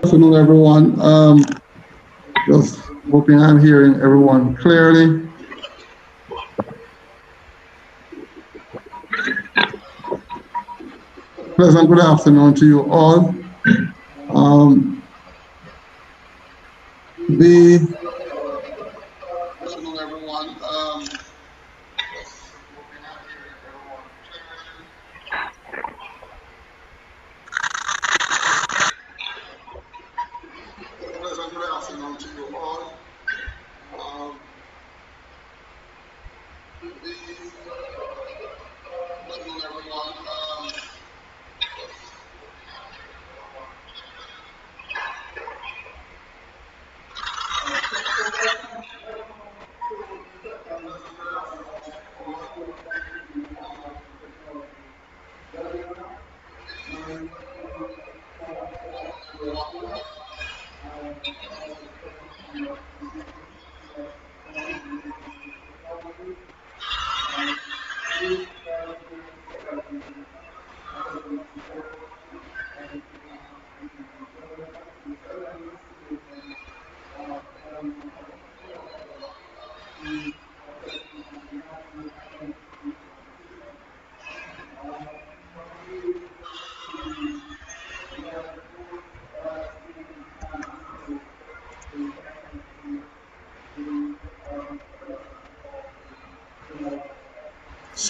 Afternoon, everyone. Just hoping I'm hearing everyone clearly. Pleasant good afternoon to you all. Um, the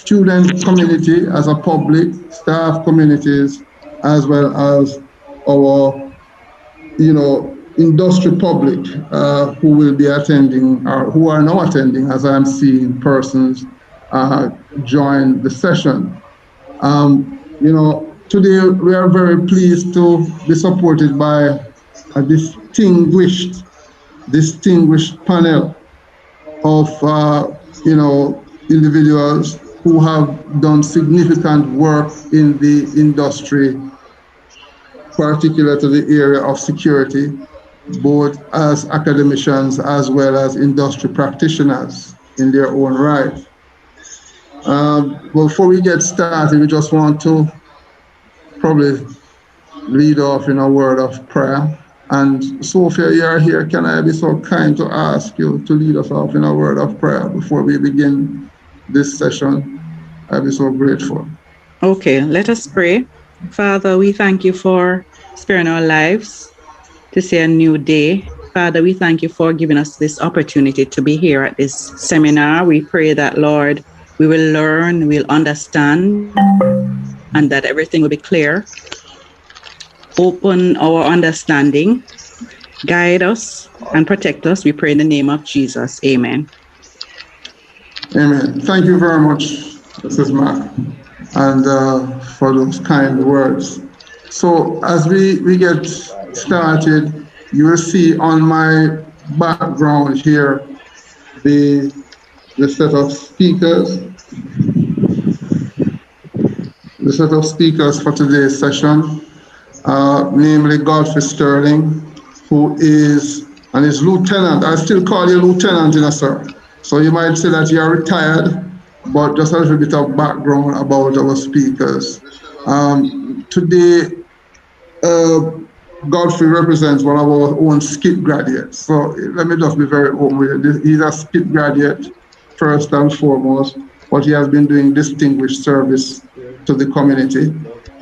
student community as a public, staff communities, as well as our, industry public who will be attending or who are now attending, as I'm seeing persons join the session. Today we are very pleased to be supported by a distinguished panel of, individuals who have done significant work in the industry, particular to the area of security, both as academicians as well as industry practitioners in their own right. Before we get started, we just want to probably lead off in a word of prayer. And Sophia, you are here. Can I be so kind to ask you to lead us off in a word of prayer before we begin this session? I'd be so grateful. Okay, let us pray. Father, we thank you for sparing our lives to see a new day. Father, we thank you for giving us this opportunity to be here at this seminar. We pray that, Lord, we will learn, we'll understand, and that everything will be clear. Open our understanding, guide us, and protect us. We pray in the name of Jesus. Amen. Amen. Thank you very much, Mrs. Mark, and for those kind words. So as we get started, you will see on my background here the set of speakers. The set of speakers for today's session. namely Godfrey Sterling, who is, and is lieutenant. I still call you lieutenant, sir. So you might say that you are retired, but just a little bit of background about our speakers. Today, Godfrey represents one of our own SCIT graduates. So let me just be very open with you. He's a SCIT graduate, first and foremost, but he has been doing distinguished service to the community.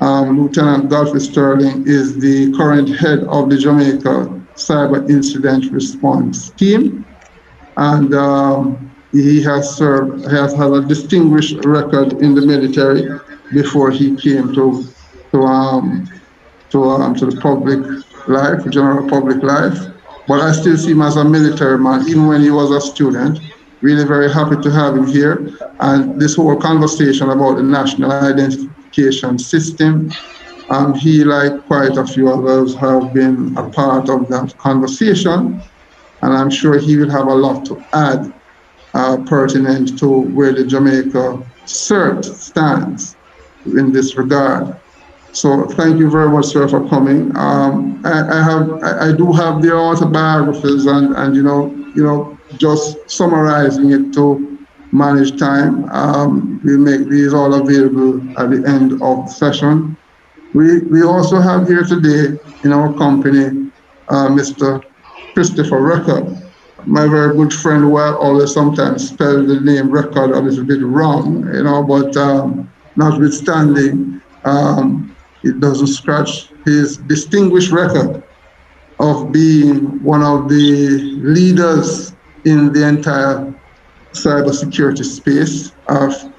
Lieutenant Godfrey Sterling is the current head of the Jamaica Cyber Incident Response Team, and he has had a distinguished record in the military before he came to the public life, general public life. But I still see him as a military man, even when he was a student. Really very happy to have him here. And this whole conversation about the national identification system, he, like quite a few others, have been a part of that conversation. And I'm sure he will have a lot to add pertinent to where the Jamaica CERT stands in this regard. So thank you very much, sir, for coming. I do have the autobiographies, and you know, just summarizing it to manage time. We make these all available at the end of the session. We also have here today in our company, Mr. Christopher Record, my very good friend, who I always sometimes spell the name Record a little bit wrong, but notwithstanding, it doesn't scratch his distinguished record of being one of the leaders in the entire cybersecurity space.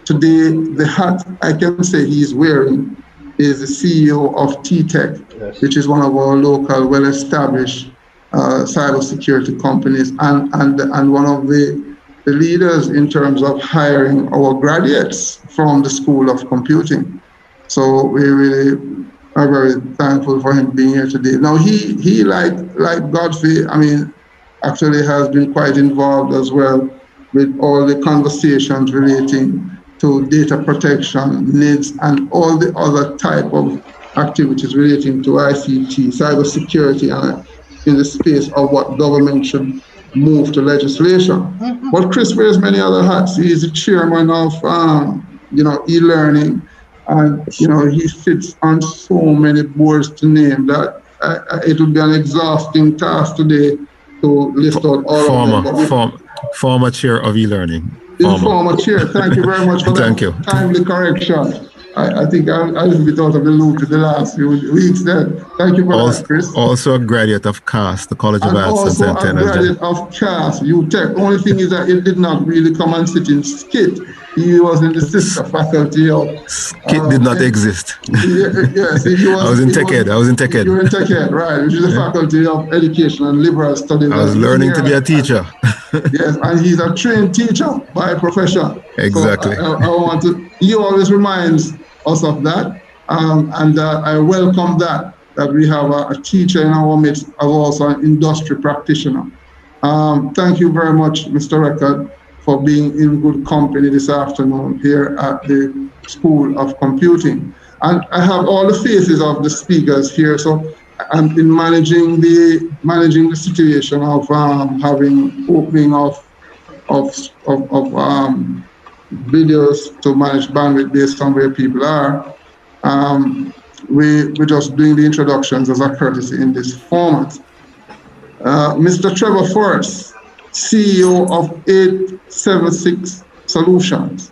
Today, the hat I can say he's wearing is the CEO of T-Tech, which is one of our local, well-established cybersecurity companies, and one of the leaders in terms of hiring our graduates from the School of Computing. So we really are very thankful for him being here today. Now he like Godfrey, actually has been quite involved as well with all the conversations relating to data protection, NIDS, and all the other type of activities relating to ICT, cybersecurity, and in the space of what government should move to legislation. Mm-hmm. But Chris wears many other hats. He is the chairman of e-learning, and he sits on so many boards to name that it would be an exhausting task today to list out all of them. Former chair of e-learning. Former chair. Thank you very much for that timely correction. I think I was a little bit out of the loop in the last few weeks there. Thank you for that, Chris. Also a graduate of CAST, the College of Arts and Sciences. Also a graduate of CAST, UTech. Only thing is that he did not really come and sit in SCIT. He was in the sister faculty of... SCIT did not exist. Yes, he was. I was in Tech Ed. You were in Tech Ed, right, which is the Faculty of Education and Liberal Studies. I was learning to be a teacher. Yes, and he's a trained teacher by profession. Exactly. So he always reminds us of that, and I welcome that we have a teacher in our midst, as also an industry practitioner. Thank you very much, Mr. Record, for being in good company this afternoon here at the School of Computing. And I have all the faces of the speakers here, so I'm in managing the situation of having opening of videos to manage bandwidth based on where people are. We're just doing the introductions as a courtesy in this format. Mr. Trevor Forrest, CEO of 876 Solutions.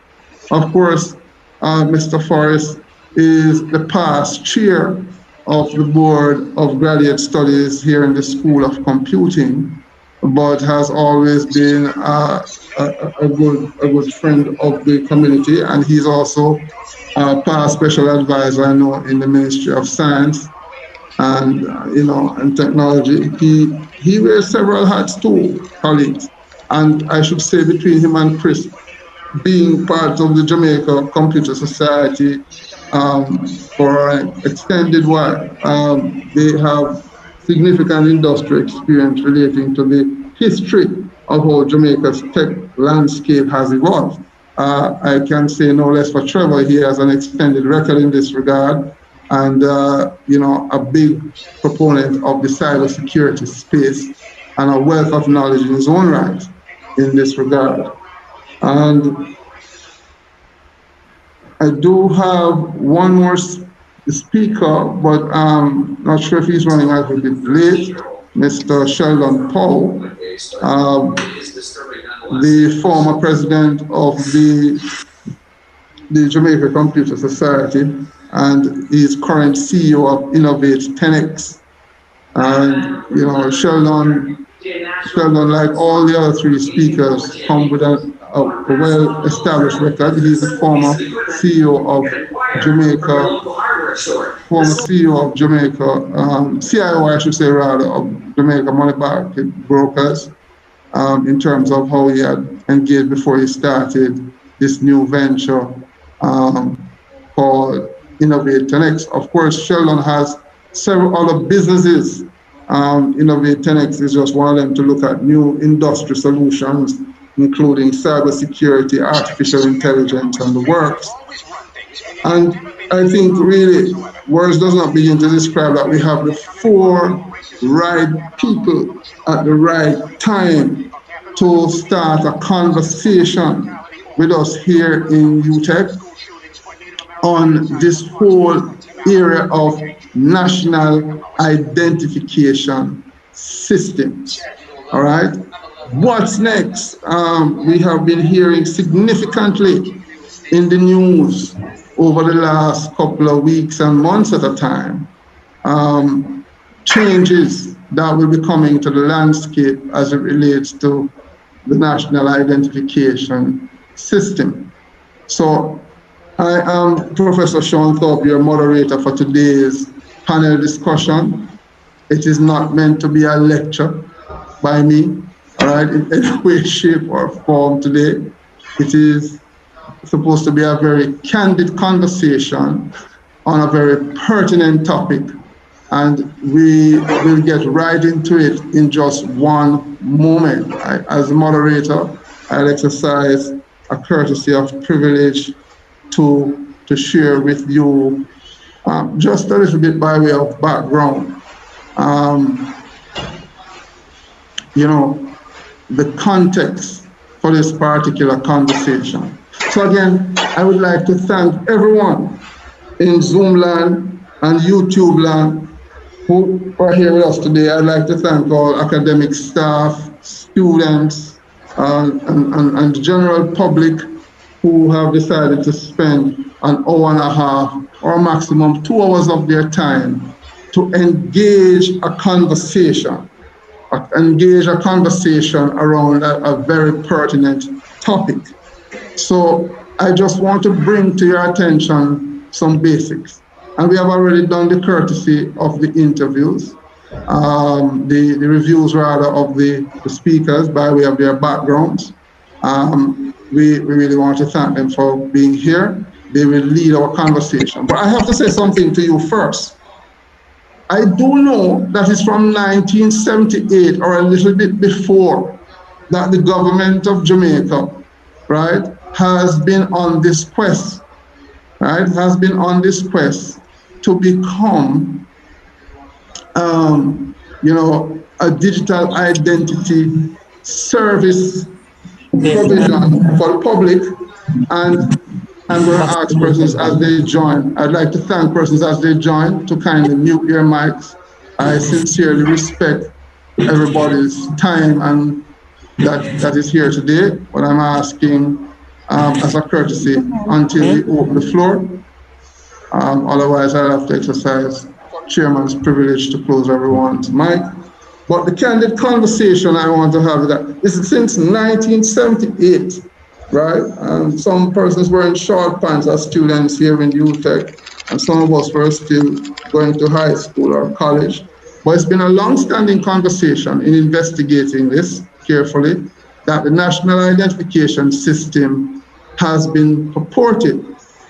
Of course, Mr. Forrest is the past chair of the Board of Graduate Studies here in the School of Computing, but has always been a good friend of the community, and he's also a past special advisor, I know, in the Ministry of Science and and Technology. He wears several hats too, colleagues, and I should say between him and Chris, being part of the Jamaica Computer Society for an extended while, they have significant industry experience relating to the history of how Jamaica's tech landscape has evolved. I can say no less for Trevor, he has an extended record in this regard, and a big proponent of the cybersecurity space, and a wealth of knowledge in his own right in this regard. And I do have one more speaker, but I'm not sure if he's running out a bit late, Mr. Sheldon Powell, the former president of the Jamaica Computer Society, and he's current CEO of Innovate 10X. And Sheldon, like all the other three speakers, come with a well-established record. He's the former CEO of Jamaica, CIO, I should say rather, of Jamaica Money Market Brokers, in terms of how he had engaged before he started this new venture called Innovate 10X. Of course, Sheldon has several other businesses. Innovate 10X is just one of them, to look at new industry solutions, including cybersecurity, artificial intelligence, and the works. And I think really words does not begin to describe that we have the four right people at the right time to start a conversation with us here in UTEC on this whole area of national identification systems. All right. What's next? We have been hearing significantly in the news over the last couple of weeks and months at a time, changes that will be coming to the landscape as it relates to the national identification system. So I am Professor Sean Thorpe, your moderator for today's panel discussion. It is not meant to be a lecture by me, all right, in any way, shape, or form today. It is supposed to be a very candid conversation on a very pertinent topic, and we will get right into it in just one moment. As a moderator, I'll exercise a courtesy of privilege to share with you just a little bit by way of background. The context for this particular conversation. So again, I would like to thank everyone in Zoom land and YouTube land who are here with us today. I'd like to thank all academic staff, students, and the general public who have decided to spend an hour and a half or maximum 2 hours of their time to engage a conversation around a very pertinent topic. So I just want to bring to your attention some basics. And we have already done the courtesy of the interviews, the reviews rather of the speakers by way of their backgrounds. We really want to thank them for being here. They will lead our conversation. But I have to say something to you first. I do know that it's from 1978 or a little bit before that the government of Jamaica, right, has been on this quest, right, to become, a digital identity service provision for the public. And I'm going to ask persons as they join. I'd like to thank persons as they join to kindly mute your mics. I sincerely respect everybody's time and that is here today, but I'm asking as a courtesy until we open the floor. Otherwise, I'll have to exercise chairman's privilege to close everyone's mic. But the candid conversation I want to have is that this is since 1978, right? And some persons were in short pants as students here in UTEC, and some of us were still going to high school or college. But it's been a long-standing conversation in investigating this carefully, that the national identification system has been purported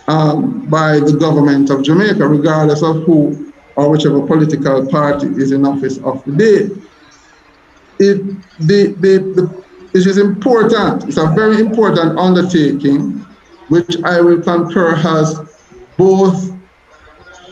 by the government of Jamaica, regardless of who or whichever political party is in office of the day. It is important, it's a very important undertaking, which I will concur has both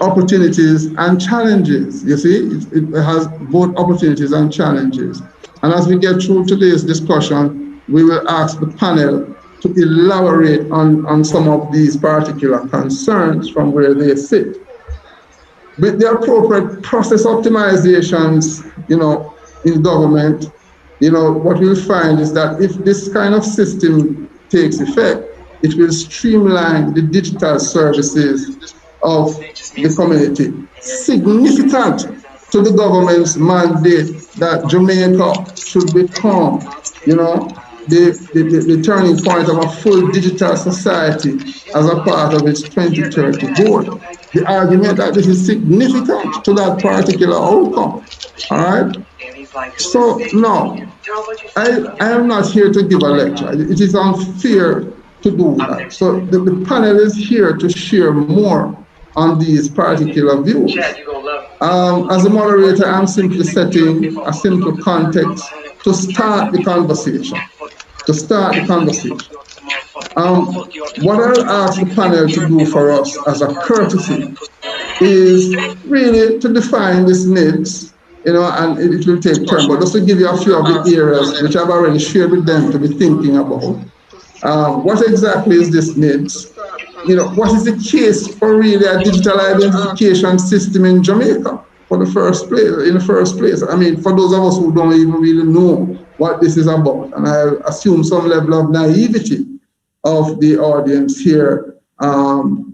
opportunities and challenges. You see, it has both opportunities and challenges. And as we get through today's discussion, we will ask the panel to elaborate on some of these particular concerns from where they sit. With the appropriate process optimizations, in government, what we'll find is that if this kind of system takes effect, it will streamline the digital services of the community, significant to the government's mandate that Jamaica should become, the turning point of a full digital society as a part of its 2030 goal. The argument that this is significant to that particular outcome, all right? So no, I am not here to give a lecture. It is unfair to do that. So the panel is here to share more on these particular views. As a moderator, I'm simply setting a simple context to start the conversation. What I'll ask the panel to do for us as a courtesy is really to define these needs, and it will take time, but just to give you a few of the areas which I've already shared with them to be thinking about. What exactly is this needs? What is the case for really a digital identification system in Jamaica in the first place? I mean, for those of us who don't even really know what this is about, and I assume some level of naivety of the audience here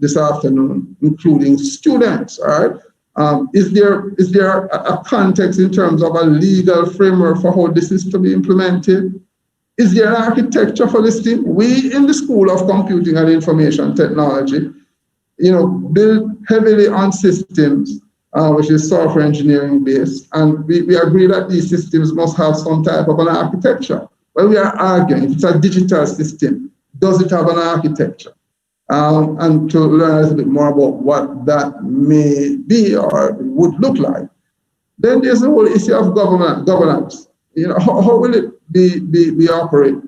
this afternoon, including students, all right? Is there a context in terms of a legal framework for how this is to be implemented? Is there an architecture for this thing? We in the School of Computing and Information Technology, build heavily on systems, which is software engineering based, and we agree that these systems must have some type of an architecture. Well, we are arguing, if it's a digital system, does it have an architecture? And to learn a little bit more about what that may be or would look like. Then there's the whole issue of governance. How will it be operate?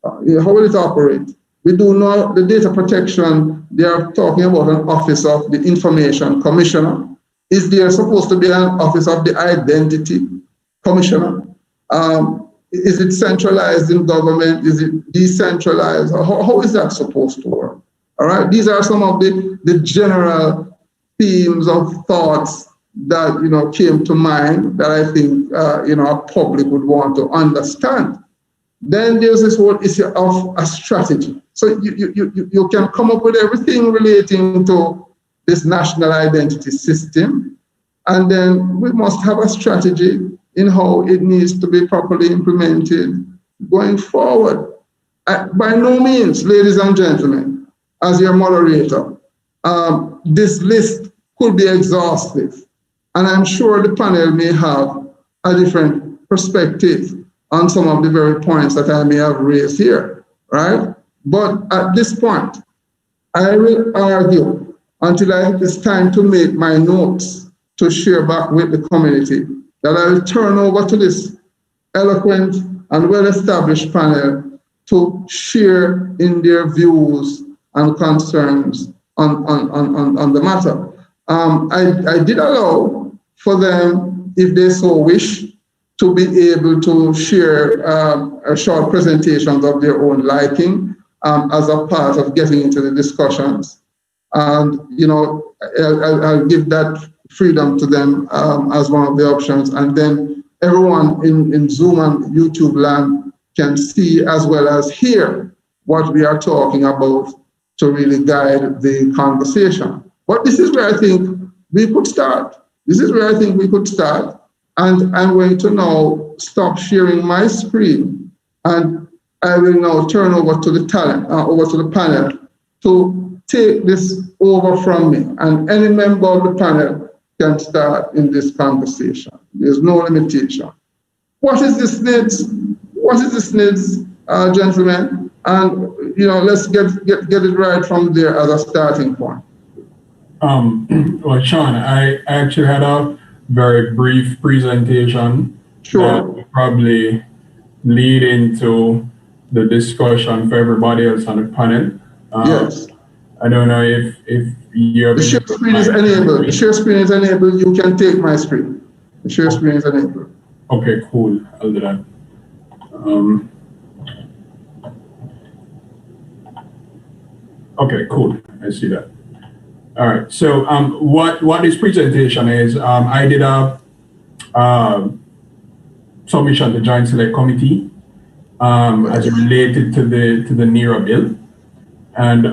How will it operate? We do know the data protection, they are talking about an office of the Information Commissioner. Is there supposed to be an office of the Identity Commissioner? Is it centralized in government? Is it decentralized? How is that supposed to work? All right, these are some of the general themes of thoughts that came to mind that I think our public would want to understand. Then there's this whole issue of a strategy. So you can come up with everything relating to this national identity system, and then we must have a strategy in how it needs to be properly implemented going forward. By no means, ladies and gentlemen, as your moderator, this list could be exhaustive, and I'm sure the panel may have a different perspective on some of the very points that I may have raised here, right? But at this point, I will argue until it's time to make my notes to share back with the community that I will turn over to this eloquent and well-established panel to share in their views and concerns on the matter. I did allow for them, if they so wish, to be able to share short presentations of their own liking as a part of getting into the discussions. And, I'll give that freedom to them as one of the options. And then everyone in Zoom and YouTube land can see as well as hear what we are talking about to really guide the conversation. But this is where I think we could start. And I'm going to now stop sharing my screen, and I will now turn over to the panel to take this over from me. And any member of the panel can start in this conversation. There's no limitation. What is this needs, gentlemen? And let's get it right from there as a starting point. Well, Sean, I actually had a very brief presentation. Sure. That will probably lead into the discussion for everybody else on the panel. Yes. I don't know if you have... The share screen is enabled. The share screen is enabled. You can take my screen. The share screen is enabled. Okay, cool. I'll do that. Okay, cool. I see that. All right. So what this presentation is, I did a submission to Joint Select Committee as it related to the NERA bill, and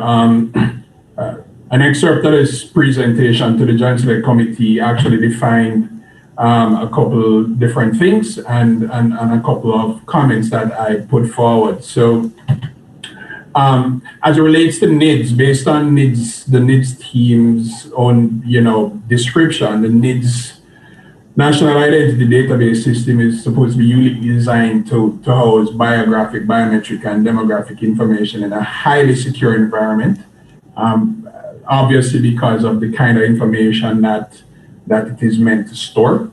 an excerpt of this presentation to the Joint Select Committee actually defined a couple different things and a couple of comments that I put forward. So as it relates to NIDS, based on NIDS, the NIDS team's own, description, the NIDS National Identity Database System is supposed to be uniquely designed to house biographic, biometric, and demographic information in a highly secure environment. Obviously, because of the kind of information that it is meant to store.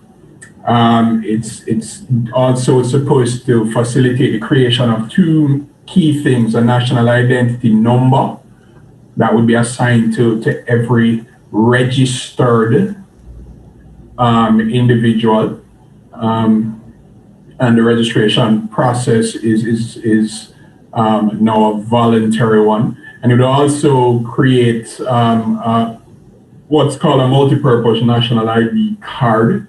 It's also supposed to facilitate the creation of two key things: a national identity number that would be assigned to every registered individual, and the registration process is now a voluntary one. And it will also create what's called a multi-purpose national ID card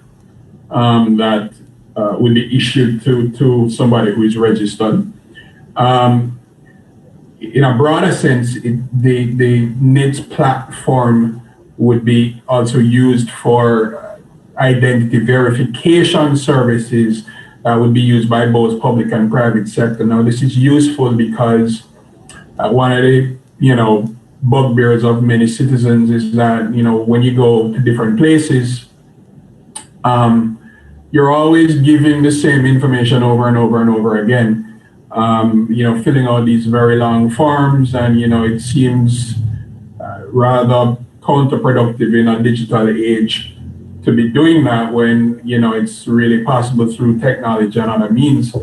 that will be issued to somebody who is registered. In a broader sense, the NIDS platform would be also used for identity verification services that would be used by both public and private sector. Now, this is useful because one of the bugbears of many citizens is that when you go to different places, you're always giving the same information over and over and over again. Filling out these very long forms, and it seems rather counterproductive in a digital age to be doing that when it's really possible through technology and other means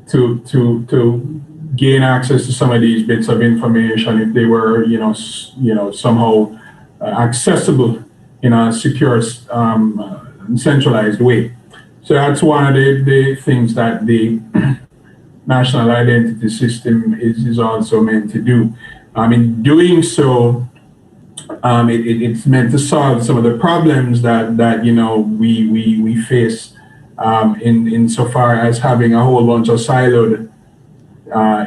to gain access to some of these bits of information if they were somehow accessible in a secure centralized way. So that's one of the things that the national identity system is also meant to do. In doing so, it's meant to solve some of the problems that we face in so far as having a whole bunch of siloed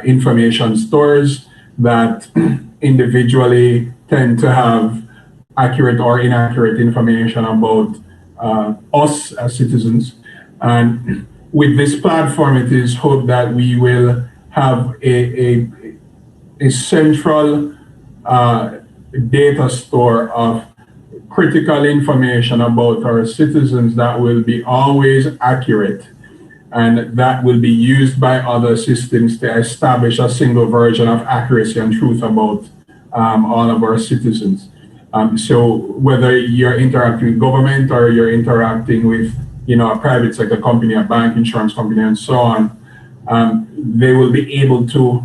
information stores that individually tend to have accurate or inaccurate information about us as citizens. And with this platform, it is hoped that we will have a central data store of critical information about our citizens that will be always accurate, and that will be used by other systems to establish a single version of accuracy and truth about all of our citizens. So whether you're interacting with government or you're interacting with a private sector company, a bank, insurance company, and so on, they will be able to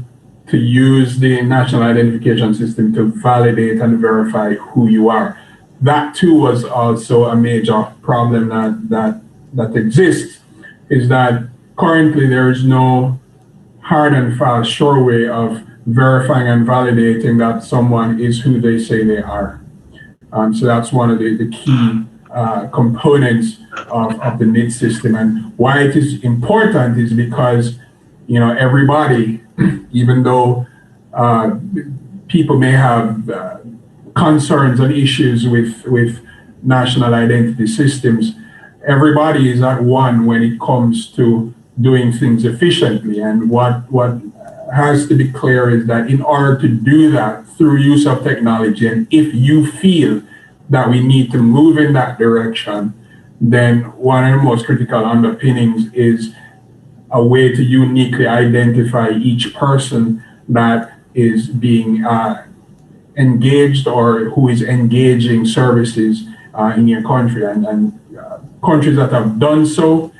use the national identification system to validate and verify who you are. That too was also a major problem that exists, is that currently there is no hard and fast, sure way of verifying and validating that someone is who they say they are. So that's one of the key components of the NIDS system. And why it is important is because, everybody, even though people may have concerns and issues with national identity systems, everybody is at one when it comes to doing things efficiently. And what has to be clear is that in order to do that through use of technology, and if you feel that we need to move in that direction, then one of the most critical underpinnings is a way to uniquely identify each person that is being engaged or who is engaging services in your country. And countries that have done so,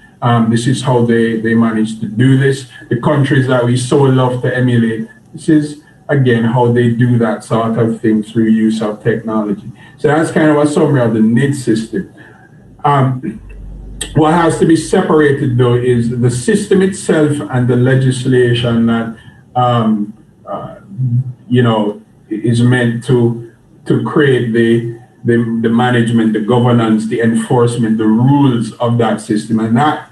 this is how they manage to do this. The countries that we so love to emulate, this is again, how they do that sort of thing through use of technology. So that's kind of a summary of the NIDS system. What has to be separated, though, is the system itself and the legislation that, is meant to create the management, the governance, the enforcement, the rules of that system. And that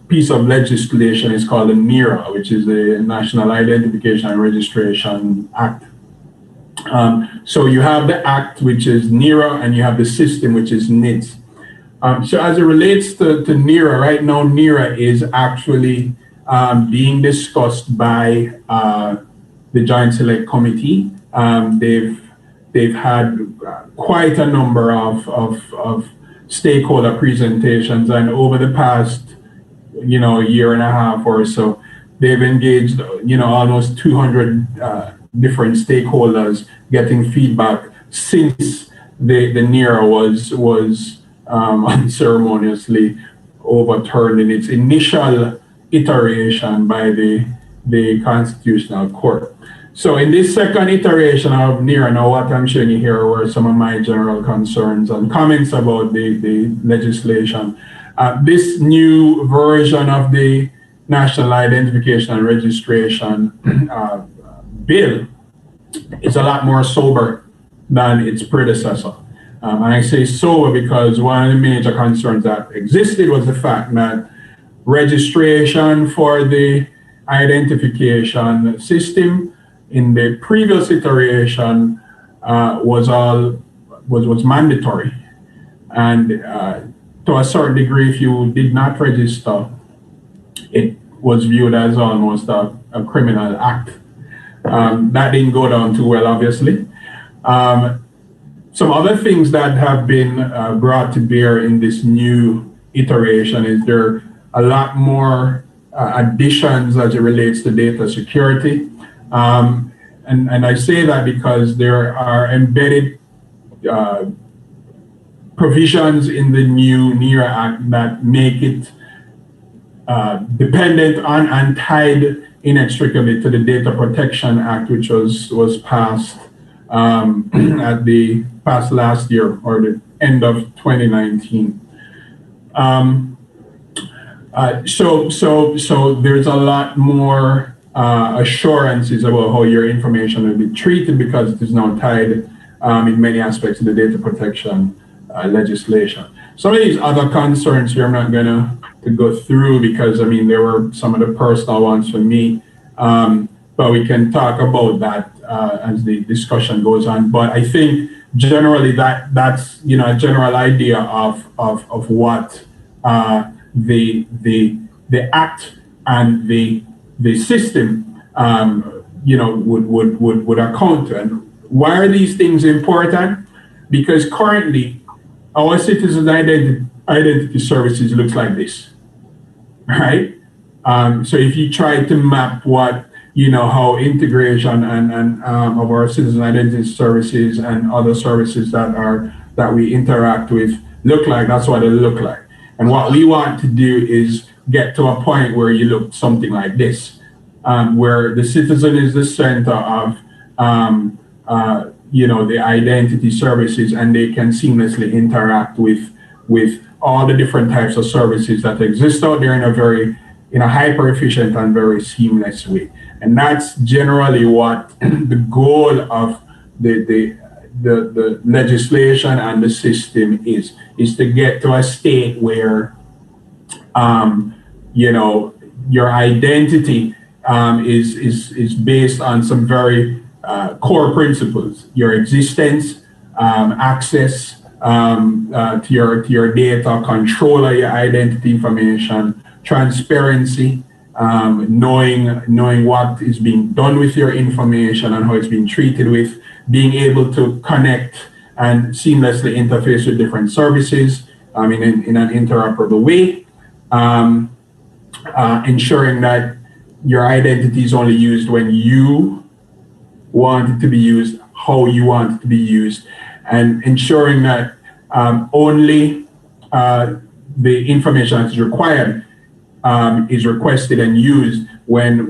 piece of legislation is called the NIRA, which is the National Identification and Registration Act. So you have the act, which is NIRA, and you have the system, which is NIDS. So as it relates to NIRA, right now NIRA is actually being discussed by the Joint Select Committee. They've had quite a number of stakeholder presentations, and over the past year and a half or so, they've engaged almost 200 different stakeholders getting feedback since the NIRA was unceremoniously overturned in its initial iteration by the Constitutional Court. So in this second iteration of NIRA, now what I'm showing you here were some of my general concerns and comments about the legislation. This new version of the National Identification and Registration bill is a lot more sober than its predecessor. And I say sober because one of the major concerns that existed was the fact that registration for the identification system in the previous iteration was mandatory, and to a certain degree, if you did not register, it was viewed as almost a criminal act. That didn't go down too well, obviously. Some other things that have been brought to bear in this new iteration is there are a lot more additions as it relates to data security. And I say that because there are embedded provisions in the new NIRA Act that make it dependent on and tied inextricably to the Data Protection Act, which was passed passed last year or the end of 2019. So there's a lot more assurances about how your information will be treated because it is now tied in many aspects to the data protection legislation. Some of these other concerns here I'm not going to go through because, I mean, there were some of the personal ones for me, but we can talk about that as the discussion goes on. But I think generally that's a general idea of what the act and the system would account to. And why are these things important? Because currently our citizens identity services looks like this, right? So if you try to map what how integration and of our citizen identity services and other services that we interact with look like, that's what it look like. And what we want to do is get to a point where you look something like this, where the citizen is the center of the identity services, and they can seamlessly interact with all the different types of services that exist out there in a hyper efficient and very seamless way. And that's generally what the goal of the legislation and the system is to get to a state where your identity is based on some very core principles: your existence, access to your data, control of your identity information, transparency, knowing what is being done with your information and how it's being treated with, being able to connect and seamlessly interface with different services in an interoperable way, ensuring that your identity is only used when you want it to be used, how you want it to be used, and ensuring that only the information that is required is requested and used when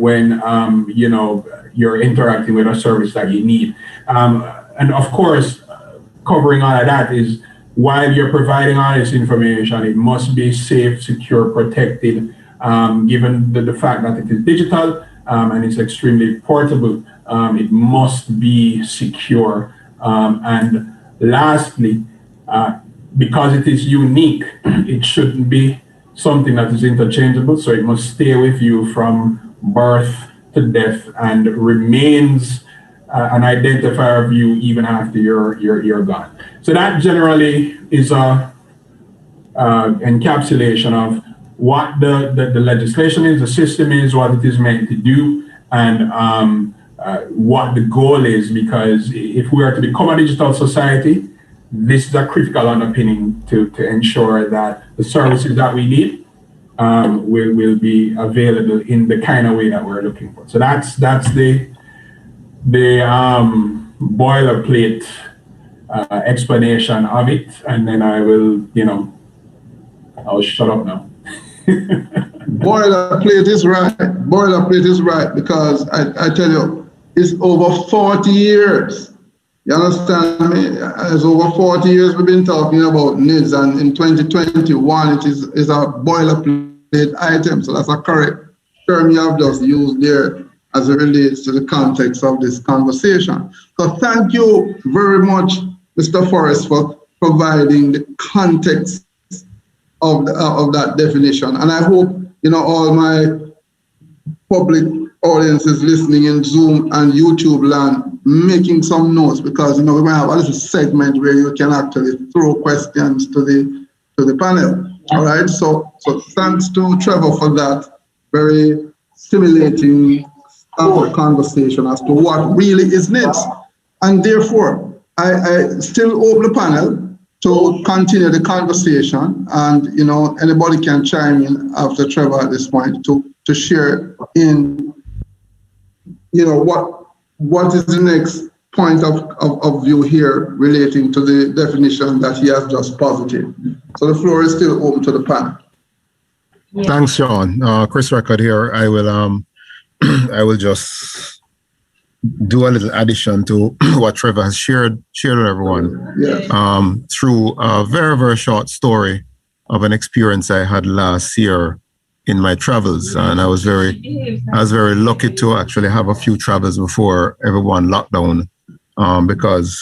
you're interacting with a service that you need. And of course, covering all of that is, while you're providing all this information, it must be safe, secure, protected, given the fact that it is digital and it's extremely portable. It must be secure. And lastly, because it is unique, it shouldn't be something that is interchangeable. So it must stay with you from birth to death and remains an identifier of you even after you're gone. So that generally is a encapsulation of what the legislation is, the system is, what it is meant to do, and what the goal is. Because if we are to become a digital society, this is a critical underpinning to ensure that the services that we need will be available in the kind of way that we're looking for. So that's the boilerplate explanation of it, and then I will, I'll shut up now. Boilerplate is right. Boilerplate is right, because I tell you, it's over 40 years. You understand me? It's over 40 years we've been talking about NIDS, and in 2021 it is a boilerplate item. So that's a correct term you have just used there as it relates to the context of this conversation. So thank you very much, Mr. Forrest, for providing the context of that definition. And I hope, all my public audiences listening in Zoom and YouTube land making some notes, because, we're going to have a little segment where you can actually throw questions to the panel. All right. So thanks to Trevor for that very stimulating conversation as to what really is NIDS. And therefore, I still open the panel to continue the conversation, and anybody can chime in after Trevor at this point to share in what is the next point of view here relating to the definition that he has just posited. So the floor is still open to the panel. Yeah. Thanks, Sean. Chris Record here. I will just do a little addition to what Trevor has shared with everyone. Yes. Through a very, very short story of an experience I had last year in my travels. And I was very lucky to actually have a few travels before everyone lockdown, because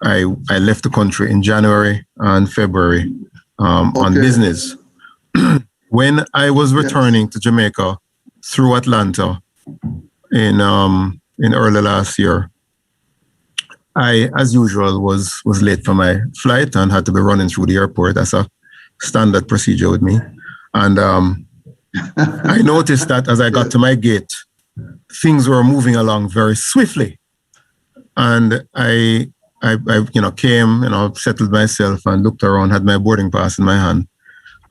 I left the country in January and February on business. When I was returning to Jamaica through Atlanta in early last year, I, as usual, was late for my flight and had to be running through the airport. That's a standard procedure with me. And I noticed that as I got to my gate, things were moving along very swiftly. And I came, settled myself and looked around, had my boarding pass in my hand.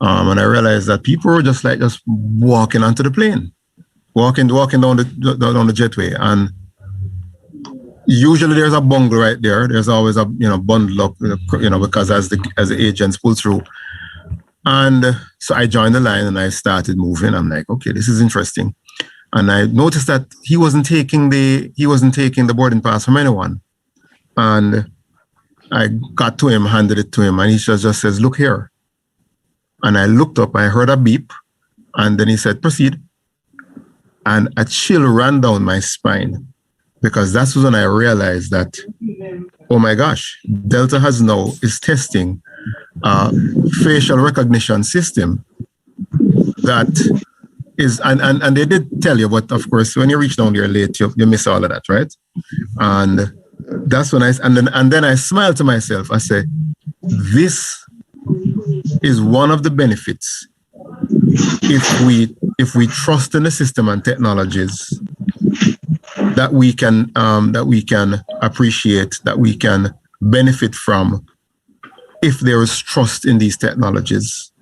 And I realized that people were just walking onto the plane, walking down the jetway. And usually there's a bungle right there. There's always a bundle up, because as the agents pull through. And so I joined the line and I started moving. I'm like, okay, this is interesting. And I noticed that he wasn't taking the boarding pass from anyone. And I got to him, handed it to him, and he just says, "Look here." And I looked up, I heard a beep, and then he said, "Proceed." And a chill ran down my spine, because that's when I realized that, oh my gosh, Delta is testing a facial recognition system that is, and they did tell you, but of course, when you reach down there late, you miss all of that, right? And that's when and then I smiled to myself. I say, this is one of the benefits if we trust in the system and technologies that we can appreciate, that we can benefit from, if there is trust in these technologies.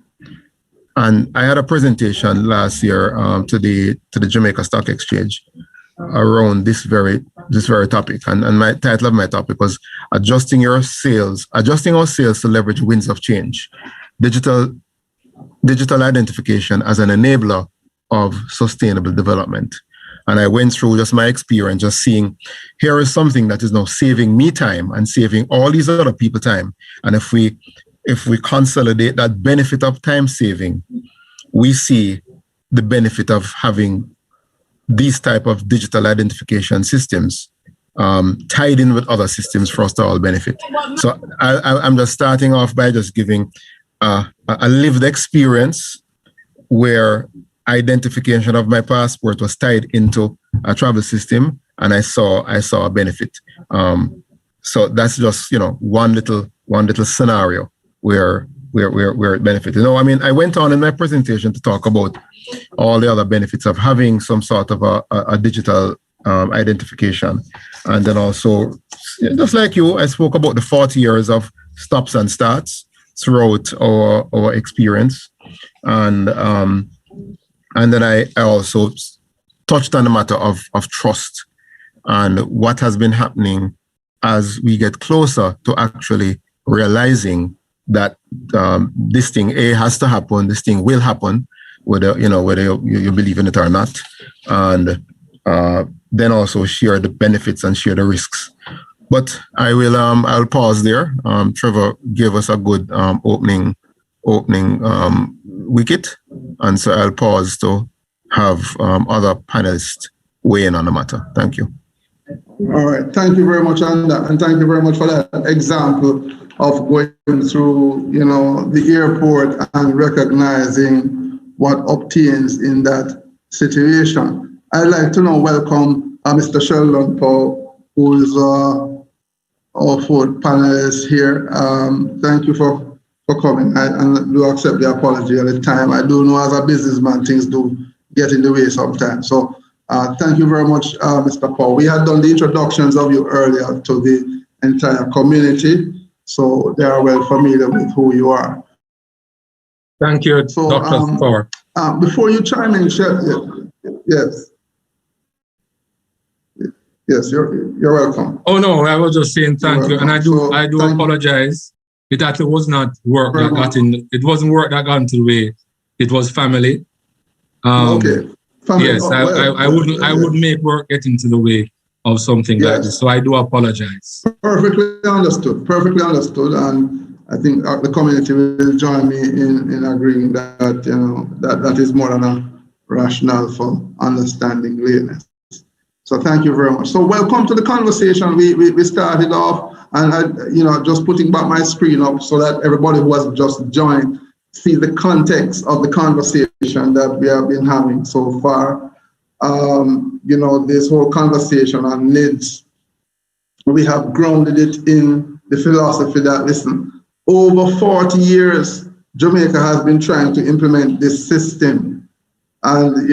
And I had a presentation last year to the Jamaica Stock Exchange around this very topic, and my title of my topic was adjusting our sales to leverage winds of change, digital identification as an enabler of sustainable development. And I went through just my experience, just seeing here is something that is now saving me time and saving all these other people time. And if we consolidate that benefit of time saving, we see the benefit of having these type of digital identification systems tied in with other systems for us to all benefit. So I'm just starting off by just giving a lived experience where identification of my passport was tied into a travel system, and I saw a benefit. So that's just one little scenario where it benefited. I mean, I went on in my presentation to talk about all the other benefits of having some sort of a digital identification, and then also, just like you, I spoke about the 40 years of stops and starts throughout our experience, and then I also touched on the matter of trust and what has been happening as we get closer to actually realizing that this thing has to happen, this thing will happen, whether you believe in it or not, and then also share the benefits and share the risks. But I'll pause there. Trevor gave us a good opening wicket, and so I'll pause to have other panelists weigh in on the matter. Thank you. All right, thank you very much on that, and thank you very much for that example of going through, the airport and recognizing what obtains in that situation. I'd like to now welcome Mr. Sheldon Paul, who is our fourth panelist here. Thank you for coming. I do accept the apology at the time. I do know as a businessman, things do get in the way sometimes. So thank you very much, Mr. Paul. We had done the introductions of you earlier to the entire community, so they are well familiar with who you are. Thank you, so, Dr. Thor. Before you chime in, yes, you're welcome. Oh no, I was just saying thank you, and I do apologize that it was not work that got in. It wasn't work that got into the way. It was family. Okay. Family. Yes, I wouldn't make work get into the way of something like this. So I do apologize. Perfectly understood, and I think the community will join me in agreeing that that is more than a rationale for understanding lateness. So thank you very much. So welcome to the conversation. We started off, and I just putting back my screen up so that everybody who has just joined see the context of the conversation that we have been having so far. This whole conversation on NIDS, we have grounded it in the philosophy that, listen, over 40 years, Jamaica has been trying to implement this system. And,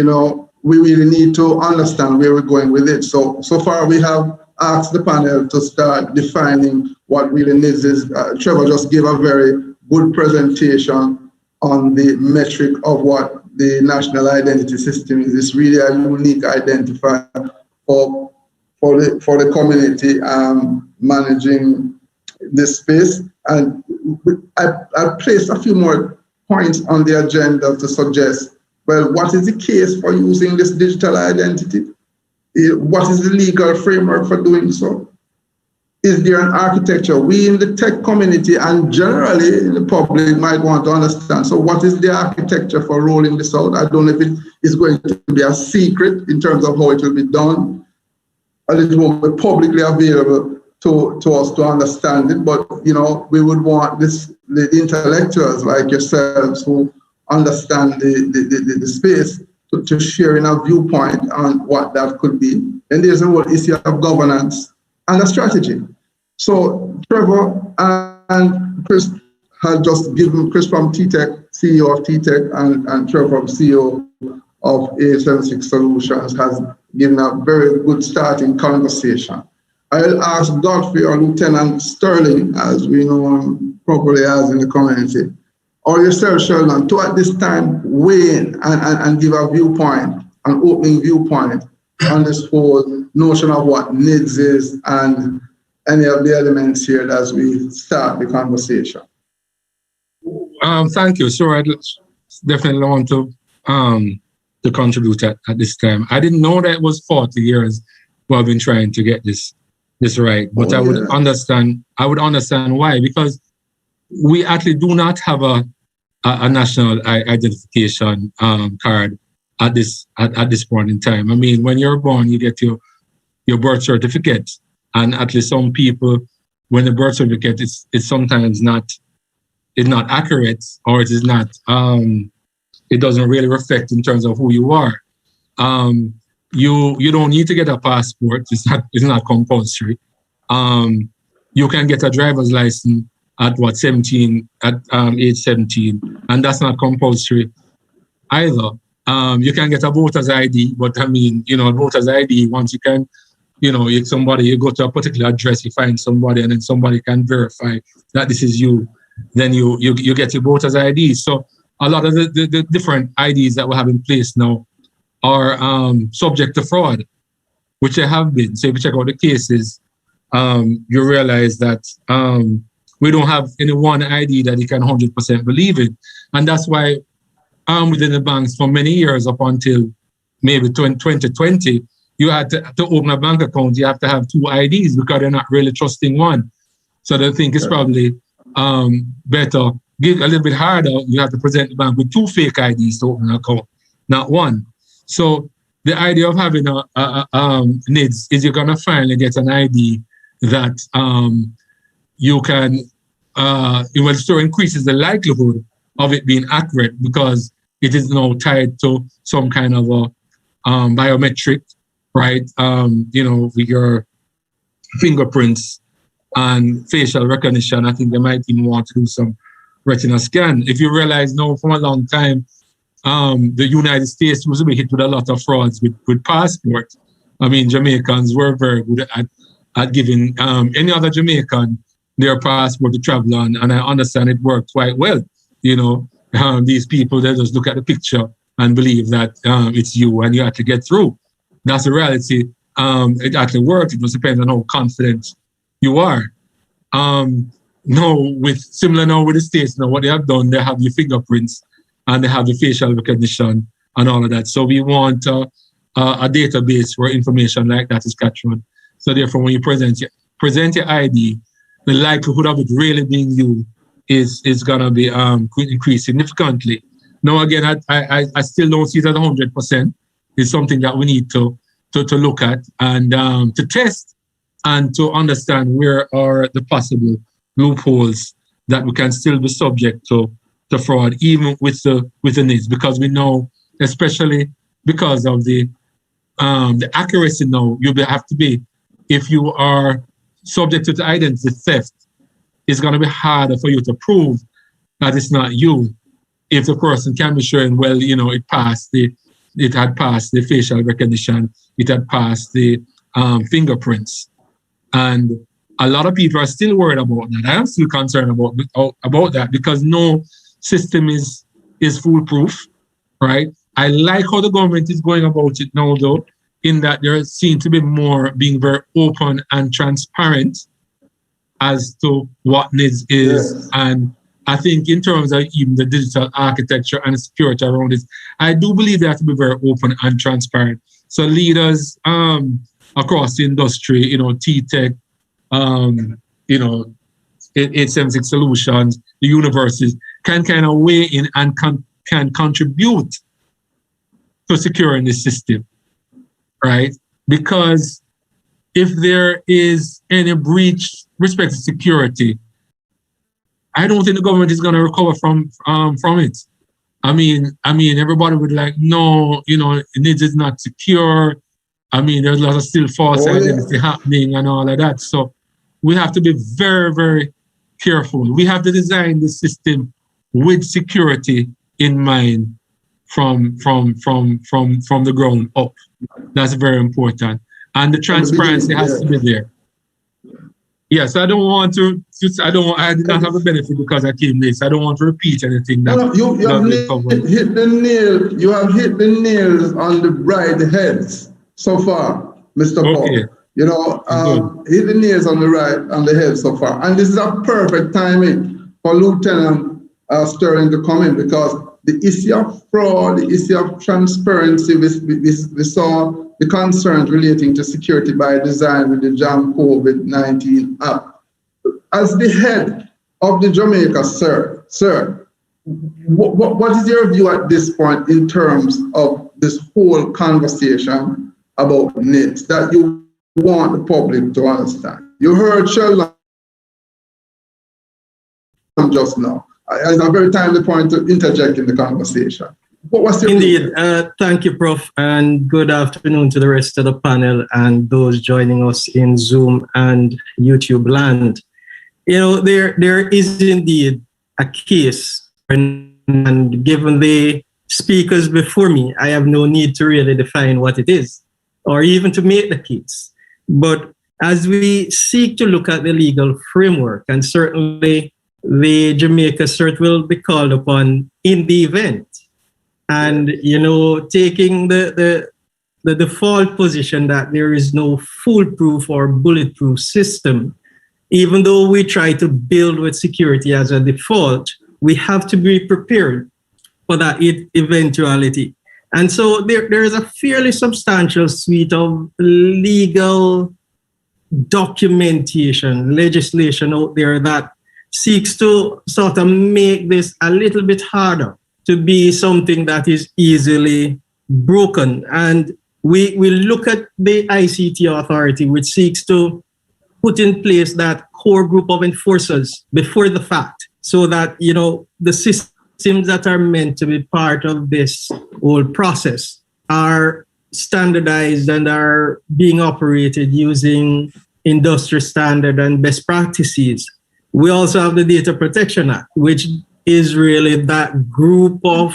we really need to understand where we're going with it. So far we have asked the panel to start defining what really NIDS is. Trevor just gave a very good presentation on the metric of what the national identity system is. It's really a unique identifier for the community managing this space. And I placed a few more points on the agenda to suggest, well, what is the case for using this digital identity? What is the legal framework for doing so? Is there an architecture? We in the tech community and generally in the public might want to understand. So what is the architecture for rolling this out? I don't know if it is going to be a secret in terms of how it will be done. And it won't be publicly available to us to understand it. But, we would want the intellectuals like yourselves who understand the space to share in a viewpoint on what that could be. And there's a whole issue of governance and a strategy. So Trevor and Chris had just given, Chris from TTEC, CEO of TTEC, and Trevor from CEO of A76 Solutions has given a very good starting conversation. I'll ask Godfrey or Lieutenant Sterling, as we know him properly as in the community, or yourself, Sheldon, to at this time weigh in and give a viewpoint, an opening viewpoint on this whole notion of what NIDS is and any of the elements here as we start the conversation. Thank you. Sure, I definitely want to to contribute at this time. I didn't know that it was 40 years we have been trying to get this right, but I would understand why, because we actually do not have a national identification card at this point in time. I mean, when you're born, you get your birth certificate, and at least some people, when the birth certificate is sometimes not accurate, or it is not it doesn't really reflect in terms of who you are. You don't need to get a passport. It's not compulsory. You can get a driver's license at age 17, and that's not compulsory either. You can get a voter's ID, but I mean, voter's ID, once you can, you go to a particular address, you find somebody, and then somebody can verify that this is you, then you get your voter's ID. So a lot of the different IDs that we have in place now are subject to fraud, which they have been. So if you check out the cases, you realize that we don't have any one ID that you can 100% believe in. And that's why within the banks for many years, up until maybe 2020, you had to open a bank account, you have to have 2 IDs because they're not really trusting one. So they think it's probably better, give a little bit harder, you have to present the bank with 2 fake IDs to open an account, not one. So the idea of having a NIDS is you're gonna finally get an ID that you can, so increases the likelihood of it being accurate, because it is now tied to some kind of a biometric, right? With your fingerprints and facial recognition. I think they might even want to do some retina scan. If you realize now, from a long time, the United States used to be hit with a lot of frauds with passports. I mean, Jamaicans were very good at giving any other Jamaican their passport to travel on, and I understand it worked quite well. These people, they just look at the picture and believe that it's you, and you have to get through. That's the reality. It actually worked. It just depends on how confident you are. Now, with the States, now what they have done, they have your fingerprints and they have the facial recognition and all of that. So we want a database where information like that is captured. So therefore, when you present your ID, the likelihood of it really being you is gonna be increased significantly. Now, again, I still don't see it at 100%. It's something that we need to look at and to test and to understand where are the possible loopholes that we can still be subject to fraud, even with the NIDS, because we know, especially because of the accuracy now, you have to be, if you are subject to the identity theft, it's going to be harder for you to prove that it's not you. If the person can be showing, well, it had passed the facial recognition, it had passed the fingerprints. And a lot of people are still worried about that. I am still concerned about that, because no system is foolproof, right? I like how the government is going about it now, though, in that there seems to be more being very open and transparent as to what NIDS is. Yes. And I think in terms of even the digital architecture and the security around it, I do believe they have to be very open and transparent. So leaders across the industry, T-Tech, 876 Solutions, the universities, can kind of weigh in and can contribute to securing the system, right? Because if there is any breach respect to security, I don't think the government is going to recover from it. I mean, everybody would no, NIDS is not secure. I mean, there's a lot of still false identity happening and all of that. So we have to be very, very careful. We have to design the system with security in mind from the ground up. That's very important. And the transparency has to be there. Yes, I don't want to. I did not have a benefit because I came late. So I don't want to repeat anything that you have hit the nail. You have hit the nails on the right heads so far, Mr. Okay. Paul. Hit the nails on the head so far, and this is a perfect timing for Lieutenant Sterling to come in, because the issue of fraud, the issue of transparency, we saw the concerns relating to security by design with the Jam COVID-19 app. As the head of the Jamaica, sir, what is your view at this point in terms of this whole conversation about NITs that you want the public to understand? You heard Sheldon just now. It's a very timely point to interject in the conversation. What was your Indeed. Thank you, Prof. And good afternoon to the rest of the panel and those joining us in Zoom and YouTube land. You know, there is indeed a case, and given the speakers before me, I have no need to really define what it is or even to make the case. But as we seek to look at the legal framework, and certainly the Jamaica cert will be called upon in the event. And, you know, taking the default position that there is no foolproof or bulletproof system, even though we try to build with security as a default, we have to be prepared for that eventuality. And so there is a fairly substantial suite of legal documentation, legislation out there that seeks to sort of make this a little bit harder to be something that is easily broken. And we look at the ICT authority, which seeks to put in place that core group of enforcers before the fact, so that, you know, the systems that are meant to be part of this whole process are standardized and are being operated using industry standard and best practices. We also have the Data Protection Act, which is really that group of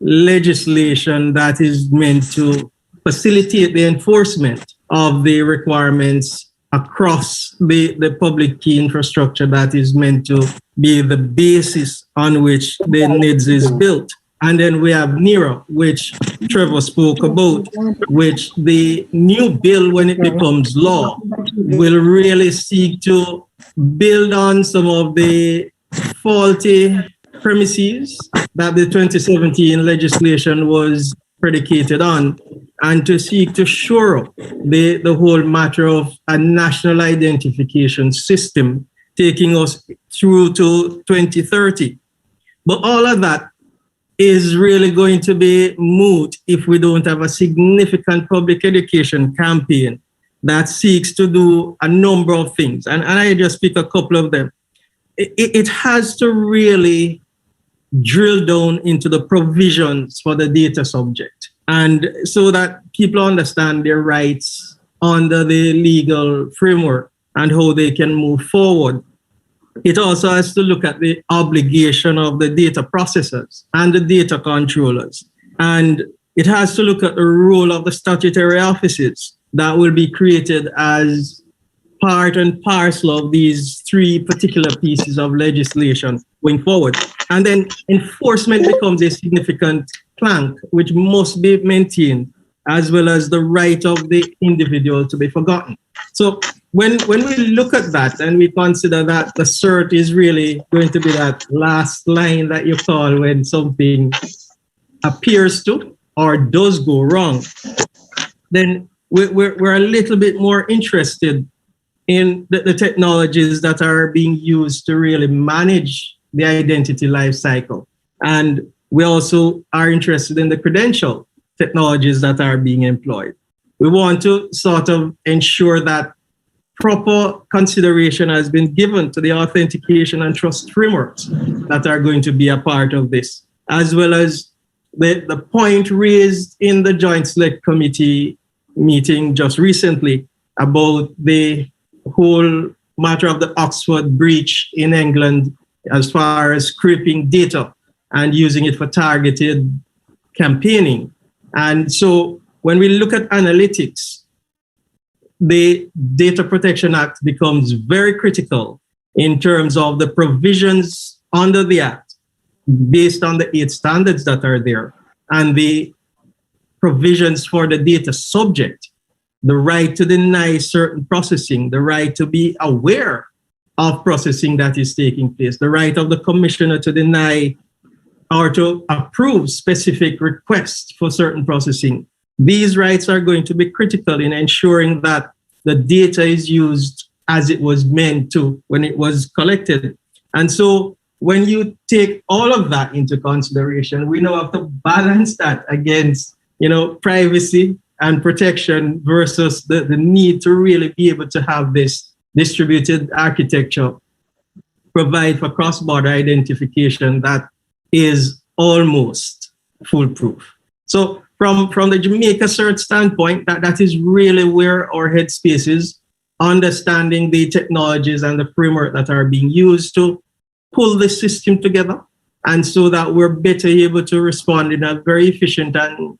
legislation that is meant to facilitate the enforcement of the requirements across the public key infrastructure that is meant to be the basis on which the NIDS is built. And then we have NERA, which Trevor spoke about, which the new bill, when it becomes law, will really seek to build on some of the faulty premises that the 2017 legislation was predicated on, and to seek to shore up the whole matter of a national identification system, taking us through to 2030. But all of that is really going to be moot if we don't have a significant public education campaign that seeks to do a number of things. And I just pick a couple of them. It has to really drill down into the provisions for the data subject, and so that people understand their rights under the legal framework and how they can move forward. It also has to look at the obligation of the data processors and the data controllers. And it has to look at the role of the statutory offices that will be created as part and parcel of these three particular pieces of legislation going forward. And then enforcement becomes a significant plank, which must be maintained, as well as the right of the individual to be forgotten. So when we look at that and we consider that the cert is really going to be that last line that you call when something appears to or does go wrong, then we're a little bit more interested in the technologies that are being used to really manage the identity life cycle. And we also are interested in the credential technologies that are being employed. We want to sort of ensure that proper consideration has been given to the authentication and trust frameworks that are going to be a part of this, as well as the point raised in the Joint Select Committee meeting just recently about the whole matter of the Oxford breach in England as far as scraping data and using it for targeted campaigning. And so when we look at analytics, the Data Protection Act becomes very critical in terms of the provisions under the Act based on the 8 standards that are there, and the provisions for the data subject, the right to deny certain processing, the right to be aware of processing that is taking place, the right of the commissioner to deny or to approve specific requests for certain processing. These rights are going to be critical in ensuring that the data is used as it was meant to when it was collected. And so when you take all of that into consideration, we now have to balance that against, privacy and protection versus the need to really be able to have this distributed architecture provide for cross-border identification that is almost foolproof. So from the Jamaica Cert standpoint, that is really where our headspace is, understanding the technologies and the framework that are being used to pull the system together, and so that we're better able to respond in a very efficient and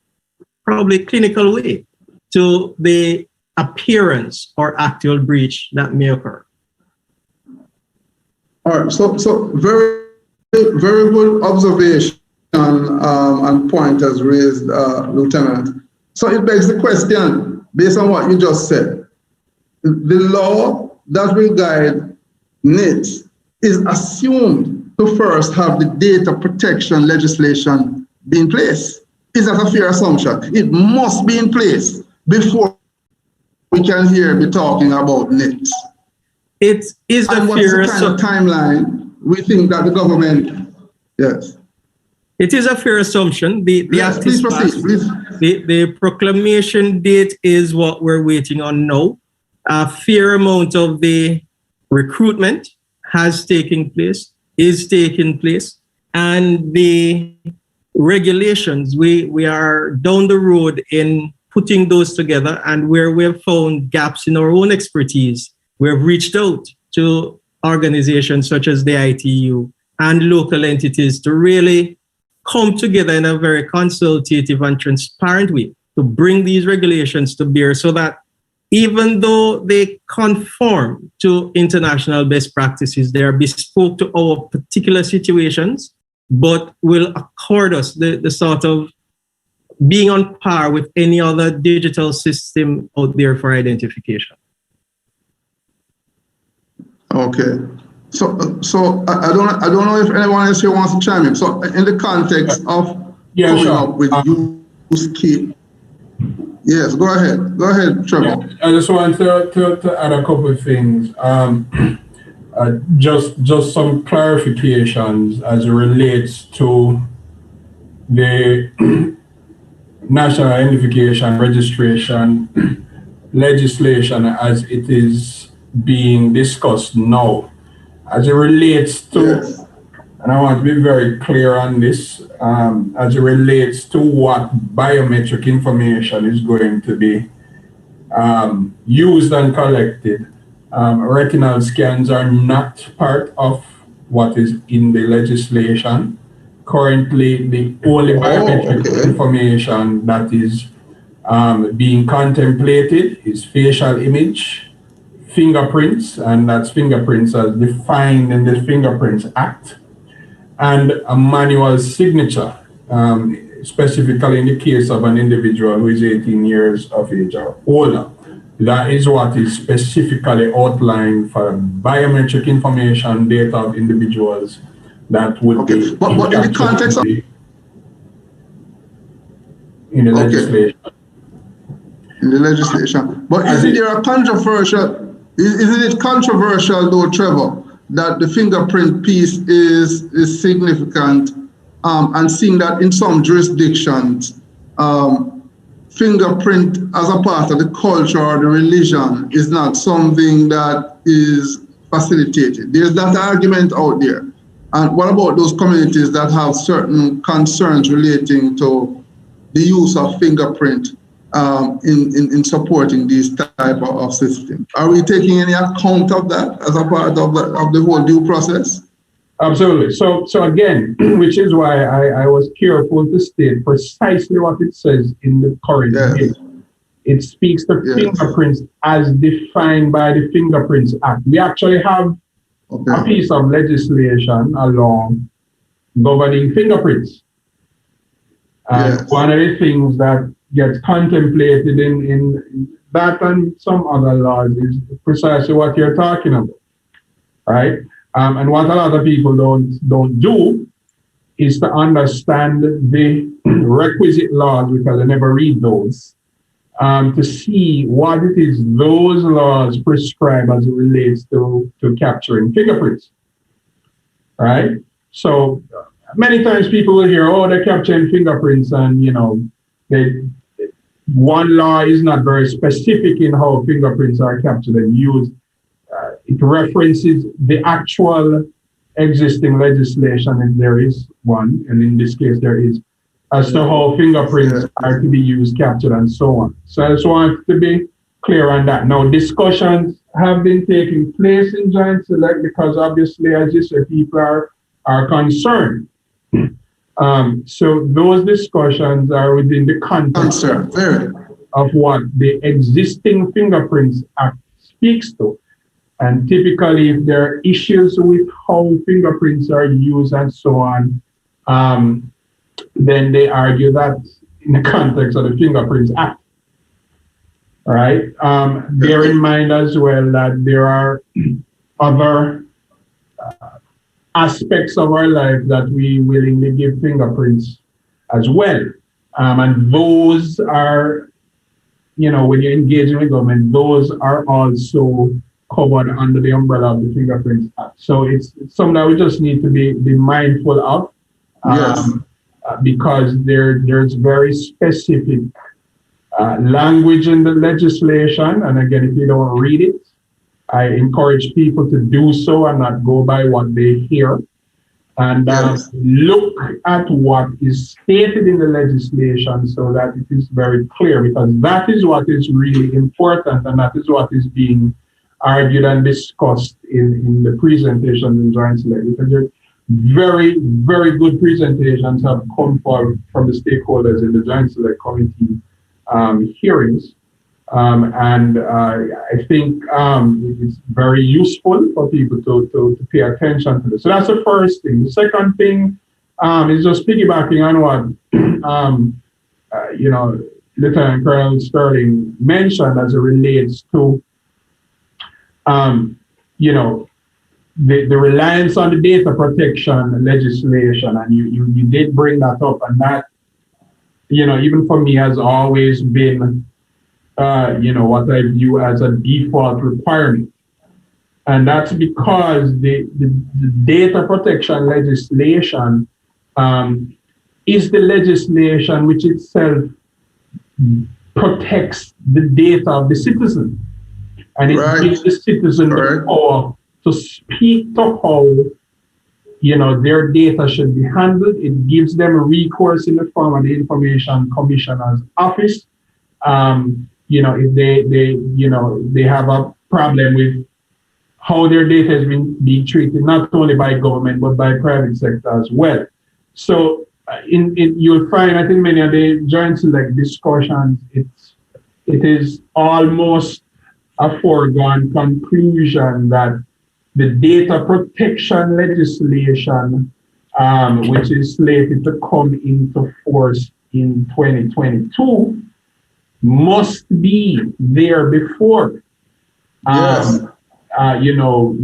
probably clinical way to the appearance or actual breach that may occur. All right, so very, very good observation and point as raised, Lieutenant. So it begs the question, based on what you just said, the law that will guide NITS is assumed to first have the data protection legislation be in place. Is that a fair assumption? It must be in place before we can be talking about NITS. It is a fair assumption. Timeline we think that the government, yes. It is a fair assumption. Yes, please proceed, please. The proclamation date is what we're waiting on now. A fair amount of the recruitment has taken place, is taking place, and the regulations, we are down the road in putting those together, and where we have found gaps in our own expertise, we have reached out to organizations such as the ITU and local entities to really come together in a very consultative and transparent way to bring these regulations to bear, so that even though they conform to international best practices, they are bespoke to our particular situations, but will accord us the sort of being on par with any other digital system out there for identification. Okay. So I don't know if anyone else here wants to chime in. So in the context of coming up with use case. Yes, go ahead, Trevor. Yeah, I just want to add a couple of things. Just some clarifications as it relates to the national identification registration legislation as it is being discussed now. As it relates to, yes. And I want to be very clear on this, as it relates to what biometric information is going to be used and collected. Retinal scans are not part of what is in the legislation. Currently, the only biometric information that is being contemplated is facial image, fingerprints, and that's fingerprints as defined in the Fingerprints Act, and a manual signature, specifically in the case of an individual who is 18 years of age or older. That is what is specifically outlined for biometric information data of individuals that would be but in the context of in the legislation. In the legislation. But isn't there a controversial, isn't it controversial though, Trevor, that the fingerprint piece is significant, and seeing that in some jurisdictions, fingerprint as a part of the culture or the religion is not something that is facilitated. There's that argument out there. And what about those communities that have certain concerns relating to the use of fingerprint in supporting these type of systems? Are we taking any account of that as a part of the whole due process? Absolutely. So again, which is why I was careful to state precisely what it says in the current bill. It speaks to fingerprints as defined by the Fingerprints Act. We actually have a piece of legislation along governing fingerprints. One of the things that gets contemplated in that and some other laws is precisely what you're talking about, right? And what a lot of people don't do is to understand the requisite laws, because I never read those, to see what it is those laws prescribe as it relates to capturing fingerprints, right? So many times people will hear, oh, they're capturing fingerprints, and, you know, one law is not very specific in how fingerprints are captured and used. It references the actual existing legislation, if there is one, and in this case there is, as to how fingerprints are to be used, captured, and so on. So I just want to be clear on that. Now, discussions have been taking place in Joint Select because obviously, as you said, people are concerned. So those discussions are within the context of what the existing Fingerprints Act speaks to. And typically, if there are issues with how fingerprints are used and so on, then they argue that in the context of the Fingerprints Act. All right. Bear in mind as well that there are other aspects of our life that we willingly give fingerprints as well. And those are, you know, when you're engaging with government, those are also covered under the umbrella of the Fingerprints Act. So it's something that we just need to be mindful of, because there's very specific language in the legislation. And again, if you don't read it, I encourage people to do so and not go by what they hear. And look at what is stated in the legislation so that it is very clear, because that is what is really important, and that is what is being argued and discussed in the presentation in Joint Select. Because very, very good presentations have come from the stakeholders in the Joint Select Committee hearings. And I think it's very useful for people to pay attention to this. So that's the first thing. The second thing is just piggybacking on what you know, Lieutenant Colonel Sterling mentioned as it relates to you know, the reliance on the data protection legislation, and you did bring that up, and that, you know, even for me has always been you know, what I view as a default requirement. And that's because the data protection legislation is the legislation which itself protects the data of the citizen. And it gives the citizen the power to speak to how, you know, their data should be handled. It gives them a recourse in the form of the Information Commissioner's Office. You know, if they have a problem with how their data has been being treated, not only by government, but by private sector as well. So you'll find, I think, many of the Joint Select discussions, it is almost a foregone conclusion that the data protection legislation, which is slated to come into force in 2022, must be there before, you know,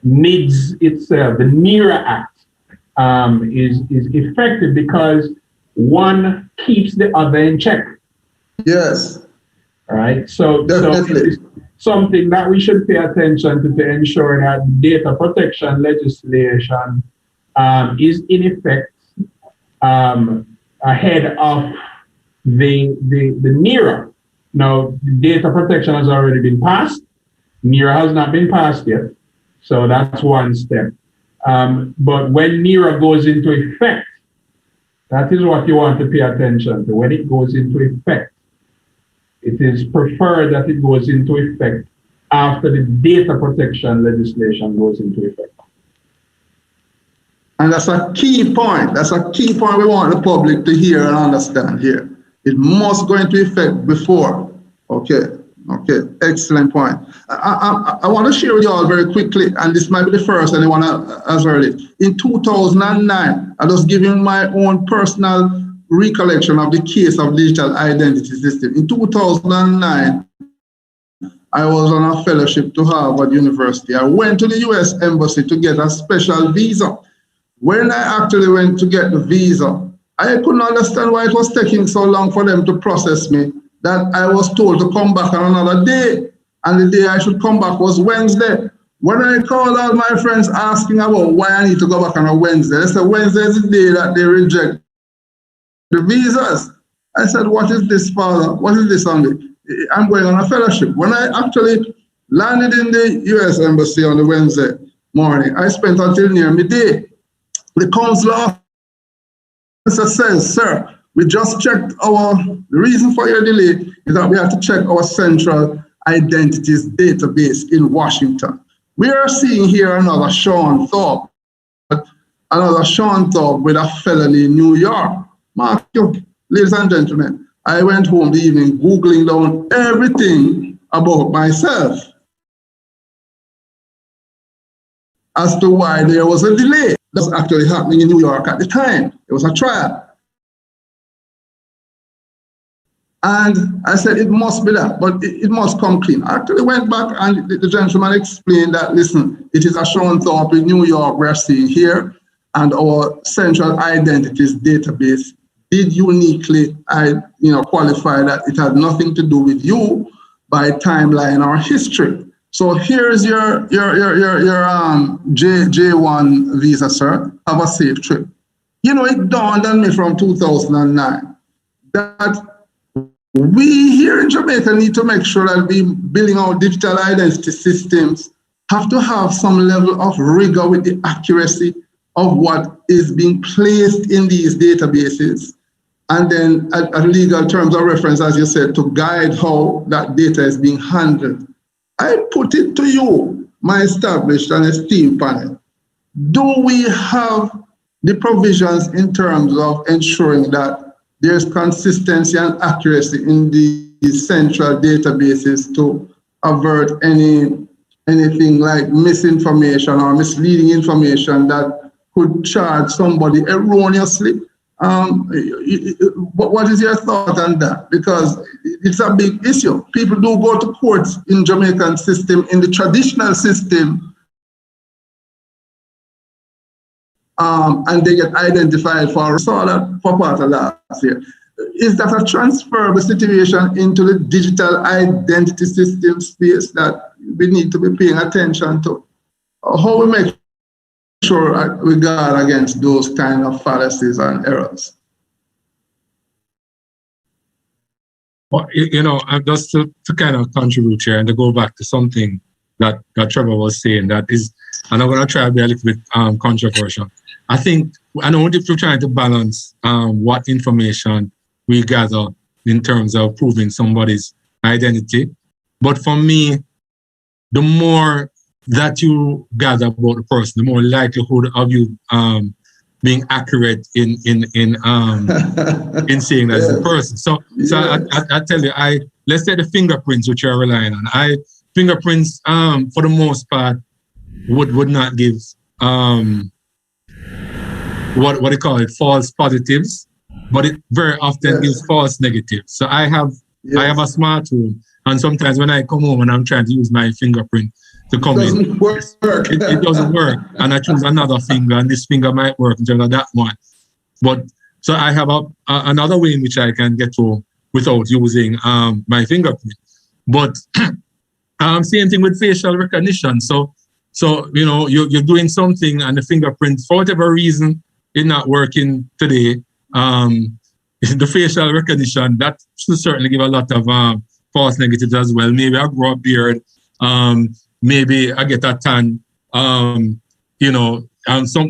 NIDS itself, the NERA Act, is effective, because one keeps the other in check. Yes. All right. So definitely. So something that we should pay attention to ensure that data protection legislation is in effect ahead of the NERA. Now, data protection has already been passed. NERA has not been passed yet. So that's one step. But when NERA goes into effect, that is what you want to pay attention to. When it goes into effect, it is preferred that it goes into effect after the data protection legislation goes into effect. And that's a key point. That's a key point we want the public to hear and understand here. It must go into effect before. Okay. Excellent point. I want to share with you all very quickly, and this might be the first anyone has heard it. In 2009, I was giving my own personal recollection of the case of digital identity system. In 2009, I was on a fellowship to Harvard University. I went to the US Embassy to get a special visa When I actually went to get the visa, I couldn't understand why it was taking so long for them to process me, that I was told to come back on another day, and the day I should come back was Wednesday. When I called all my friends asking about why I need to go back on a Wednesday, they said Wednesday is the day that they reject the visas. I said, what is this, Father? What is this on me? I'm going on a fellowship. When I actually landed in the U.S. Embassy on the Wednesday morning, I spent until near midday. The consular officer says, sir, we just checked the reason for your delay is that we have to check our central identities database in Washington. We are seeing here another Sean Thorpe with a felony in New York. Mark you, ladies and gentlemen, I went home the evening Googling down everything about myself as to why there was a delay. That was actually happening in New York at the time. It was a trial. And I said, it must be that, but it must come clean. I actually went back and the gentleman explained that, listen, it is a Sean Thorpe in New York we're seeing here, and our central identities database did uniquely qualify that it had nothing to do with you by timeline or history. So here's your J1 visa, sir. Have a safe trip. You know, it dawned on me from 2009 that we here in Jamaica need to make sure that we building our digital identity systems have to have some level of rigor with the accuracy of what is being placed in these databases. And then a legal terms of reference, as you said, to guide how that data is being handled. I put it to you, my established and esteemed panel. Do we have the provisions in terms of ensuring that there's consistency and accuracy in these central databases to avert anything like misinformation or misleading information that could charge somebody erroneously? What is your thought on that? Because it's a big issue. People do go to courts in Jamaican system, in the traditional system, and they get identified for part of last year. Is that a transferable situation into the digital identity system space that we need to be paying attention to? How we make sure we guard against those kind of fallacies and errors? Well, just to kind of contribute here and to go back to something that Trevor was saying, that is, and I'm going to try to be a little bit controversial. I think, I know if we're trying to balance what information we gather in terms of proving somebody's identity. But for me, the more that you gather about the person, the more likelihood of you being accurate in saying that it's the person. So I tell you, let's say the fingerprints which you're relying on. Fingerprints for the most part would not give what they call it, false positives, but it very often gives false negatives. So I have a smartphone, and sometimes when I come home and I'm trying to use my fingerprint to come in, it doesn't work, and I choose another finger, and this finger might work instead of that one. But so I have another way in which I can get to without using my fingerprint. But same thing with facial recognition. So you're doing something, and the fingerprint, for whatever reason, is not working today. The facial recognition, that should certainly give a lot of false negatives as well. Maybe I grow a beard. Maybe I get a tan, some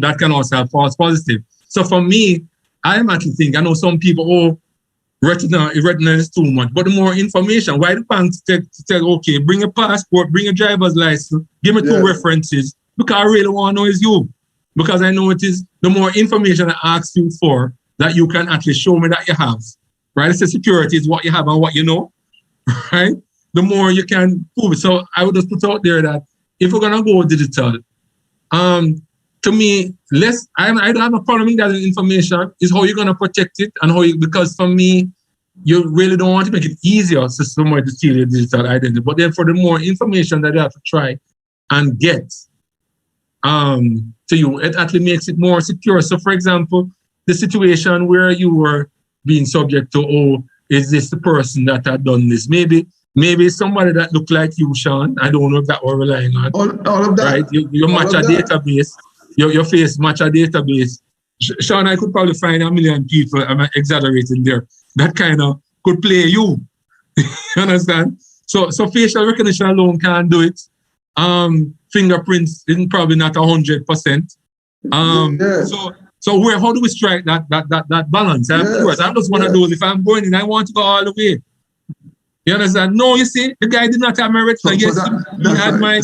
that can also have false positive. So for me, I'm actually thinking, I know some people, retina is too much, but the more information, why the bank tell, okay, bring a passport, bring a driver's license, give me 2 references, because I really want to know is you. Because I know it is the more information I ask you for, that you can actually show me that you have, right? It's the security is what you have and what you know, right? The more you can prove it. So I would just put out there that if we're gonna go digital, to me, I don't have a problem in gathering information. Is how you're gonna protect it and because for me, you really don't want to make it easier for somebody to steal your digital identity. But then for the more information that you have to try and get, to you. It actually makes it more secure. So, for example, the situation where you were being subject to, oh, is this the person that had done this? Maybe somebody that looked like you, Sean. I don't know if that we're relying on. All of that. Right? You match a database. Your face match a database. Sean, I could probably find 1 million people, I'm exaggerating there, that kind of could play you. You understand? So facial recognition alone can't do it. Fingerprints is probably not 100%. So how do we strike that balance? I'm curious. I'm just one of those. If I'm going in, I want to go all the way. You understand? No, you see, the guy did not have my retina. Yes, he had my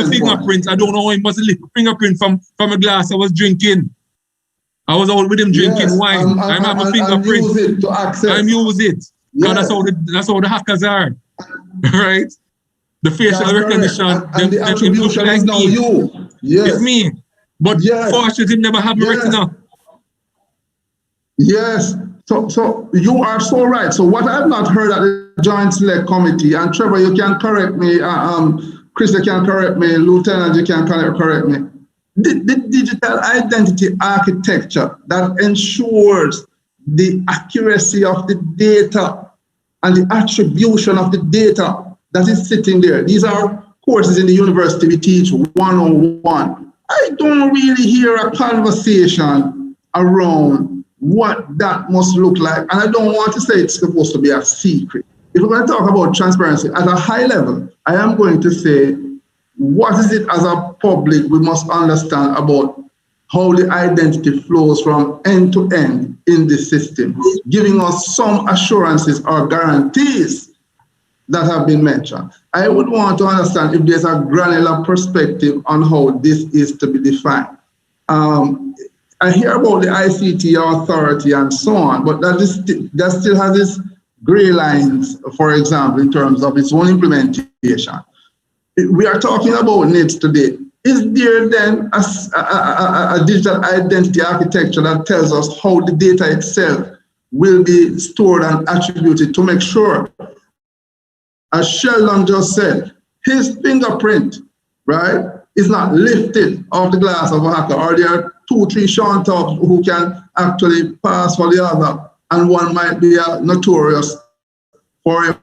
fingerprints. I don't know how he must have left a fingerprint from a glass I was drinking. I was out with him drinking wine. I have a fingerprint. I'm use it. Yes. That's how the hackers are. Right? The facial recognition. And the attribution is now you. Yes. It's me. But fortunately, never have a retina. Yes. So you are so right. So what I've not heard at the Joint Select Committee, and Trevor, you can correct me, Chris, you can correct me, Lieutenant, you can correct me. The digital identity architecture that ensures the accuracy of the data and the attribution of the data that is sitting there. These are courses in the university we teach 101. I don't really hear a conversation around what that must look like. And I don't want to say it's supposed to be a secret. If we're going to talk about transparency at a high level, I am going to say, what is it as a public we must understand about how the identity flows from end to end in the system, giving us some assurances or guarantees that have been mentioned. I would want to understand if there's a granular perspective on how this is to be defined. I hear about the ICT authority and so on, but that still has its gray lines, for example, in terms of its own implementation. We are talking about NIDS today. Is there then a digital identity architecture that tells us how the data itself will be stored and attributed to make sure, as Sheldon just said, his fingerprint, right, is not lifted off the glass of a hacker, or there are 2-3 Sean Tops who can actually pass for the other, and one might be notorious for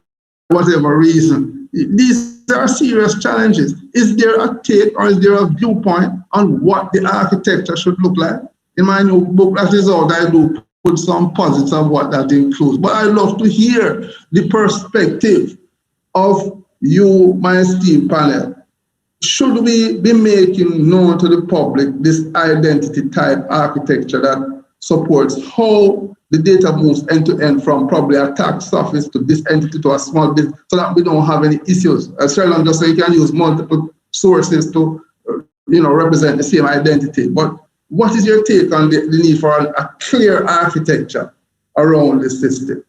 whatever reason. These are serious challenges. Is there a take or is there a viewpoint on what the architecture should look like? In my new book that is out, I do put some posits of what that includes. But I'd love to hear the perspective of you, my esteemed panel. Should we be making known to the public this identity type architecture that supports how the data moves end to end from probably a tax office to this entity to a small business, so that we don't have any issues? As Sheldon just said, you can use multiple sources to represent the same identity. But what is your take on the need for a clear architecture around the system?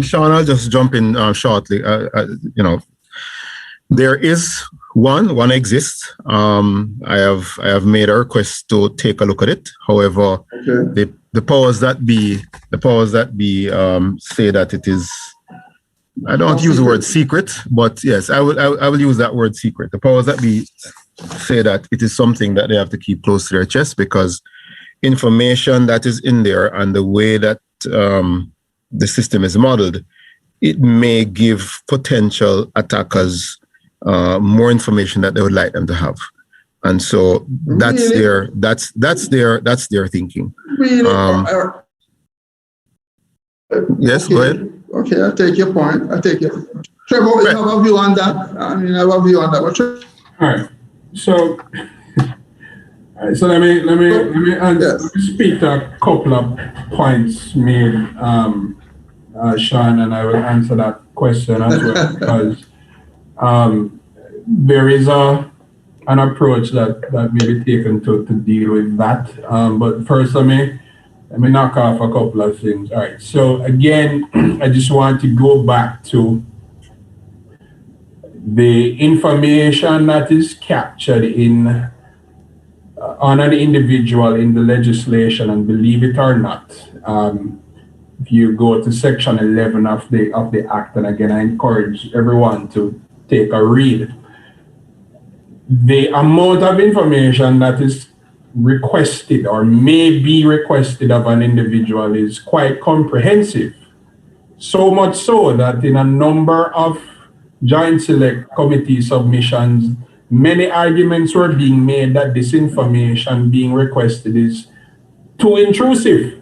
Sean, I'll just jump in shortly. There is one exists. I have made a request to take a look at it. However, the powers that be say that it is. I don't use the word secret, but yes, I will use that word secret. The powers that be say that it is something that they have to keep close to their chest, because information that is in there and the way that the system is modeled, it may give potential attackers more information that they would like them to have, and so that's really? that's their thinking. Really? Yes, okay. Go ahead. Okay, I take your point. Trevor, you have a view on that? I mean, I have a view on that. All right. So let me speak to a couple of points made, Sean, and I will answer that question as well, because there is an approach that may be taken to deal with that. But first, let me knock off a couple of things. All right. So again, I just want to go back to the information that is captured on an individual in the legislation, and believe it or not, if you go to section 11 of the act, and again, I encourage everyone to take a read. the amount of information that is requested or may be requested of an individual is quite comprehensive. So much so that in a number of Joint Select Committee submissions, many arguments were being made that this information being requested is too intrusive.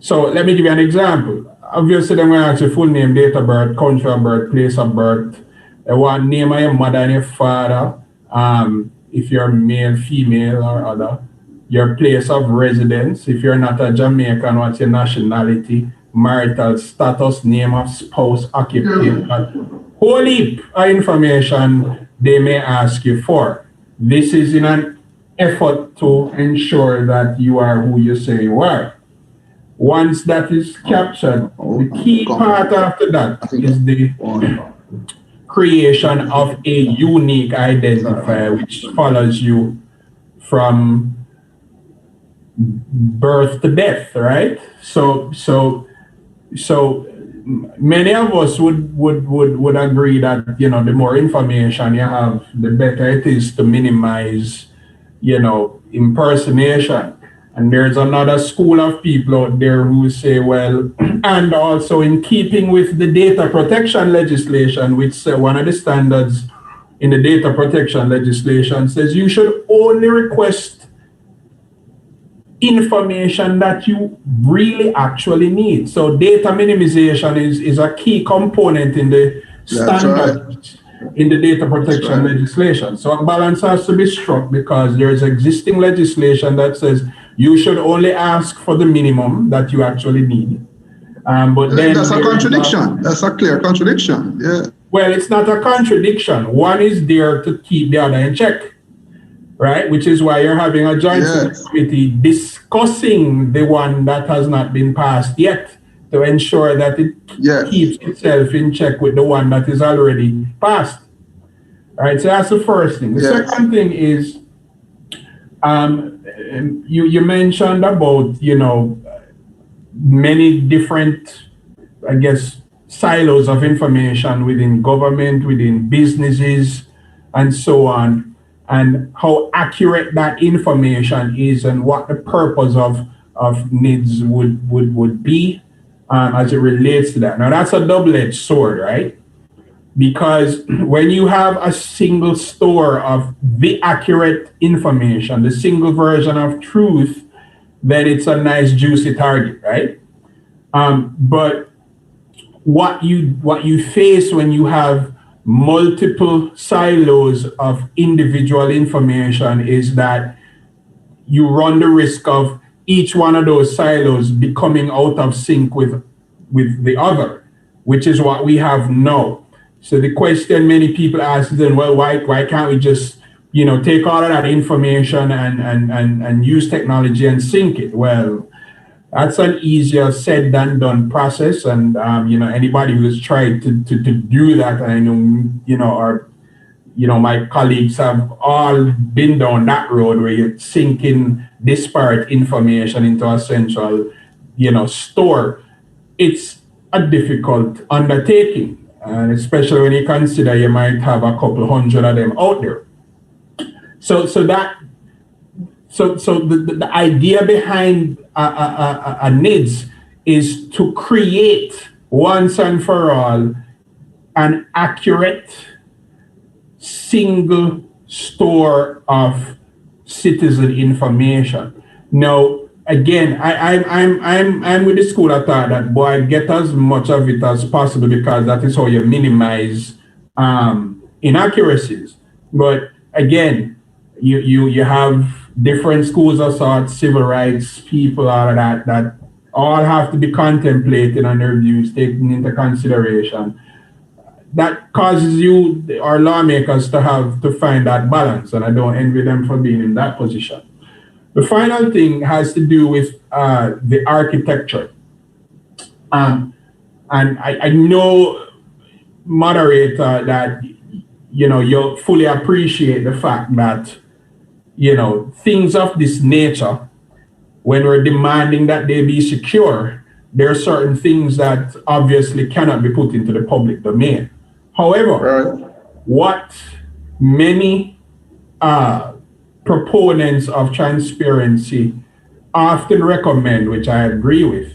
So let me give you an example. Obviously, they're going to ask your full name, date of birth, country of birth, place of birth. They want name of your mother and your father, if you're male, female, or other. Your place of residence. If you're not a Jamaican, what's your nationality? Marital status, name of spouse, occupation. Whole heap of information they may ask you for. This is in an effort to ensure that you are who you say you are. Once that is captured, the key part after that is the creation of a unique identifier which follows you from birth to death, right? So many of us would agree that, you know, the more information you have, the better it is to minimize, you know, impersonation. And there's another school of people out there who say, well, and also in keeping with the data protection legislation, which one of the standards in the data protection legislation says you should only request information that you really actually need. So data minimization is a key component in the standards in the data protection legislation. So a balance has to be struck because there is existing legislation that says you should only ask for the minimum that you actually need. But then that's a contradiction. That's a clear contradiction. Yeah. Well, it's not a contradiction. One is there to keep the other in check, right? Which is why you're having a joint committee discussing the one that has not been passed yet to ensure that it keeps itself in check with the one that is already passed. All right, so that's the first thing. The second thing is, you mentioned about, you know, many different, I guess, silos of information within government, within businesses, and so on, and how accurate that information is and what the purpose of NIDS would be as it relates to that. Now, that's a double-edged sword, right? Because when you have a single store of the accurate information, the single version of truth, then it's a nice juicy target, right? But what you face when you have multiple silos of individual information is that you run the risk of each one of those silos becoming out of sync with the other, which is what we have now. So the question many people ask is then, well, why can't we just, you know, take all of that information and use technology and sync it? Well, that's an easier said than done process. And, you know, anybody who's tried to do that, I know, my colleagues have all been down that road where you're syncing disparate information into a central, you know, store. It's a difficult undertaking. And especially when you consider you might have a couple hundred of them out there. So the idea behind a NIDS is to create once and for all an accurate single store of citizen information. Now, again, I'm with the school of thought that, boy, get as much of it as possible because that is how you minimize inaccuracies. But again, you have different schools of thought, civil rights people, all of that all have to be contemplated and their views taken into consideration. That causes you, our lawmakers, to have to find that balance, and I don't envy them for being in that position. The final thing has to do with the architecture. And I know, moderator, that, you know, you'll fully appreciate the fact that, you know, things of this nature, when we're demanding that they be secure, there are certain things that obviously cannot be put into the public domain. However, what many proponents of transparency often recommend, which I agree with,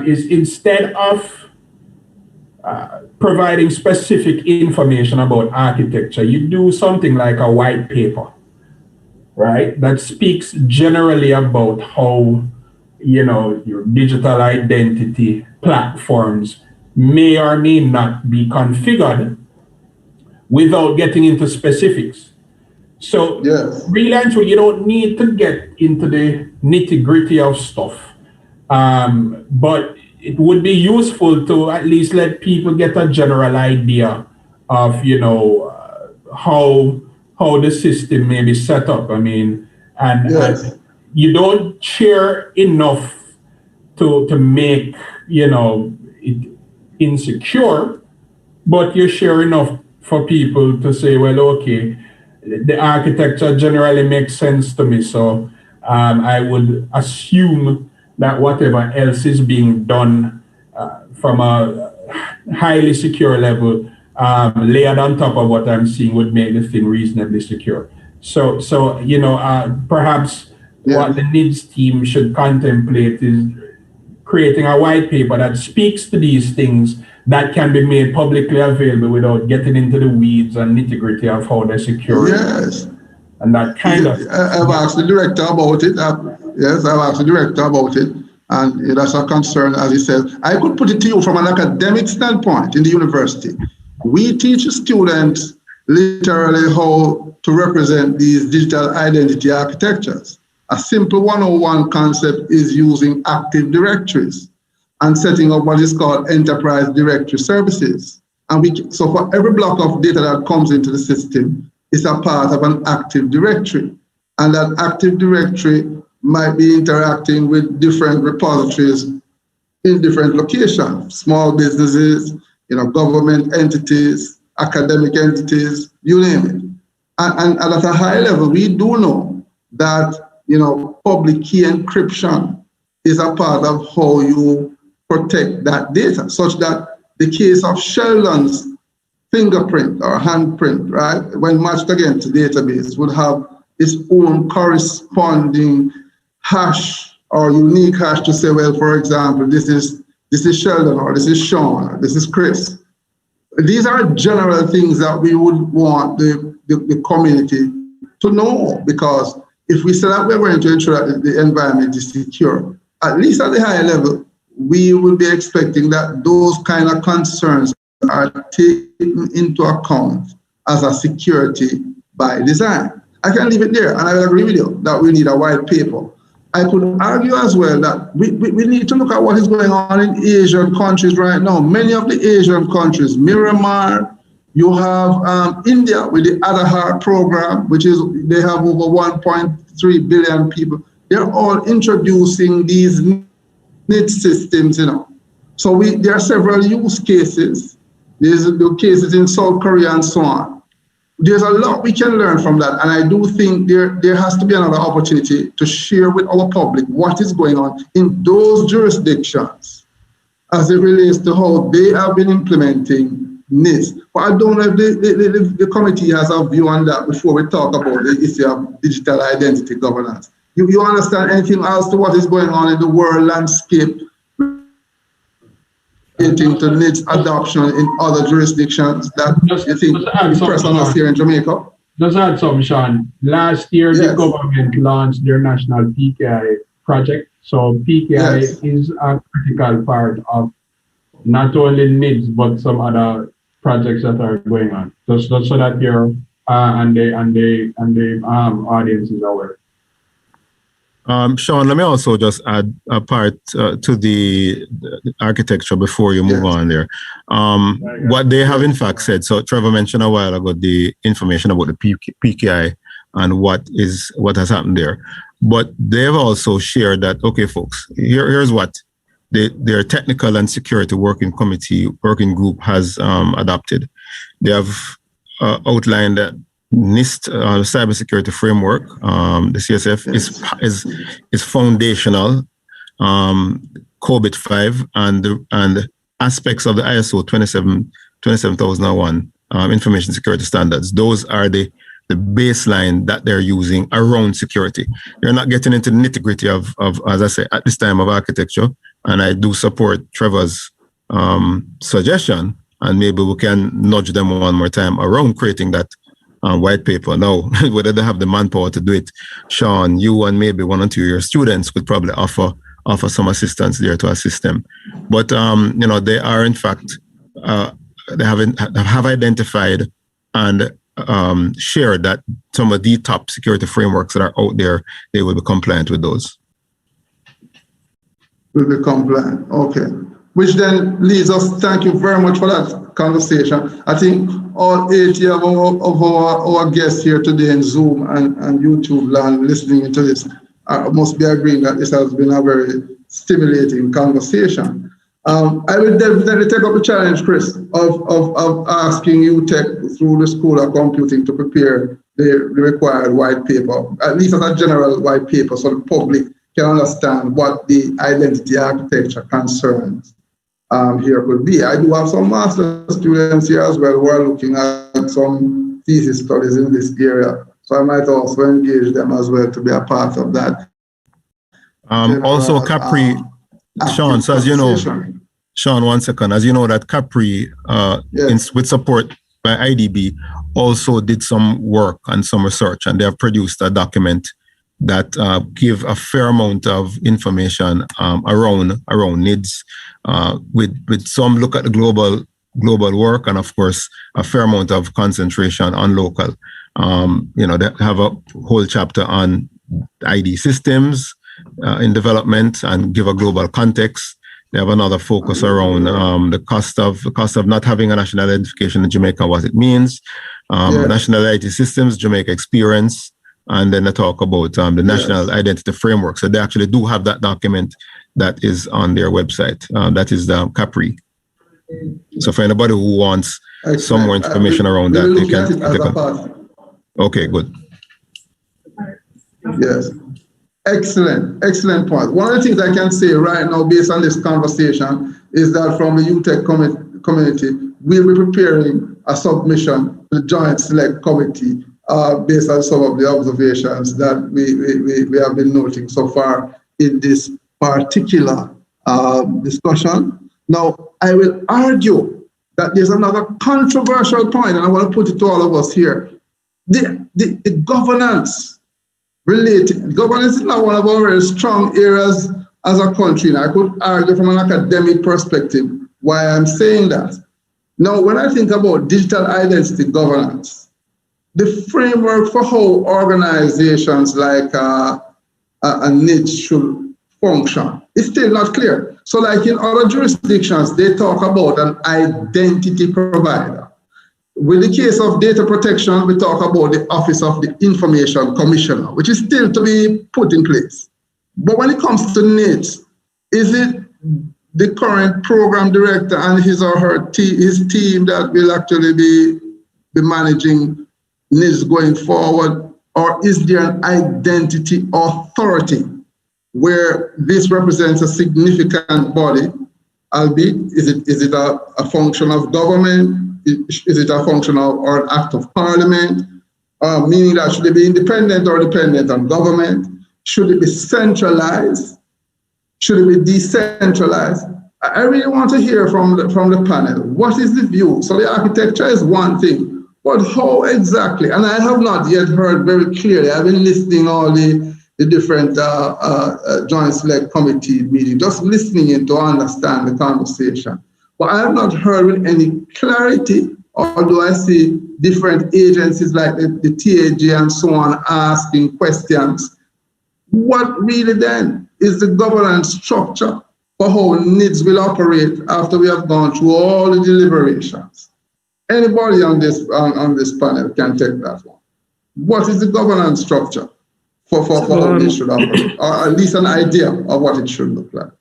is instead of providing specific information about architecture, you do something like a white paper, right? That speaks generally about how, your digital identity platforms may or may not be configured without getting into specifics. So really and truly, you don't need to get into the nitty-gritty of stuff. But it would be useful to at least let people get a general idea of, how the system may be set up. I mean, and you don't share enough to make, it insecure, but you share enough for people to say, well, okay, the architecture generally makes sense to me. So I would assume that whatever else is being done from a highly secure level, layered on top of what I'm seeing, would make the thing reasonably secure. So perhaps what the NIDS team should contemplate is creating a white paper that speaks to these things that can be made publicly available without getting into the weeds and nitty-gritty of how they're secure. Yes. And that kind of... I've asked the director about it. I've asked the director about it. And that's a concern, as he said. I could put it to you from an academic standpoint in the university. We teach students literally how to represent these digital identity architectures. A simple 101 concept is using Active Directories and setting up what is called enterprise directory services. And so for every block of data that comes into the system, it's a part of an Active Directory. And that Active Directory might be interacting with different repositories in different locations, small businesses, government entities, academic entities, you name it. And at a high level, we do know that, public key encryption is a part of how you protect that data, such that the case of Sheldon's fingerprint or handprint, right, when matched against the database, would have its own corresponding hash or unique hash to say, well, for example, this is Sheldon, or this is Sean, or this is Chris. These are general things that we would want the community to know, because if we say that we're going to ensure that the environment is secure, at least at the high level, we will be expecting that those kind of concerns are taken into account as a security by design. I can leave it there, and I will agree with you that we need a white paper. I could argue as well that we need to look at what is going on in Asian countries right now. Many of the Asian countries, Myanmar, you have India with the Aadhaar program, which is, they have over 1.3 billion people. They're all introducing these NID systems, So there are several use cases. There's the cases in South Korea and so on. There's a lot we can learn from that. And I do think there has to be another opportunity to share with our public what is going on in those jurisdictions as it relates to how they have been implementing NIST. But I don't know if the committee has a view on that before we talk about the issue of digital identity governance. You understand anything else to what is going on in the world landscape relating to NIST adoption in other jurisdictions that you think impress on us here in Jamaica? Just add something, Sean. Last year, the government launched their national PKI project. So PKI is a critical part of not only NIDS, but some other projects that are going on. Just so that you're and the audience is aware. Sean, let me also just add a part to the architecture before you move on there. What they have in fact said, so Trevor mentioned a while ago the information about the PKI and what has happened there. But they've also shared that, okay, folks, here's what their technical and security working group has adopted. They have outlined that NIST cybersecurity framework, the CSF, is foundational. COBIT 5 and aspects of the ISO 27001 information security standards. Those are the baseline that they're using around security. You're not getting into the nitty-gritty of, as I say, at this time of architecture, and I do support Trevor's suggestion, and maybe we can nudge them one more time around creating that white paper. Now, whether they have the manpower to do it, Sean, you and maybe one or two of your students could probably offer some assistance there to assist them. But they are in fact they have identified and shared that some of the top security frameworks that are out there, they will be compliant with those. Will be compliant. Okay. Which then leads us, thank you very much for that conversation. I think all 80 of our guests here today in Zoom and YouTube land listening to this must be agreeing that this has been a very stimulating conversation. I will definitely take up the challenge, Chris, of asking UTech through the School of Computing to prepare the required white paper, at least as a general white paper, so the public can understand what the identity architecture concerns here could be. I do have some master students here as well who are looking at some thesis studies in this area, so I might also engage them as well to be a part of that. Also, Capri, Sean, so as you know, Sean, 1 second, as you know that Capri, with support by IDB, also did some work and some research, and they have produced a document that give a fair amount of information around NIDS, with some look at the global work, and of course a fair amount of concentration on local. They have a whole chapter on ID systems in development and give a global context. They have another focus around the cost of not having a national identification in Jamaica, what it means, national ID systems, Jamaica experience, and then they talk about the national identity framework. So they actually do have that document that is on their website. That is the Capri. So for anybody who wants some more information around that, they can. Okay, good. Yes. Excellent point. One of the things I can say right now, based on this conversation, is that from the UTech community, we'll be preparing a submission to the Joint Select Committee based on some of the observations that we have been noting so far in this particular discussion. Now, I will argue that there's another controversial point, and I want to put it to all of us here. The governance. Governance is not one of our very strong areas as a country. And I could argue from an academic perspective why I'm saying that. Now, when I think about digital identity governance, the framework for how organizations like a NIDS should function is still not clear. So like in other jurisdictions, they talk about an identity provider. With the case of data protection, we talk about the Office of the Information Commissioner, which is still to be put in place. But when it comes to NIDS, is it the current program director and his or her his team that will actually be managing NIDS going forward? Or is there an identity authority where this represents a significant body, albeit is it a function of government? Is it a function of or an act of parliament? Meaning that should it be independent or dependent on government? Should it be centralized? Should it be decentralized? I really want to hear from the panel. What is the view? So the architecture is one thing, but how exactly? And I have not yet heard very clearly. I've been listening all the different Joint Select Committee meetings, just listening in to understand the conversation. But I have not heard with any clarity, although I see different agencies like the TAG and so on asking questions. What really then is the governance structure for how NIDS will operate after we have gone through all the deliberations? Anybody on this panel can take that one. What is the governance structure for how this should operate, or at least an idea of what it should look like?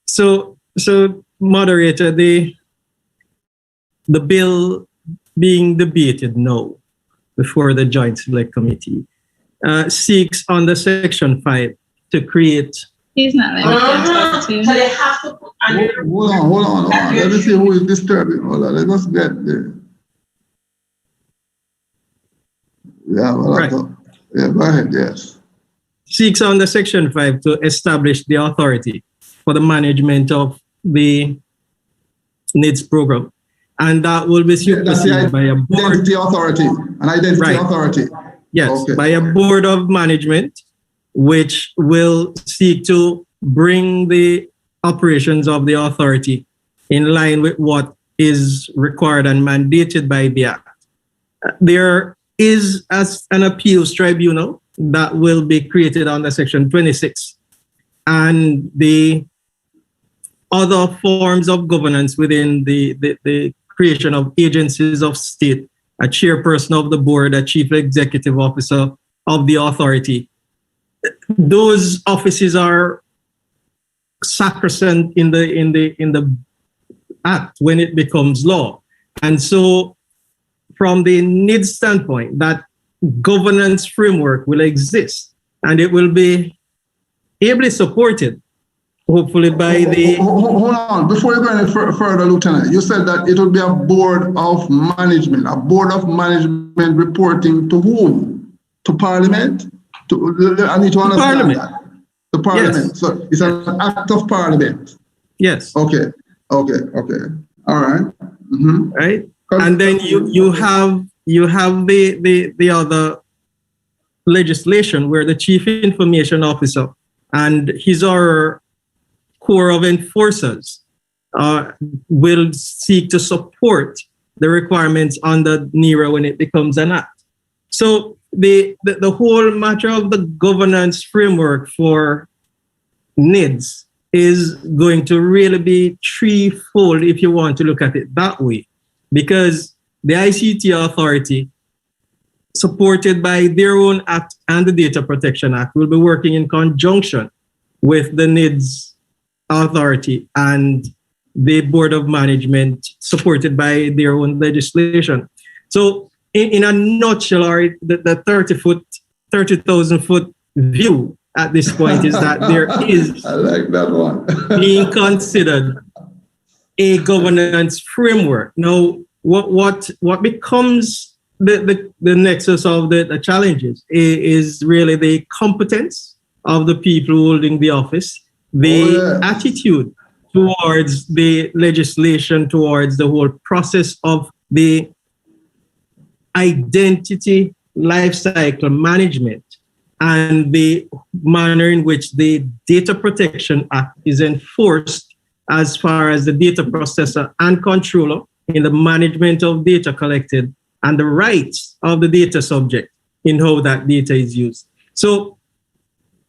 So moderator, the bill being debated now before the Joint Select Committee seeks under Section 5 to create. He's not like so they have to put hold on. Let me see who is disturbing. Hold on, let us get there. Yeah, well, Right. Yeah, go ahead, yes. Seeks under Section 5 to establish the authority for the management of the NIDS program. And that will be superseded by a board. Identity authority, an identity Right. authority. Yes, Okay. by a board of management, which will seek to bring the operations of the authority in line with what is required and mandated by the Act. There is an appeals tribunal that will be created under Section 26. And the other forms of governance within the creation of agencies of state, a chairperson of the board, a chief executive officer of the authority. Those offices are sacrosanct in the Act when it becomes law. And so from the NIDS standpoint, that governance framework will exist and it will be ably supported, hopefully by the... Hold on, before you go any further, Lieutenant, you said that it will be a board of management. A board of management reporting to whom? To Parliament? I need to understand Parliament. that. The Parliament. Yes. So it's an act of Parliament. Yes. Okay. All right. Mm-hmm. Right. And then you have the other legislation where the chief information officer and his or corps of enforcers will seek to support the requirements under NERA when it becomes an act. So the whole matter of the governance framework for NIDS is going to really be threefold if you want to look at it that way, because the ICT authority, supported by their own act and the Data Protection Act, will be working in conjunction with the NIDS authority and the Board of Management, supported by their own legislation. So in a nutshell, the 30,000 foot view at this point is that there is I like that one. being considered a governance framework. Now, what becomes the nexus of the challenges is really the competence of the people holding the office, the attitude towards the legislation, towards the whole process of the identity lifecycle management, and the manner in which the Data Protection Act is enforced as far as the data processor and controller in the management of data collected and the rights of the data subject in how that data is used. So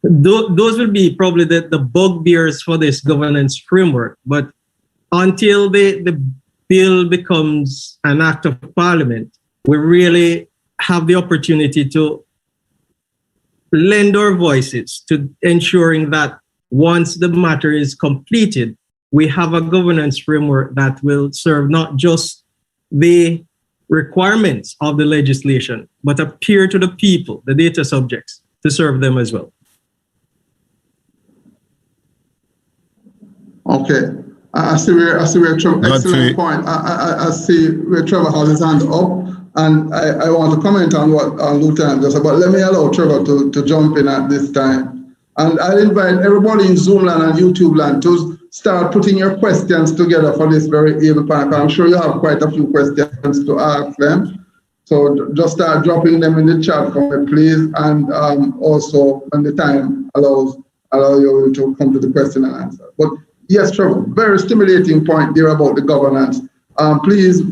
those will be probably the bugbears for this governance framework. But until the bill becomes an act of parliament, we really have the opportunity to lend our voices to ensuring that once the matter is completed, we have a governance framework that will serve not just the requirements of the legislation, but appear to the people, the data subjects, to serve them as well. Okay. I see where Trevor, excellent point. I see where Trevor has his hand up, and I want to comment on what Lieutenant just said, but let me allow Trevor to jump in at this time. And I'll invite everybody in Zoom land and YouTube land to start putting your questions together for this very able panel. I'm sure you have quite a few questions to ask them. So just start dropping them in the chat for me, please. And also, when the time allow you to come to the question and answer. But yes, Trevor, very stimulating point there about the governance. Please.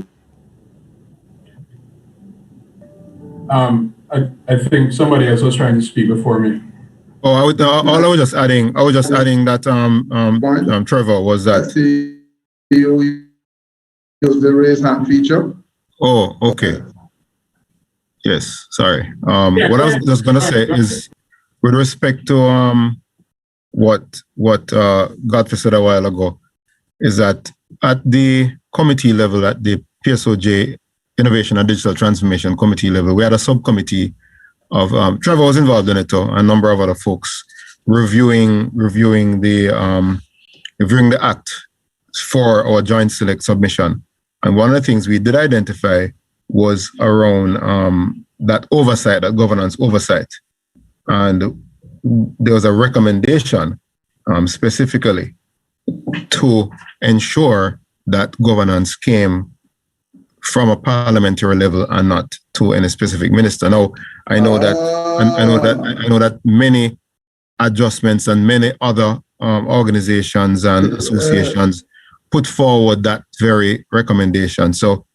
I think somebody else was trying to speak before me. Oh, I was just adding that Trevor was that. I see you use the raise hand feature. Oh, okay. Yes, sorry. What I was just gonna say is, with respect to what Godfrey said a while ago, is that at the committee level, at the PSOJ Innovation and Digital Transformation Committee level, we had a subcommittee of Trevor was involved in it too, a number of other folks reviewing the act for our joint select submission. And one of the things we did identify was around that oversight, that governance oversight. And there was a recommendation specifically to ensure that governance came from a parliamentary level and not to any specific minister. Now, I know that many adjustments and many other organizations and associations put forward that very recommendation. So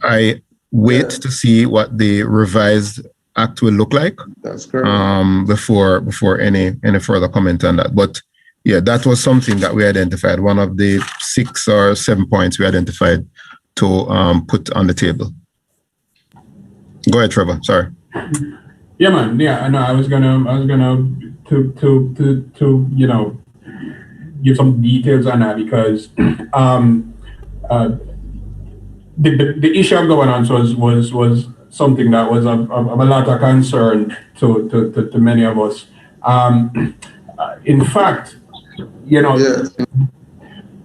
I wait to see what the revised act will look like. That's correct. Before any further comment on that. But yeah, that was something that we identified. One of the 6 or 7 points we identified to put on the table. Go ahead, Trevor. Sorry. Yeah, man. Yeah, I know. I was gonna to give some details on that because the issue of governance was something that was of a lot of concern to many of us. In fact, Yes.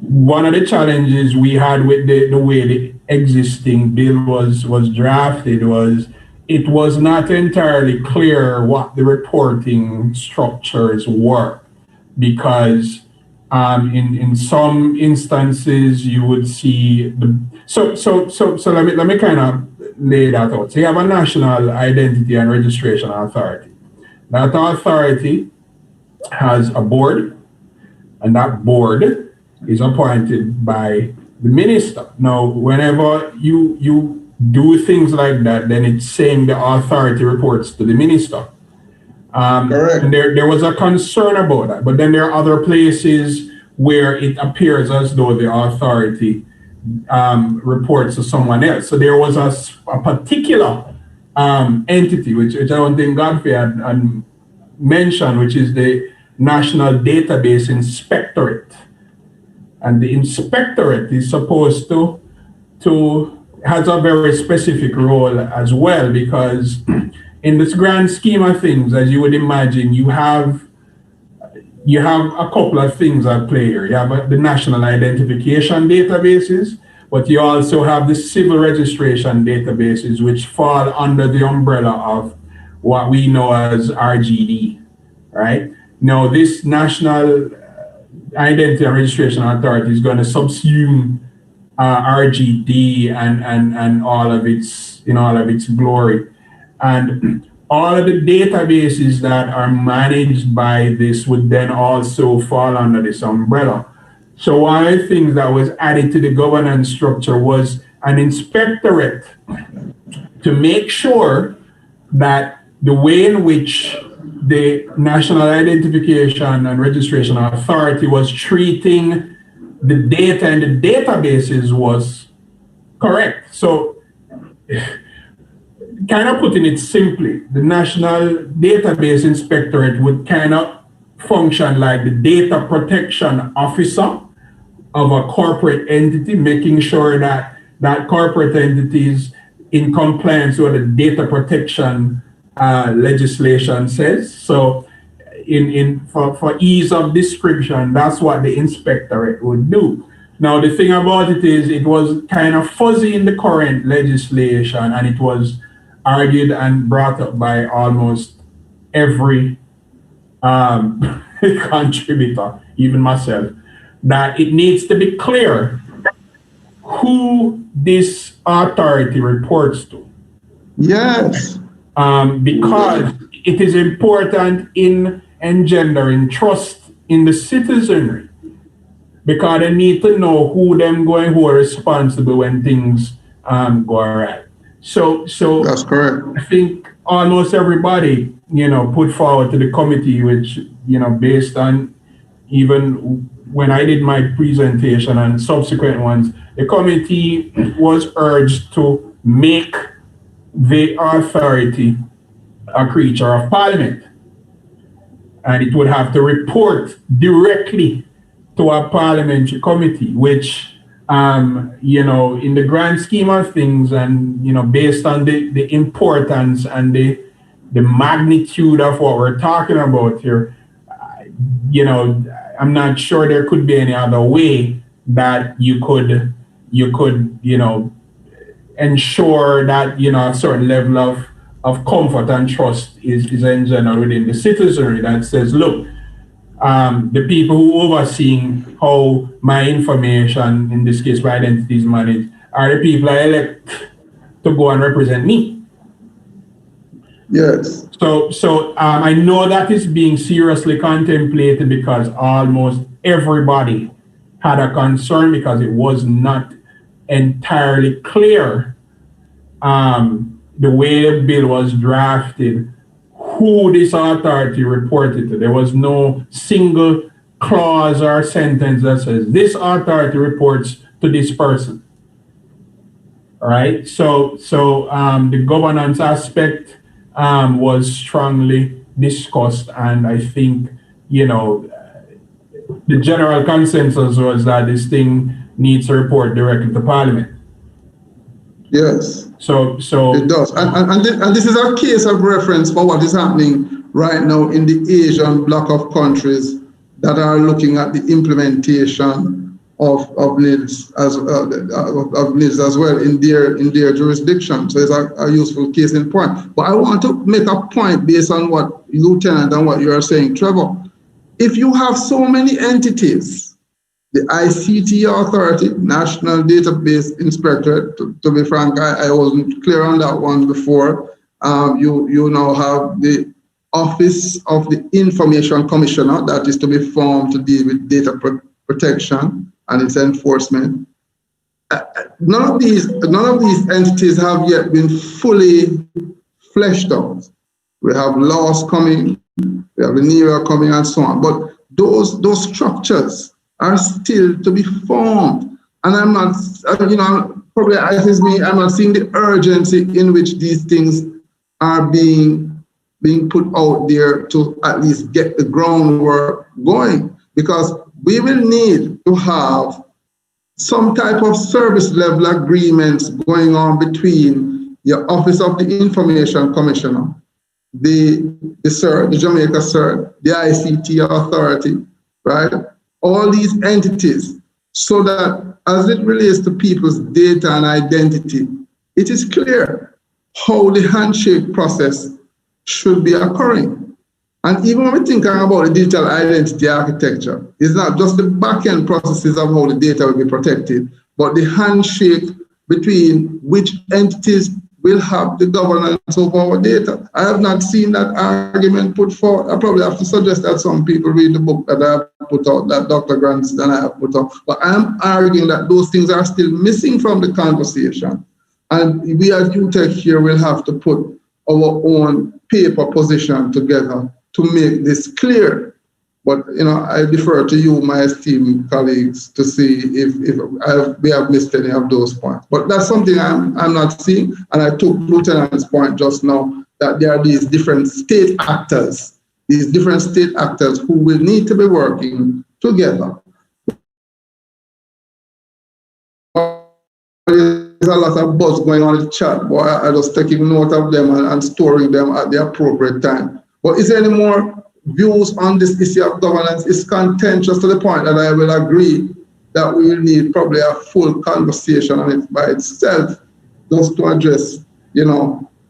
one of the challenges we had with the way the existing bill was drafted was it was not entirely clear what the reporting structures were, because in some instances you would see so let me kind of lay that out. So you have a National Identity and Registration Authority. That authority has a board, and that board is appointed by the minister. Now, whenever you do things like that, then it's saying the authority reports to the minister. Correct. And there was a concern about that, but then there are other places where it appears as though the authority reports to someone else. So there was a particular entity, which I don't think Godfrey had mentioned, which is the National Database Inspectorate. And the inspectorate is supposed to has a very specific role as well, because in this grand scheme of things, as you would imagine, you have a couple of things at play here. You have the national identification databases, but you also have the civil registration databases, which fall under the umbrella of what we know as RGD, right? Now, this National Identity and Registration Authority is going to subsume RGD and all of its glory, and all of the databases that are managed by this would then also fall under this umbrella. So one of the things that was added to the governance structure was an inspectorate to make sure that the way in which the National Identification and Registration Authority was treating the data and the databases was correct. So, kind of putting it simply, the National Database Inspectorate would kind of function like the data protection officer of a corporate entity, making sure that corporate entity is in compliance with the data protection legislation says. So for ease of description, that's what the inspectorate would do. Now, the thing about it is it was kind of fuzzy in the current legislation, and it was argued and brought up by almost every contributor, even myself, that it needs to be clear who this authority reports to. Yes. Because it is important in engendering trust in the citizenry, because they need to know who are responsible when things go awry. So That's correct. I think almost everybody, put forward to the committee, which, based on even when I did my presentation and subsequent ones, the committee was urged to make the authority a creature of parliament, and it would have to report directly to a parliamentary committee, which in the grand scheme of things, and based on the importance and the magnitude of what we're talking about here, I'm not sure there could be any other way that you could ensure that a certain level of comfort and trust is engendered within the citizenry that says, look, the people who overseeing how my information, in this case my identity, is managed, are the people I elect to go and represent me. Yes. So I know that is being seriously contemplated because almost everybody had a concern because it was not entirely clear the way the bill was drafted, who this authority reported to. There was no single clause or sentence that says this authority reports to this person. All right. So the governance aspect was strongly discussed, and I think, you know, the general consensus was that this thing needs to report directly to Parliament. Yes. So it does, and this is a case of reference for what is happening right now in the Asian bloc of countries that are looking at the implementation of NIDS as well in their jurisdiction. So it's a useful case in point. But I want to make a point based on what Lieutenant and what you are saying, Trevor. If you have so many entities, the ICT Authority, National Database Inspectorate, to be frank, I wasn't clear on that one before. You now have the Office of the Information Commissioner that is to be formed to deal with data protection and its enforcement. None of these entities have yet been fully fleshed out. We have laws coming, we have the NERA coming, and so on. But those structures are still to be formed. And I'm not, probably as is me, I'm not seeing the urgency in which these things are being put out there to at least get the groundwork going, because we will need to have some type of service level agreements going on between your Office of the Information Commissioner, the CERT, the Jamaica CERT, the ICT Authority, right? All these entities, so that as it relates to people's data and identity, it is clear how the handshake process should be occurring. And even when we think about the digital identity architecture, it's not just the back-end processes of how the data will be protected, but the handshake between which entities will have the governance of our data. I have not seen that argument put forward. I probably have to suggest that some people read the book that I have put out, that Dr. Grants and I have put out. But I'm arguing that those things are still missing from the conversation. And we as UTech here will have to put our own paper position together to make this clear. But I defer to you, my esteemed colleagues, to see if we have missed any of those points. But that's something I'm not seeing. And I took Lieutenant's point just now, that there are these different state actors who will need to be working together. There's a lot of buzz going on in the chat, but I'm just taking note of them and storing them at the appropriate time. But is there any more views on this issue of governance? Is contentious to the point that I will agree that we will need probably a full conversation on it by itself, just to address,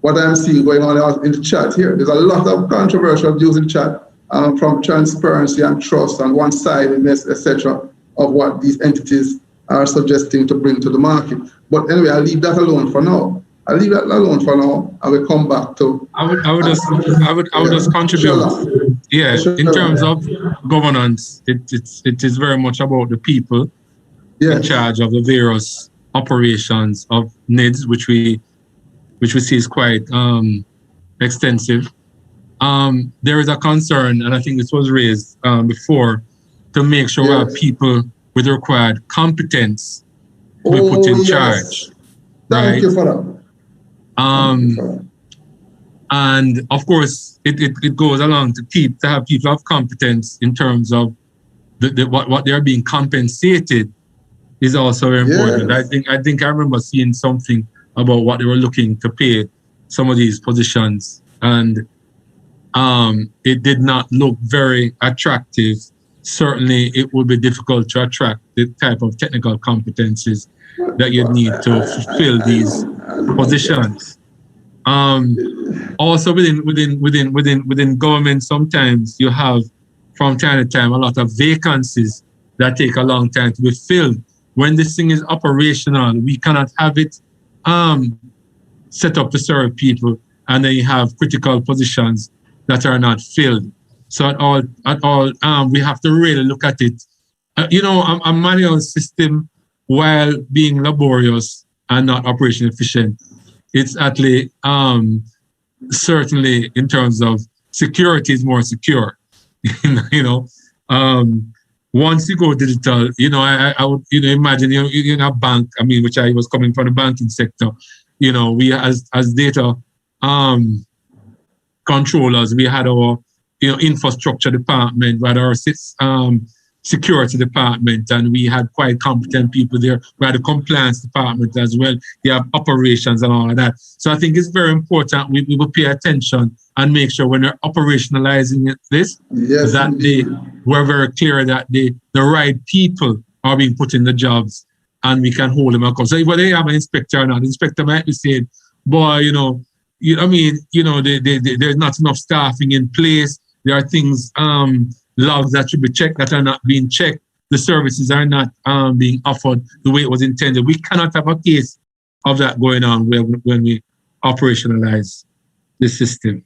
what I'm seeing going on in the chat here. There's a lot of controversial views in the chat from transparency and trust and one-sidedness, etc., of what these entities are suggesting to bring to the market. But anyway, I'll leave that alone for now. And we'll come back to. I would just contribute. Yeah, in terms of governance, it is very much about the people in charge of the various operations of NIDS, which we see is quite extensive. There is a concern, and I think this was raised before, to make sure we have people with required competence to be put in charge. Thank you for that. And of course, it goes along to have people of competence in terms of what they're being compensated is also very important. Yes. I think I remember seeing something about what they were looking to pay some of these positions, and it did not look very attractive. Certainly, it would be difficult to attract the type of technical competencies that you need to fulfill these positions. Also within government, sometimes you have from time to time a lot of vacancies that take a long time to be filled. When this thing is operational, we cannot have it set up to serve people, and then you have critical positions that are not filled. So at all, we have to really look at it. A manual system, while being laborious and not operation efficient, it's actually certainly in terms of security is more secure. Once you go digital, I would imagine in a bank. I mean, which I was coming from the banking sector. We as data controllers, we had our infrastructure department, we had our security department, and we had quite competent people there. We had a compliance department as well. We have operations and all of that. So I think it's very important we will pay attention and make sure when we're operationalizing this, we're very clear that the right people are being put in the jobs and we can hold them accountable. So whether they have an inspector or not, the inspector might be saying, boy, there's not enough staffing in place. There are things, logs that should be checked that are not being checked. The services are not being offered the way it was intended. We cannot have a case of that going on when we operationalize the system.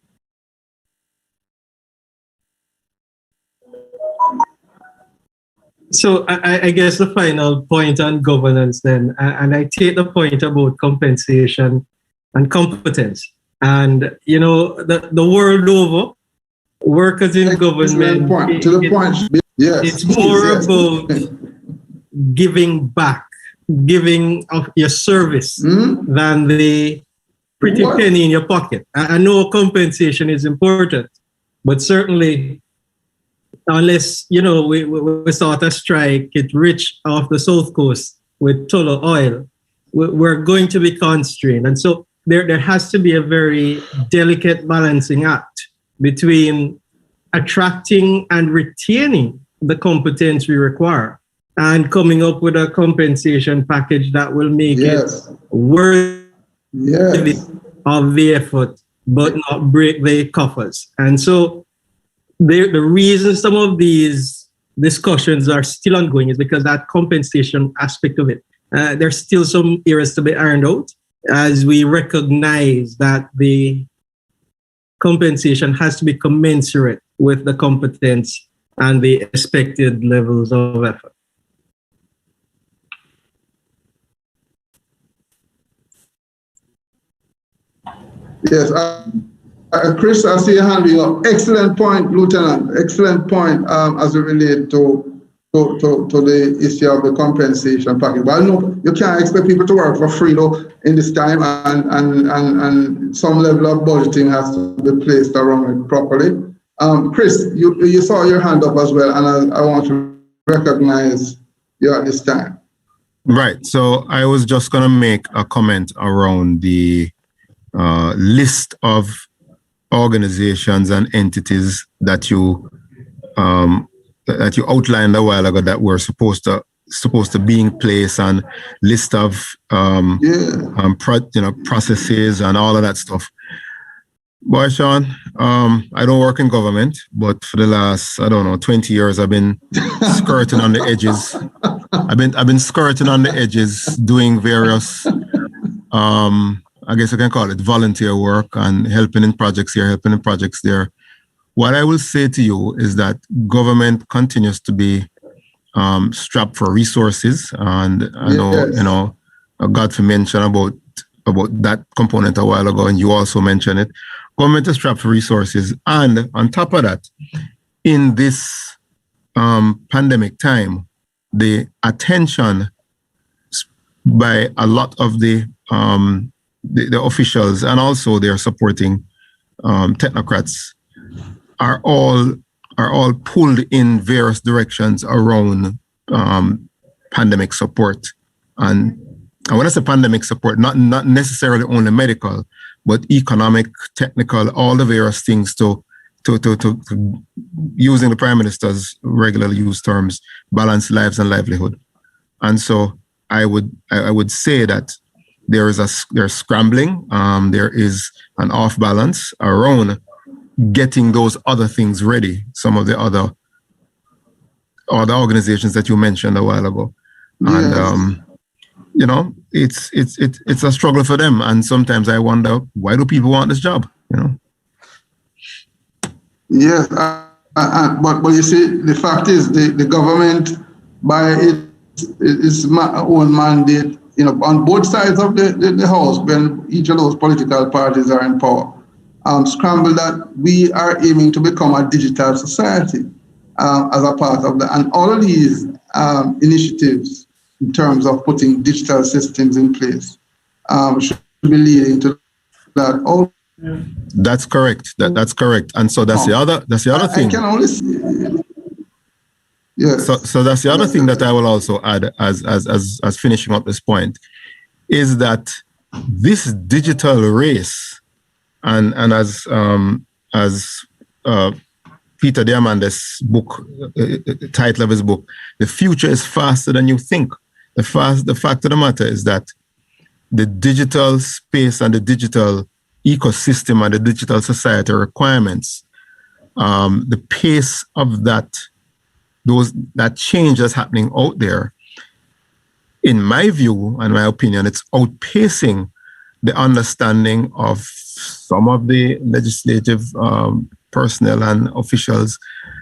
So I guess the final point on governance then, and I take the point about compensation and competence. And, the world over, workers in government, it's more about giving back, giving of your service than the pretty penny in your pocket. I know compensation is important, but certainly unless, we start a strike, it rich off the South Coast with Tullow Oil, we're going to be constrained. And so there has to be a very delicate balancing act between attracting and retaining the competence we require and coming up with a compensation package that will make it worthy of the effort, but not break the coffers. And so the reason some of these discussions are still ongoing is because that compensation aspect of it, there's still some areas to be ironed out as we recognize that the compensation has to be commensurate with the competence and the expected levels of effort. Yes, Chris, I see your hand being up. Excellent point, Lieutenant. Excellent point as it relates to the issue of the compensation package. But I know you can't expect people to work for free though in this time, and some level of budgeting has to be placed around it properly. Chris, you saw your hand up as well, and I want to recognize you at this time. Right. So I was just going to make a comment around the list of organizations and entities that you outlined a while ago that were supposed to be in place, and list of processes and all of that stuff. Boy, Sean, I don't work in government, but for the last 20 years, I've been skirting on the edges. I've been skirting on the edges, doing various I guess I can call it volunteer work and helping in projects here, helping in projects there. What I will say to you is that government continues to be strapped for resources, and I know, Godfrey mentioned about that component a while ago, and you also mentioned it. Government is strapped for resources, and on top of that, in this pandemic time, the attention by a lot of the officials and also their supporting technocrats are all pulled in various directions around pandemic support. And when I say pandemic support, not necessarily only medical, but economic, technical, all the various things to using the Prime Minister's regularly used terms, balance lives and livelihood. And so I would say that there's scrambling. There is an off balance around getting those other things ready. Some of the other organizations that you mentioned a while ago, and it's a struggle for them. And sometimes I wonder, why do people want this job? Yes, but you see, the fact is the government, by its own mandate, on both sides of the house, when each of those political parties are in power, scramble that we are aiming to become a digital society as a part of that. And all of these initiatives in terms of putting digital systems in place should be leading to that. That's correct. That's correct. And so that's the other thing. I can only see. Yes. So that's the other thing that I will also add as finishing up this point, is that this digital race, and as Peter Diamandis' book, title of his book, the future is faster than you think. The fact of the matter is that the digital space and the digital ecosystem and the digital society requirements, the pace of that change that's happening out there, in my view and my opinion, it's outpacing the understanding of some of the legislative personnel and officials,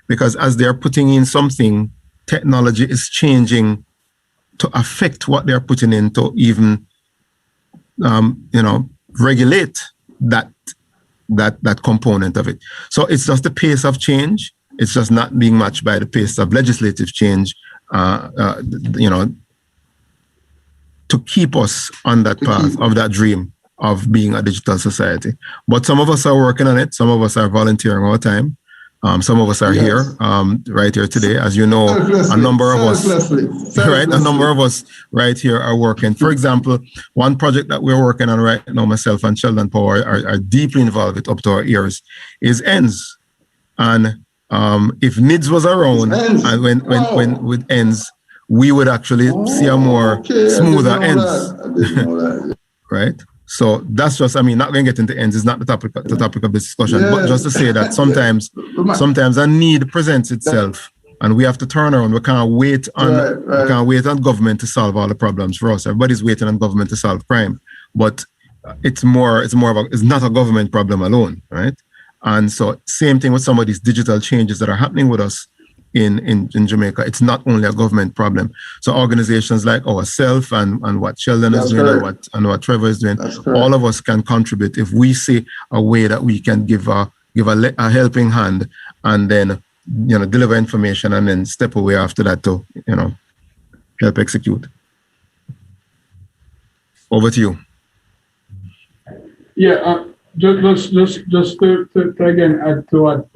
because as they're putting in something, technology is changing to affect what they're putting in, to even regulate that component of it. So it's just the pace of change. It's just not being matched by the pace of legislative change, to keep us on that path of that dream of being a digital society. But some of us are working on it. Some of us are volunteering all the time. Some of us are here, right here today. As you know, a number of us right here are working. For example, one project that we're working on right now, myself and Sheldon Power are deeply involved with, up to our ears, is ENDS. And if NIDS was around, and when with ENDS, we would actually see a more smoother ENDS, right? So that's just, not going to get into ENDS. It's not the topic of this discussion, but just to say that sometimes a need presents itself, and we have to turn around. We can't wait on government to solve all the problems for us. Everybody's waiting on government to solve crime, but it's not a government problem alone, right? And so same thing with some of these digital changes that are happening with us in Jamaica. It's not only a government problem. So organizations like ourselves and what Sheldon is doing and what Trevor is doing, all of us can contribute if we see a way that we can give a helping hand, and then deliver information and then step away after that to help execute. Over to you. Yeah. Just to again add to what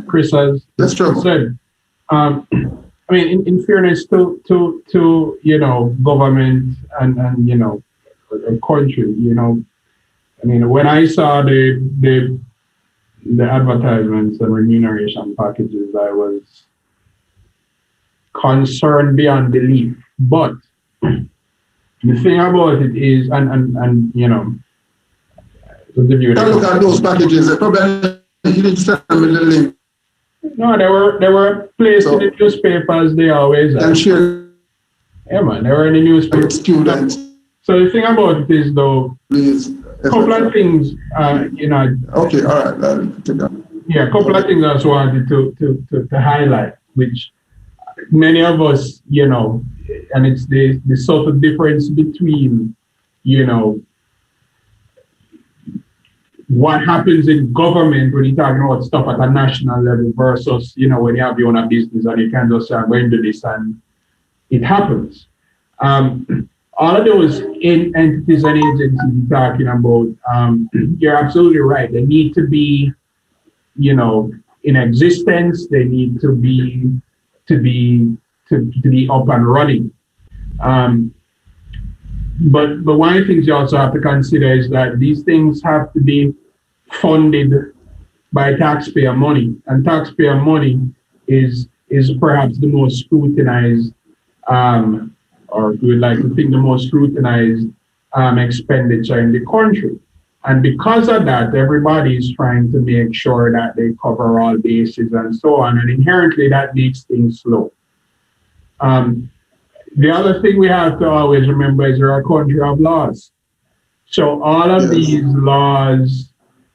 Chris has said. In fairness to government and a country, when I saw the advertisements and remuneration packages, I was concerned beyond belief. But the thing about it is, look at those packages. Probably you didn't send me the link. No, they were placed in the newspapers. They always are. Yeah, man, they were in the newspaper. Students. So the thing about it is, though, a couple of things, Okay, all right. Yeah, a couple of things I just wanted to highlight, which many of us, and it's the sort of difference between, what happens in government when you're talking about stuff at a national level versus, when you have your own business and you can just say, I'm going to do this, and it happens. All of those entities and agencies you're talking about, you're absolutely right. They need to be, in existence. They need to be up and running. But one of the things you also have to consider is that these things have to be funded by taxpayer money, and taxpayer money is perhaps the most scrutinized or we would like to think the most scrutinized expenditure in the country. And because of that, everybody is trying to make sure that they cover all bases and so on. And inherently, that makes things slow. The other thing we have to always remember is we're a country of laws. So all of these laws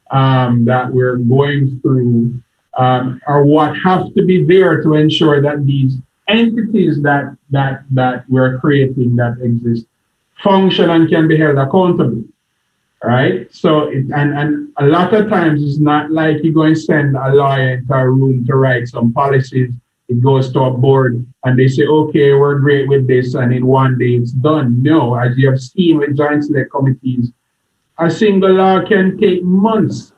that we're going through are what have to be there to ensure that these entities that we're creating that exist function and can be held accountable. Right? So, and a lot of times it's not like you're going to send a lawyer into a room to write some policies. It goes to a board and they say, okay, we're great with this, and in one day it's done. No, as you have seen with joint select committees, a single law can take months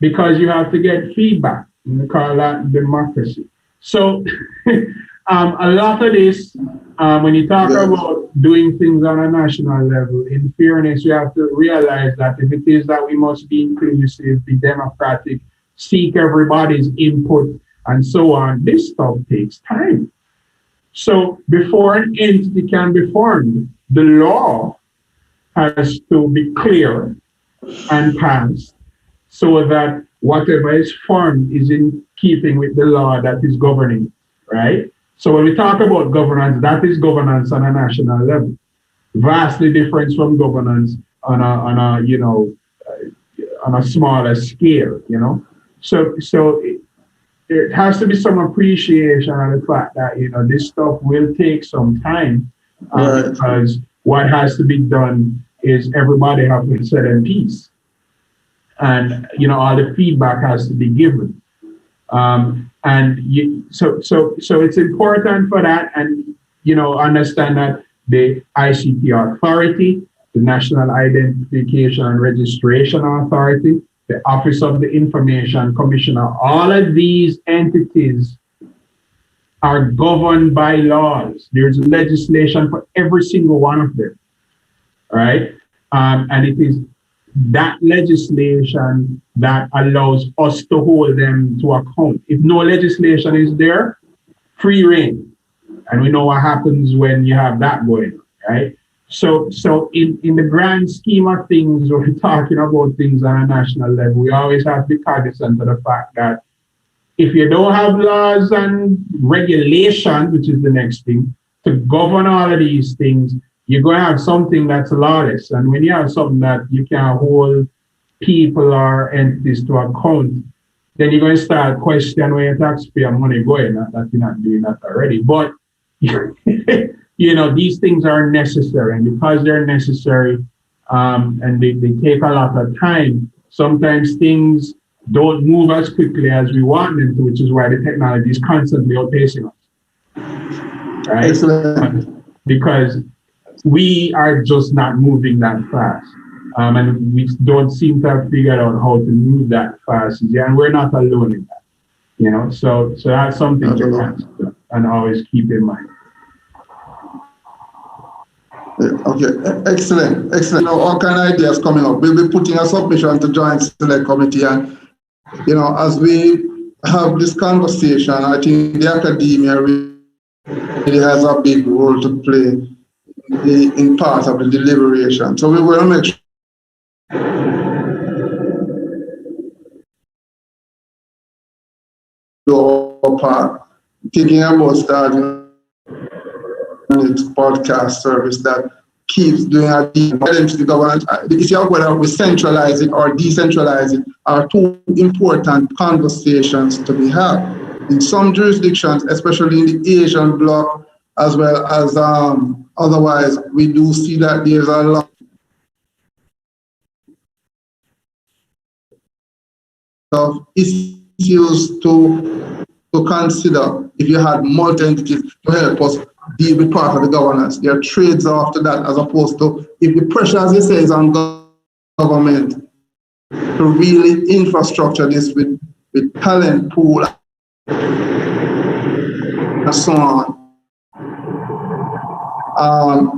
because you have to get feedback. We call that democracy. So a lot of this, when you talk about doing things on a national level, in fairness, you have to realize that if it is that we must be inclusive, be democratic, seek everybody's input, and so on, this stuff takes time. So before an entity can be formed, the law has to be clear and passed so that whatever is formed is in keeping with the law that is governing, right? So when we talk about governance, that is governance on a national level, vastly different from governance on a smaller scale, you know. So there has to be some appreciation of the fact that, you know, this stuff will take some time because what has to be done is everybody has to set in peace. And, you know, all the feedback has to be given. So it's important for that, and, you know, understand that the ICT Authority, the National Identification and Registration Authority, the Office of the Information Commissioner, all of these entities are governed by laws. There's legislation for every single one of them, right? And it is that legislation that allows us to hold them to account. If no legislation is there, free reign. And we know what happens when you have that going, right? So in the grand scheme of things, when we're talking about things on a national level, we always have to be cognizant of the fact that if you don't have laws and regulations, which is the next thing, to govern all of these things, you're going to have something that's lawless. And when you have something that you can't hold people or entities to account, then you're going to start questioning where your taxpayer money going, not that you're not doing that already. But you know, these things are necessary, and because they're necessary and they take a lot of time, sometimes things don't move as quickly as we want them to, which is why the technology is constantly outpacing us. Right? Excellent. Because we are just not moving that fast. And we don't seem to have figured out how to move that fast. Yeah, and we're not alone in that. You know, so that's something to consider and always keep in mind. Okay, excellent. You know, all kind of ideas coming up. We'll be putting a submission to Joint Select Committee, and, you know, as we have this conversation, I think the academia really has a big role to play in part of the deliberation. So we will make sure our part, thinking about starting its podcast service that keeps doing our identity governance. The issue of whether we centralize it or decentralize it are two important conversations to be had. In some jurisdictions, especially in the Asian bloc, as well as otherwise, we do see that there's a lot of issues to consider if you had multi-entities to help us deal with part of the governance. There are trades after that, as opposed to if the pressure, as you say, is on government to really infrastructure this with talent pool and so on.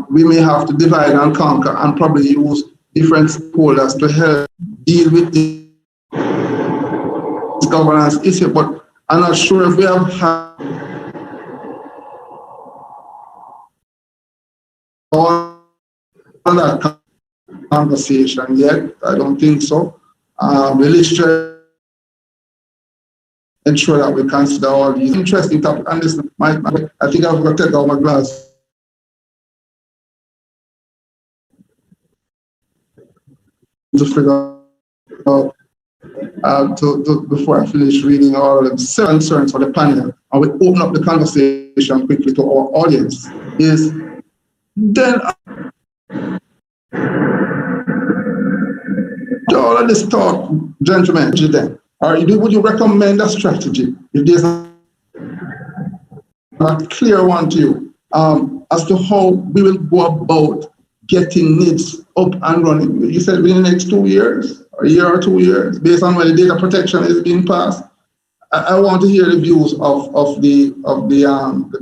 We may have to divide and conquer and probably use different stakeholders to help deal with this governance issue. But I'm not sure if we have had on that conversation yet. I don't think so. The literature ensure that we consider all these interesting topics. And listen, I think I've got to take out my glass. To figure out before I finish reading all of them, 7 concerns for the panel, and we open up the conversation quickly to our audience, is then all of this talk, gentlemen, then, would you recommend a strategy if there's a clear one to you as to how we will go about getting NIDS up and running? You said within the next 2 years, a year or 2 years, based on when the data protection is being passed. I want to hear the views of the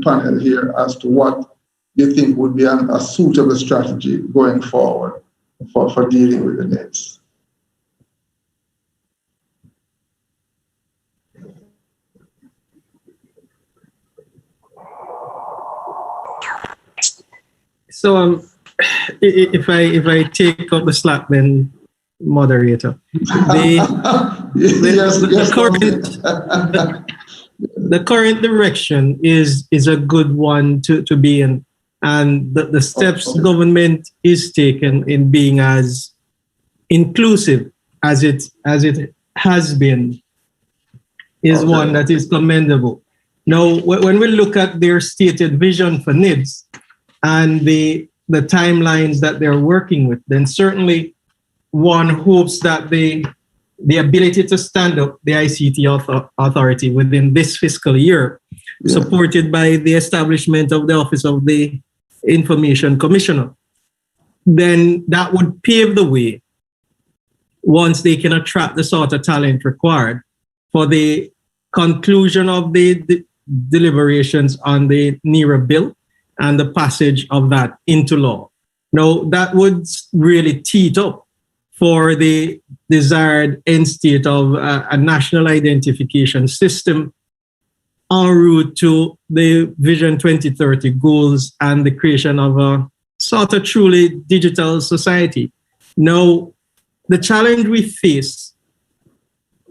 panel here as to what you think would be a suitable strategy going forward for dealing with the NIDS. So if I take up the slack, then moderator, the current direction is a good one to be in, and the steps government is taking in being as inclusive as it has been is one that is commendable. Now, when we look at their stated vision for NIDS and the timelines that they're working with, then certainly one hopes that the ability to stand up the ICT authority within this fiscal year, supported by the establishment of the Office of the Information Commissioner, then that would pave the way, once they can attract the sort of talent required, for the conclusion of the deliberations on the NERA bill and the passage of that into law. Now, that would really tee it up for the desired end state of a national identification system en route to the Vision 2030 goals and the creation of a sort of truly digital society. Now, the challenge we face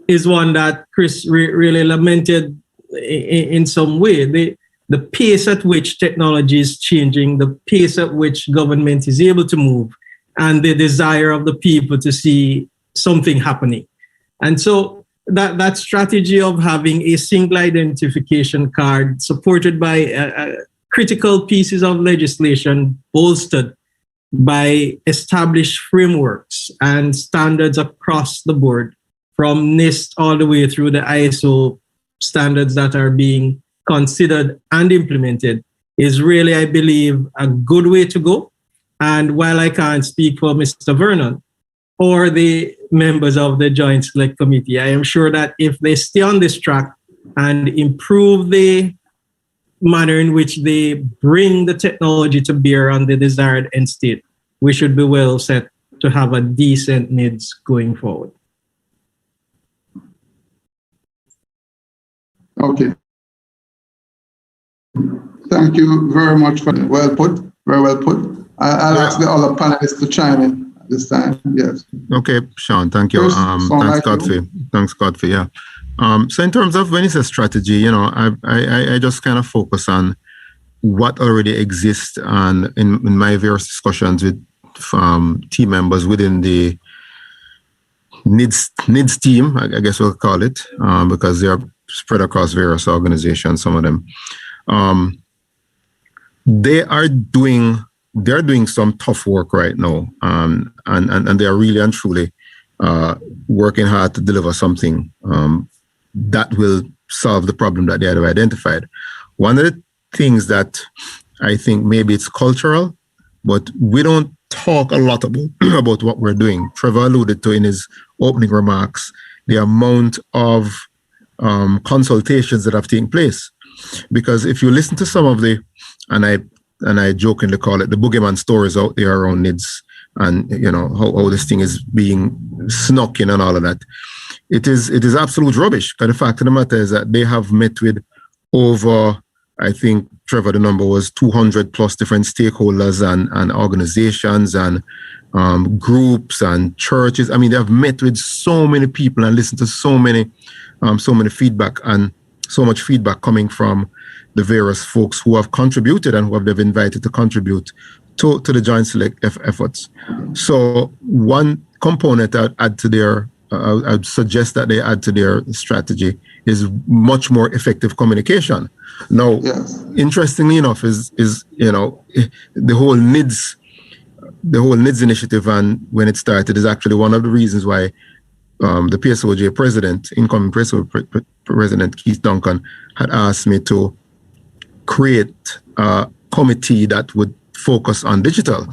is one that Chris really lamented in some way. The pace at which technology is changing, the pace at which government is able to move, and the desire of the people to see something happening. And so that strategy of having a single identification card supported by critical pieces of legislation bolstered by established frameworks and standards across the board, from NIST all the way through the ISO standards that are being considered and implemented, is really, I believe, a good way to go. And while I can't speak for Mr. Vernon or the members of the Joint Select Committee, I am sure that if they stay on this track and improve the manner in which they bring the technology to bear on the desired end state, we should be well set to have a decent NIDS going forward. Okay. Thank you very much for well put, very well put. I'll ask the other panelists to chime in this time. Yes. Okay, Sean, thank you. Thanks, Godfrey. Thanks, Godfrey. Yeah. So in terms of when it's a strategy, I just kind of focus on what already exists, and in my various discussions with team members within the NIDS team, I guess we'll call it, because they are spread across various organizations, some of them. They're doing some tough work right now, and they are really and truly working hard to deliver something that will solve the problem that they have identified. One of the things that I think maybe it's cultural, but we don't talk a lot about what we're doing. Trevor alluded to in his opening remarks the amount of consultations that have taken place. Because if you listen to some of the, and I jokingly call it the boogeyman stories out there around NIDS, and how this thing is being snuck in and all of that, it is absolute rubbish. But the fact of the matter is that they have met with over I think, Trevor, the number was 200 plus different stakeholders and organizations and groups and churches. I mean, they have met with so many people and listened to so many feedback, and so much feedback coming from the various folks who have contributed and who they've invited to contribute to the Joint Select efforts. So one component I'd suggest that they add to their strategy is much more effective communication. Now, yes. Interestingly enough, is the whole NIDS initiative, and when it started, is actually one of the reasons why the PSOJ president, incoming PSOJ President Keith Duncan, had asked me to create a committee that would focus on digital,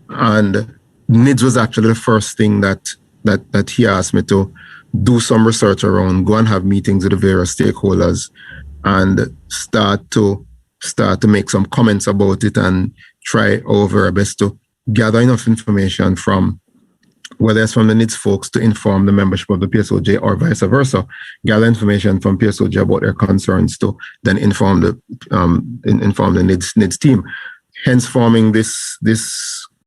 and NIDS was actually the first thing that he asked me to do some research around, go and have meetings with the various stakeholders, and start to make some comments about it and try our best to gather enough information from, whether it's from the NIDS folks to inform the membership of the PSOJ or vice versa, gather information from PSOJ about their concerns to then inform the NIDS team. Hence forming this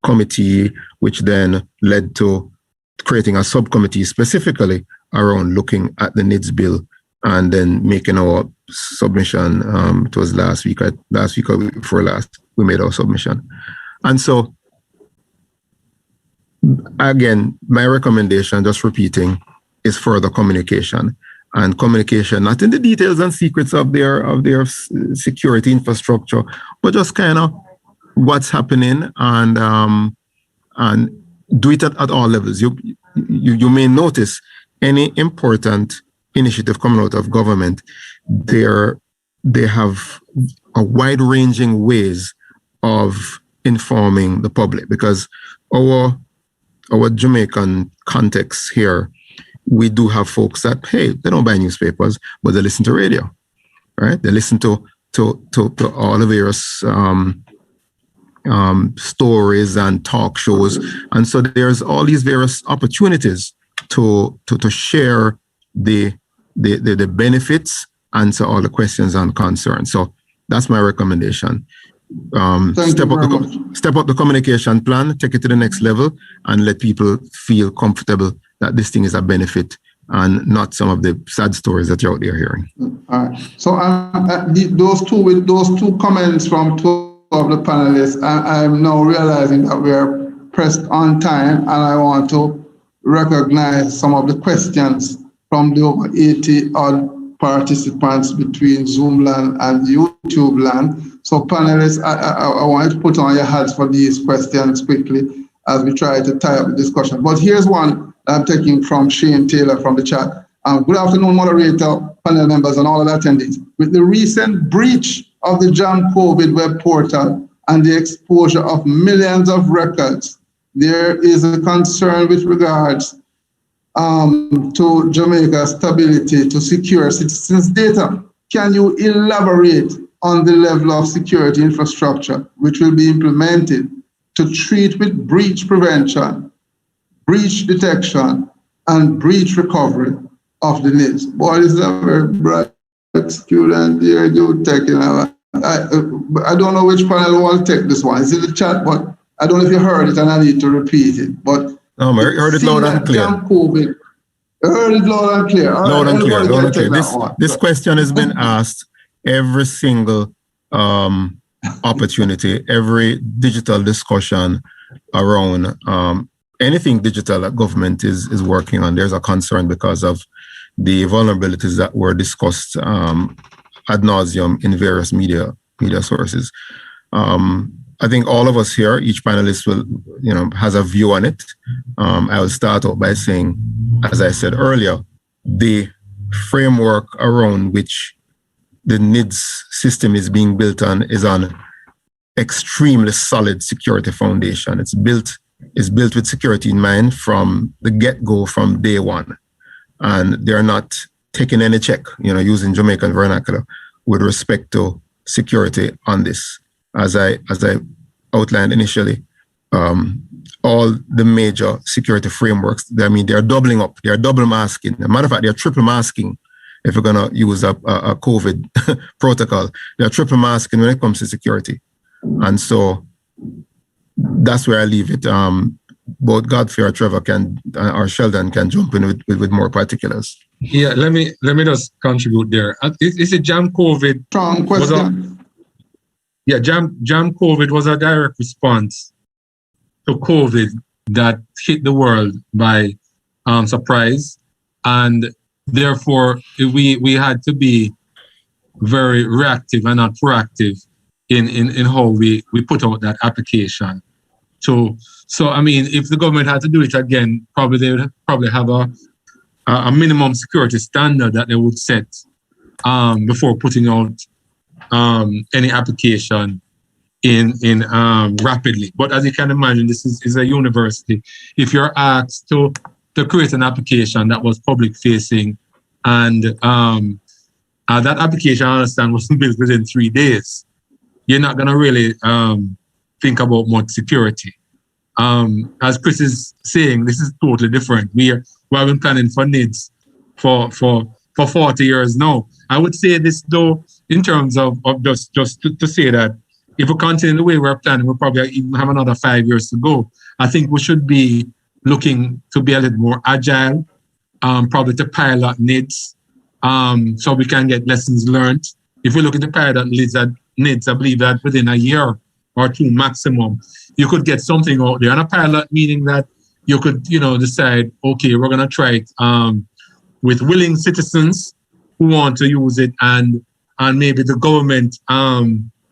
committee, which then led to creating a subcommittee specifically around looking at the NIDS bill and then making our submission. It was last week or week before last, we made our submission. And so, again, my recommendation, just repeating, is further communication. And communication, not in the details and secrets of their security infrastructure, but just kind of what's happening, and do it at all levels. You may notice any important initiative coming out of government, they have a wide-ranging ways of informing the public, because our Jamaican context here, we do have folks that, hey, they don't buy newspapers, but they listen to radio, right? They listen to all the various stories and talk shows, and so there's all these various opportunities to share the benefits, answer all the questions and concerns. So that's my recommendation. Step up the communication plan, take it to the next level, and let people feel comfortable that this thing is a benefit and not some of the sad stories that you're out there hearing. All right. So those two comments from two of the panelists, I'm now realizing that we are pressed on time, and I want to recognize some of the questions from the over 80 odd participants between Zoom land and YouTube land. So panelists, I want you to put on your hats for these questions quickly as we try to tie up the discussion. But here's one I'm taking from Shane Taylor from the chat. Good afternoon, moderator, panel members, and all of the attendees. With the recent breach of the JAM COVID web portal and the exposure of millions of records, there is a concern with regards to Jamaica's stability to secure citizens' data. Can you elaborate on the level of security infrastructure which will be implemented to treat with breach prevention, breach detection, and breach recovery of the NIDS? Boy, this is a very bright student here. You taking I don't know which panel will take this one. It's in the chat, but I don't know if you heard it and I need to repeat it. But I heard it loud and clear. COVID, I heard it loud and clear. Loud and clear. This question has been asked every single opportunity, every digital discussion around anything digital that government is working on. There's a concern because of the vulnerabilities that were discussed ad nauseum in various media sources. I think all of us here, each panelist will, has a view on it. I will start out by saying, as I said earlier, the framework around which the NIDS system is being built on is on extremely solid security foundation. It's built with security in mind from the get-go, from day one. And they're not taking any check, using Jamaican vernacular, with respect to security on this. As I outlined initially, all the major security frameworks, they're doubling up, they're double masking. As a matter of fact, they're triple masking if we're going to use a COVID protocol. They're triple masking when it comes to security. And so that's where I leave it. Both Godfrey or Trevor or Sheldon can jump in with more particulars. Yeah, let me just contribute there. Is it Jam COVID? Strong question. Jam COVID was a direct response to COVID that hit the world by surprise, and therefore we had to be very reactive and not proactive in how we put out that application. So I mean, if the government had to do it again, they would probably have a minimum security standard that they would set before putting out any application in rapidly. But as you can imagine, this is a university. If you're asked to create an application that was public facing, and that application, I understand, was built within 3 days, you're not going to really think about much security. As Chris is saying, this is totally different. We have been planning for NIDS for 40 years now. I would say this though, in terms of just to say that if we continue the way we're planning, we'll probably even have another 5 years to go. I think we should be looking to be a little more agile, probably to pilot NIDS, so we can get lessons learned. If we look at the pilot NIDS, I believe that within a year or two maximum, you could get something out there. And a pilot meaning that you could, decide, okay, we're going to try it with willing citizens who want to use it, and maybe the government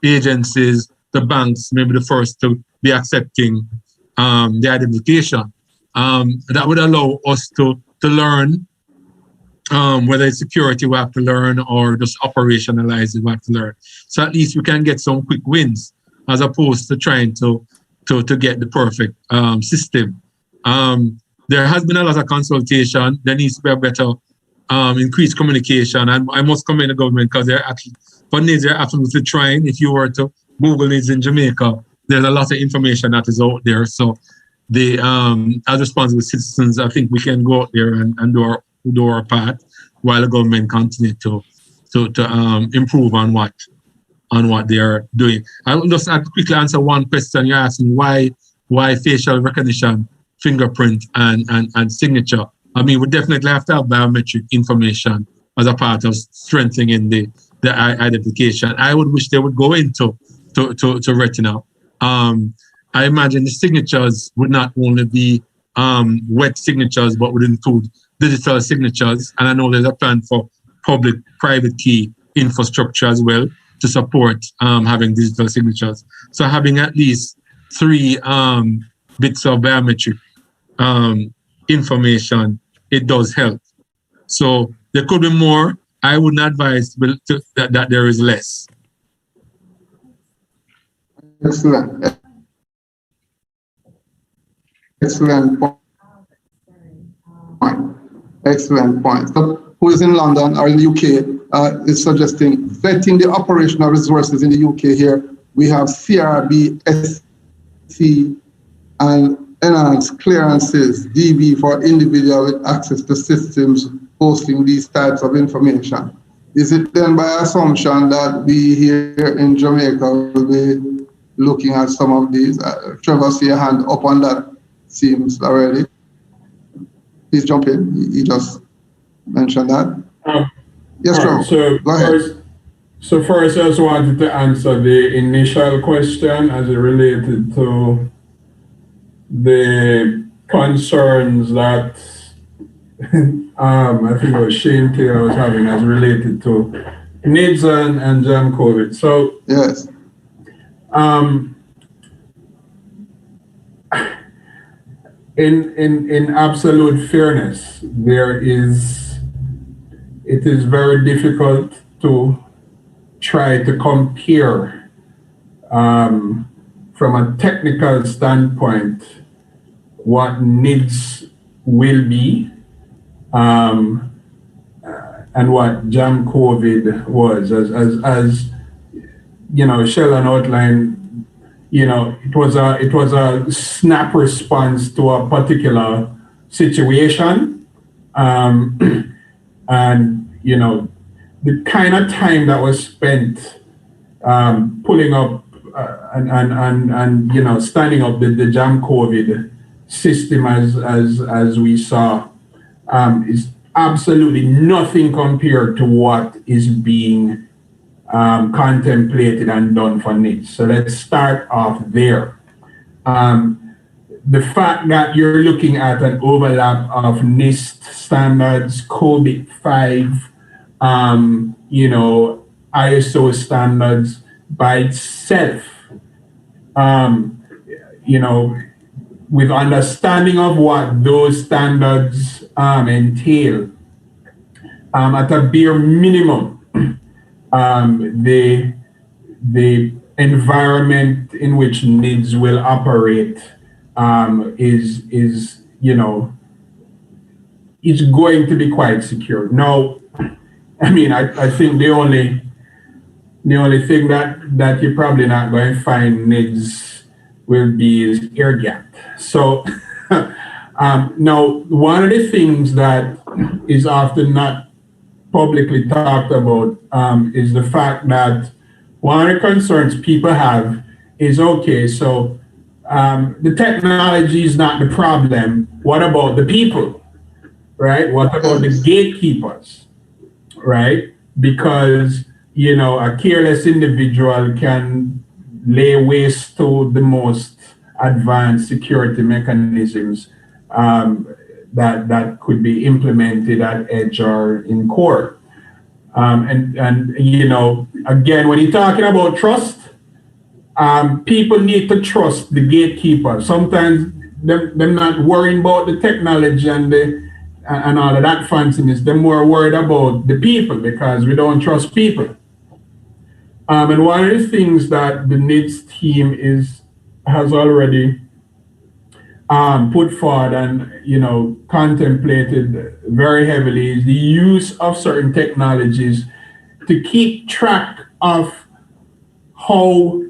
agencies, the banks, maybe the first to be accepting the identification. That would allow us to learn whether it's security we have to learn or just operationalize it we have to learn. So at least we can get some quick wins as opposed to trying to get the perfect system. There has been a lot of consultation. There needs to be a better increased communication. And I must commend the government because they're absolutely trying. If you were to Google NIDS in Jamaica, there's a lot of information that is out there. So as responsible citizens, I think we can go out there and do our part while the government continue to improve on what they are doing. I will just quickly answer one question you're asking: why facial recognition, fingerprint, and signature? I mean, we definitely have to have biometric information as a part of strengthening the identification. I would wish they would go into retina. I imagine the signatures would not only be wet signatures, but would include digital signatures. And I know there's a plan for public-private key infrastructure as well to support having digital signatures. So having at least 3 bits of biometric information, it does help. So there could be more. I wouldn't advise that there is less. Excellent. Excellent point. Excellent point. So who is in London or in the UK is suggesting vetting the operational resources in the UK here. We have CRB, SC, and enhanced clearances, DB for individual with access to systems hosting these types of information. Is it then by assumption that we here in Jamaica will be looking at some of these? Trevor, see a hand up on that. Seems already. Please jump in. He just mentioned that. Yes, Trevor. So go ahead. First, I just wanted to answer the initial question as it related to the concerns that I think it was Shane Taylor was having as related to NIDS and Jam COVID. So yes. In absolute fairness, it is very difficult to try to compare from a technical standpoint what NIDS will be and what Jam COVID was. As Sheldon outlined, it was a snap response to a particular situation, and you know, the kind of time that was spent pulling up and you know, standing up the Jam COVID system as we saw is absolutely nothing compared to what is being contemplated and done for NIST. So let's start off there. The fact that you're looking at an overlap of NIST standards, COVID 5, you know, ISO standards by itself, you know, with understanding of what those standards entail, at a bare minimum, the environment in which NIDS will operate is you know, is going to be quite secure. Now, I mean, I think the only thing that you're probably not going to find NIDS will be is air gap. So now, one of the things that is often not publicly talked about is the fact that one of the concerns people have is, okay, so the technology is not the problem. What about the people, right? What about the gatekeepers, right? Because, you know, a careless individual can lay waste to the most advanced security mechanisms that could be implemented at edge or in core. And you know, again, when you're talking about trust, people need to trust the gatekeeper. Sometimes they're not worrying about the technology and all of that fanciness. They're more worried about the people because we don't trust people. And one of the things that the NIDS team has already put forward and, you know, contemplated very heavily is the use of certain technologies to keep track of how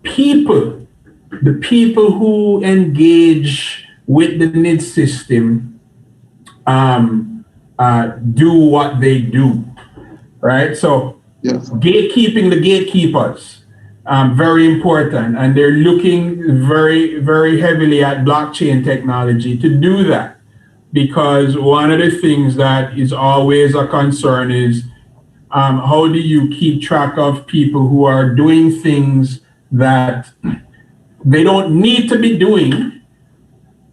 the people who engage with the NIDS system do what they do, right? So yes, gatekeeping the gatekeepers. Very important, and they're looking very, very heavily at blockchain technology to do that, because one of the things that is always a concern is how do you keep track of people who are doing things that they don't need to be doing,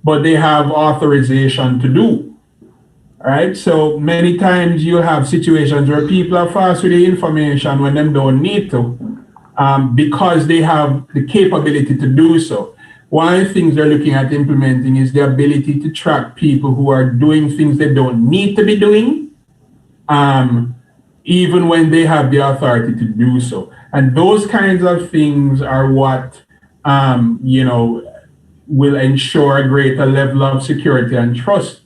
but they have authorization to do, right? So many times you have situations where people are fast with the information when they don't need to, because they have the capability to do so. One of the things they're looking at implementing is the ability to track people who are doing things they don't need to be doing, even when they have the authority to do so. And those kinds of things are what, you know, will ensure a greater level of security and trust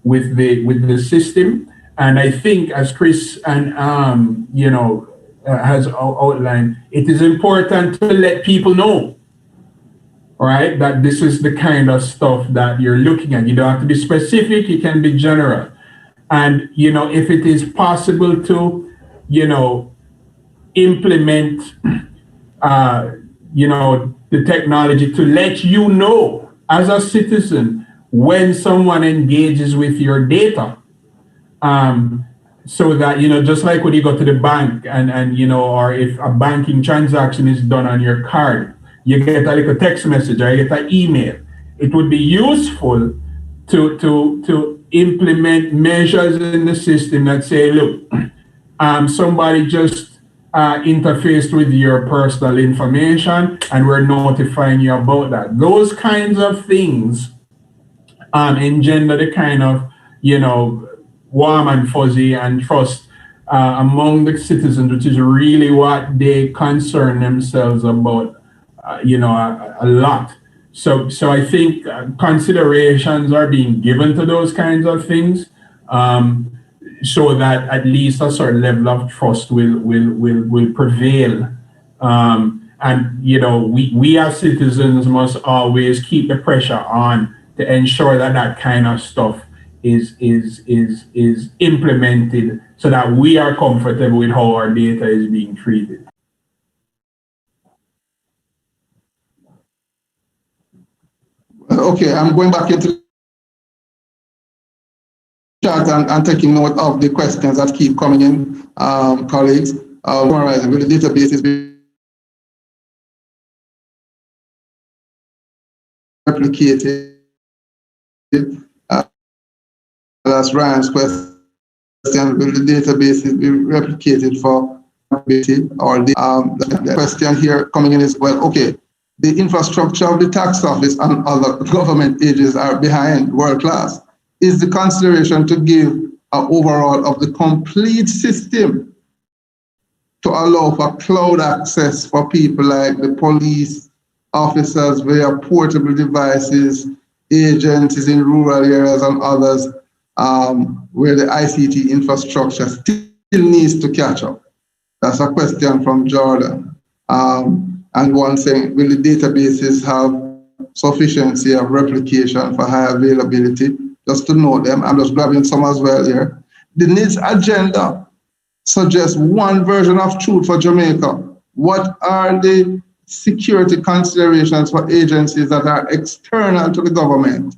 with the system. And I think, as Chris and you know, has outlined, it is important to let people know, right, that this is the kind of stuff that you're looking at. You don't have to be specific, you can be general. And, you know, if it is possible to, you know, implement, you know, the technology to let you know as a citizen when someone engages with your data. So that, you know, just like when you go to the bank and you know, or if a banking transaction is done on your card, you get a little text message or you get an email. It would be useful to implement measures in the system that say, look, somebody just interfaced with your personal information and we're notifying you about that. Those kinds of things engender the kind of, you know, warm and fuzzy and trust among the citizens, which is really what they concern themselves about, you know, a lot. So I think considerations are being given to those kinds of things, so that at least a certain level of trust will prevail. And, you know, we as citizens must always keep the pressure on to ensure that that kind of stuff is implemented so that we are comfortable with how our data is being treated. Okay, I'm going back into the chat and taking note of the questions that keep coming in, colleagues. Summarizing, will the databases be replicated? That's Ryan's question. Will the databases be replicated for or the question here coming in is, well, okay, the infrastructure of the tax office and other government agencies are behind world class. Is the consideration to give an overall of the complete system to allow for cloud access for people like the police officers via portable devices, agencies in rural areas and others, where the ICT infrastructure still needs to catch up? That's a question from Jordan. And one saying, will the databases have sufficiency of replication for high availability? Just to know them, I'm just grabbing some as well here. The NIDS agenda suggests one version of truth for Jamaica. What are the security considerations for agencies that are external to the government?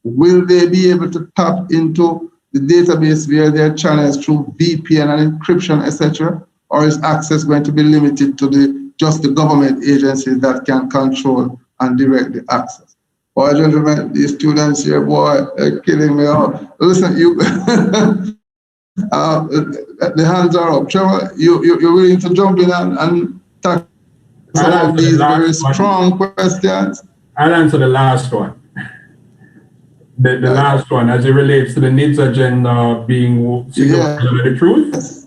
Will they be able to tap into the database via their channels through VPN and encryption, etc.? Or is access going to be limited to just the government agencies that can control and direct the access? Boy, gentlemen, these students here, boy, they're killing me out. Listen, you, the hands are up. Trevor, you're willing to jump in and tackle some of these very strong questions? I'll answer the last one. The last one, as it relates to the NIDS agenda being the truth. Yes.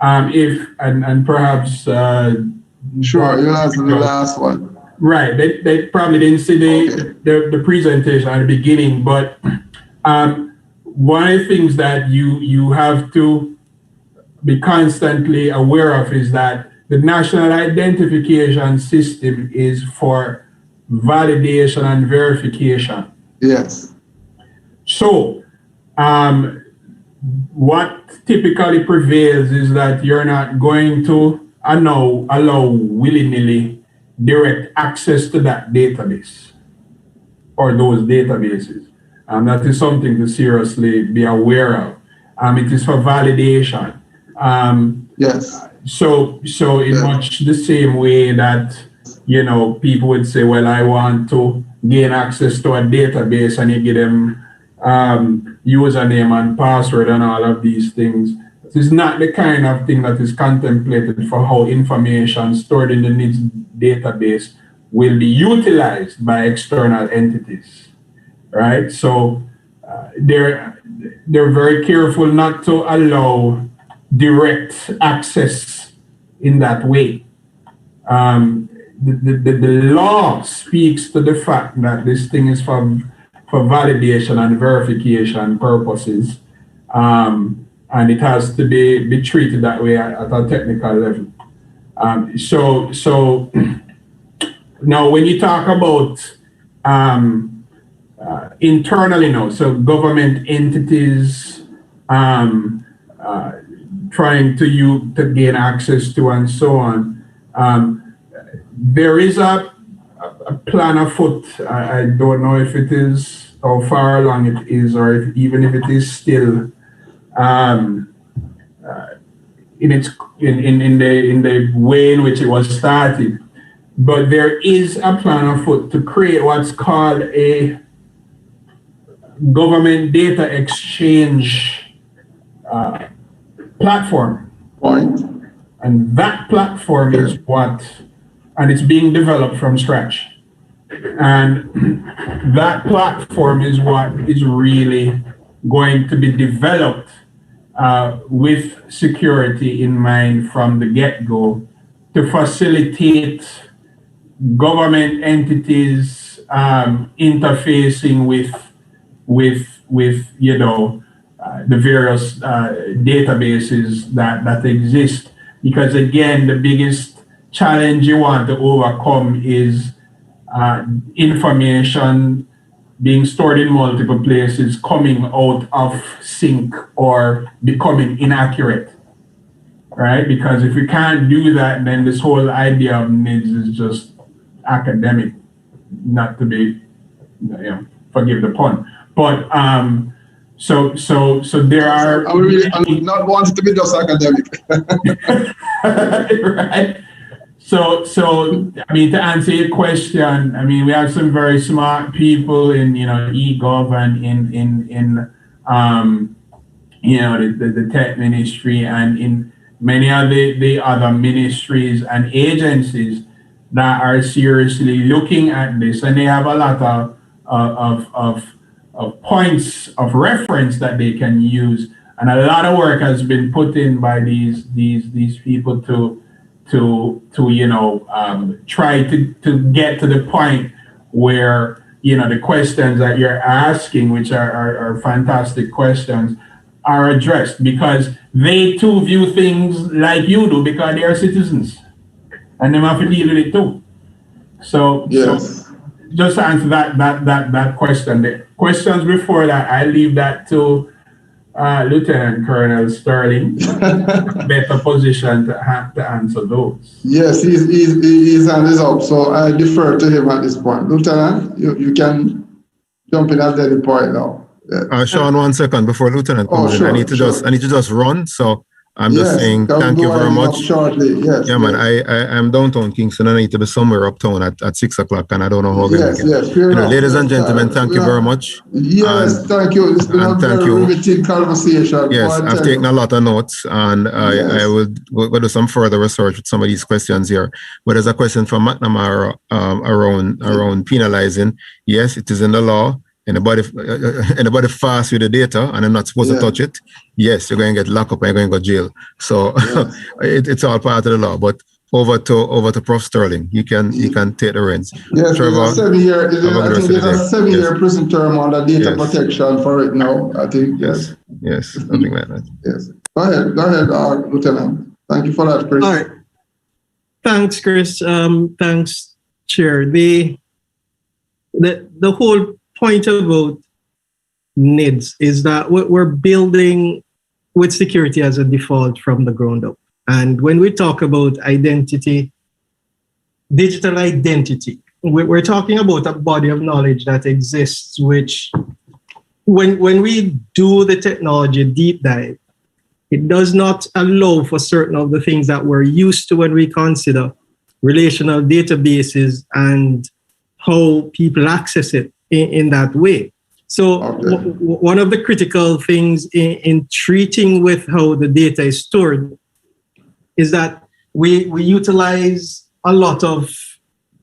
If and perhaps sure, you'll answer the last one. Right, they probably didn't see the presentation at the beginning, but one of the things that you have to be constantly aware of is that the national identification system is for validation and verification. Yes. So what typically prevails is that you're not going to allow willy-nilly direct access to that database or those databases. That is something to seriously be aware of. It is for validation. Yes. So in much the same way that, people would say, well, I want to gain access to a database, and you give them username and password and all of these things. This is not the kind of thing that is contemplated for how information stored in the NIDS database will be utilized by external entities, right? So they're very careful not to allow direct access in that way. The law speaks to the fact that this thing is for validation and verification purposes. And it has to be treated that way at a technical level. So now when you talk about internally now, so government entities trying to gain access to and so on, there is a plan afoot. I don't know if it is, how far along it is, or even if it is still in the way in which it was started, but there is a plan afoot to create what's called a government data exchange platform. And that platform is and it's being developed from scratch. And that platform is what is really going to be developed with security in mind from the get-go to facilitate government entities interfacing with the various databases that exist. Because again, the biggest challenge you want to overcome is information being stored in multiple places, coming out of sync or becoming inaccurate, right? Because if we can't do that, then this whole idea of NIDS is just academic, not to be, forgive the pun. But so there are. I'm not wanting to be just academic. Right. So I mean, to answer your question, I mean, we have some very smart people in eGov and in the tech ministry and in many of the other ministries and agencies that are seriously looking at this, and they have a lot of points of reference that they can use, and a lot of work has been put in by these people to try to get to the point where the questions that you're asking, which are fantastic questions, are addressed, because they too view things like you do, because they are citizens and they have to deal with it too. So yes. So just to answer that question. The questions before that, I leave that to Lieutenant Colonel Sterling, better position to answer those. Yes, his hand is up, so I defer to him at this point. Lieutenant, you can jump in at any point now. Yeah. Sean, 1 second before Lieutenant comes in. Sure, I need to just run. So I'm just saying thank you very much. Shortly. Yes. Yeah, man. I'm downtown Kingston. I need to be somewhere uptown at 6 o'clock, and I don't know how. Yes. Fair enough. Ladies and gentlemen, thank you very much. Yes, thank you. It's been a very riveting conversation. Yes, I've taken a lot of notes, and I will do some further research with some of these questions here. But there's a question from McNamara around penalizing. Yes, it is in the law. Anybody fast with the data and I'm not supposed to touch it, yes, you're going to get locked up and you're going to go to jail. So it's all part of the law. But over to Prof. Sterling, you can take the reins. Yes, Trevor, I think there's a 7-year prison term on the data protection for it now. I think yes, something like that. Yes. Go ahead, Lieutenant. Thank you for that, Chris. All right. Thanks, Chris. Thanks, Chair. The whole point about NIDS is that we're building with security as a default from the ground up. And when we talk about identity, digital identity, we're talking about a body of knowledge that exists, which when we do the technology deep dive, it does not allow for certain of the things that we're used to when we consider relational databases and how people access it in that way. So one of the critical things in treating with how the data is stored is that we utilize a lot of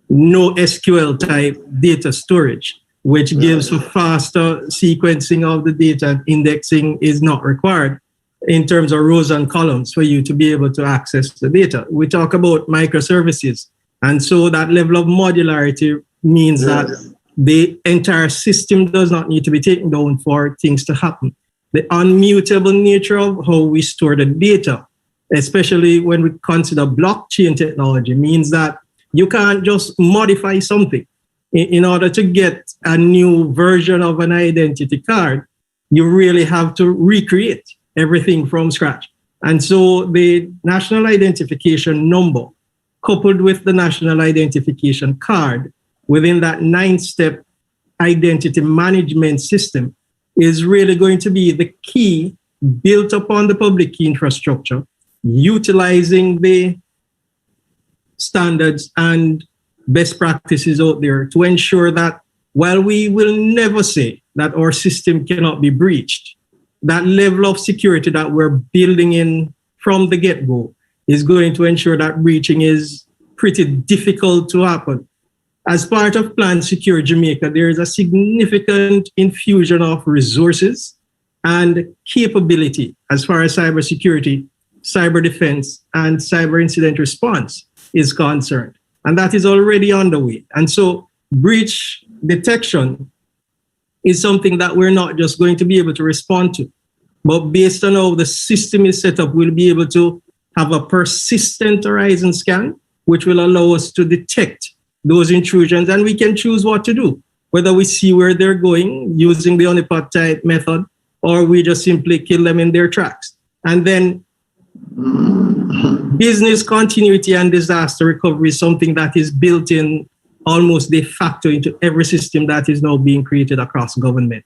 NoSQL type data storage, which gives for faster sequencing of the data. Indexing is not required in terms of rows and columns for you to be able to access the data. We talk about microservices. And so that level of modularity means that the entire system does not need to be taken down for things to happen. The unmutable nature of how we store the data, especially when we consider blockchain technology, means that you can't just modify something. In order to get a new version of an identity card, you really have to recreate everything from scratch. And so the national identification number, coupled with the national identification card, within that 9-step identity management system, is really going to be the key built upon the public key infrastructure, utilizing the standards and best practices out there to ensure that while we will never say that our system cannot be breached, that level of security that we're building in from the get-go is going to ensure that breaching is pretty difficult to happen. As part of Plan Secure Jamaica, there is a significant infusion of resources and capability as far as cybersecurity, cyber defense, and cyber incident response is concerned. And that is already underway. And so breach detection is something that we're not just going to be able to respond to, but based on how the system is set up, we'll be able to have a persistent horizon scan, which will allow us to detect those intrusions, and we can choose what to do. whether we see where they're going using the honeypot type method, or we just simply kill them in their tracks. And then business continuity and disaster recovery is something that is built in almost de facto into every system that is now being created across government.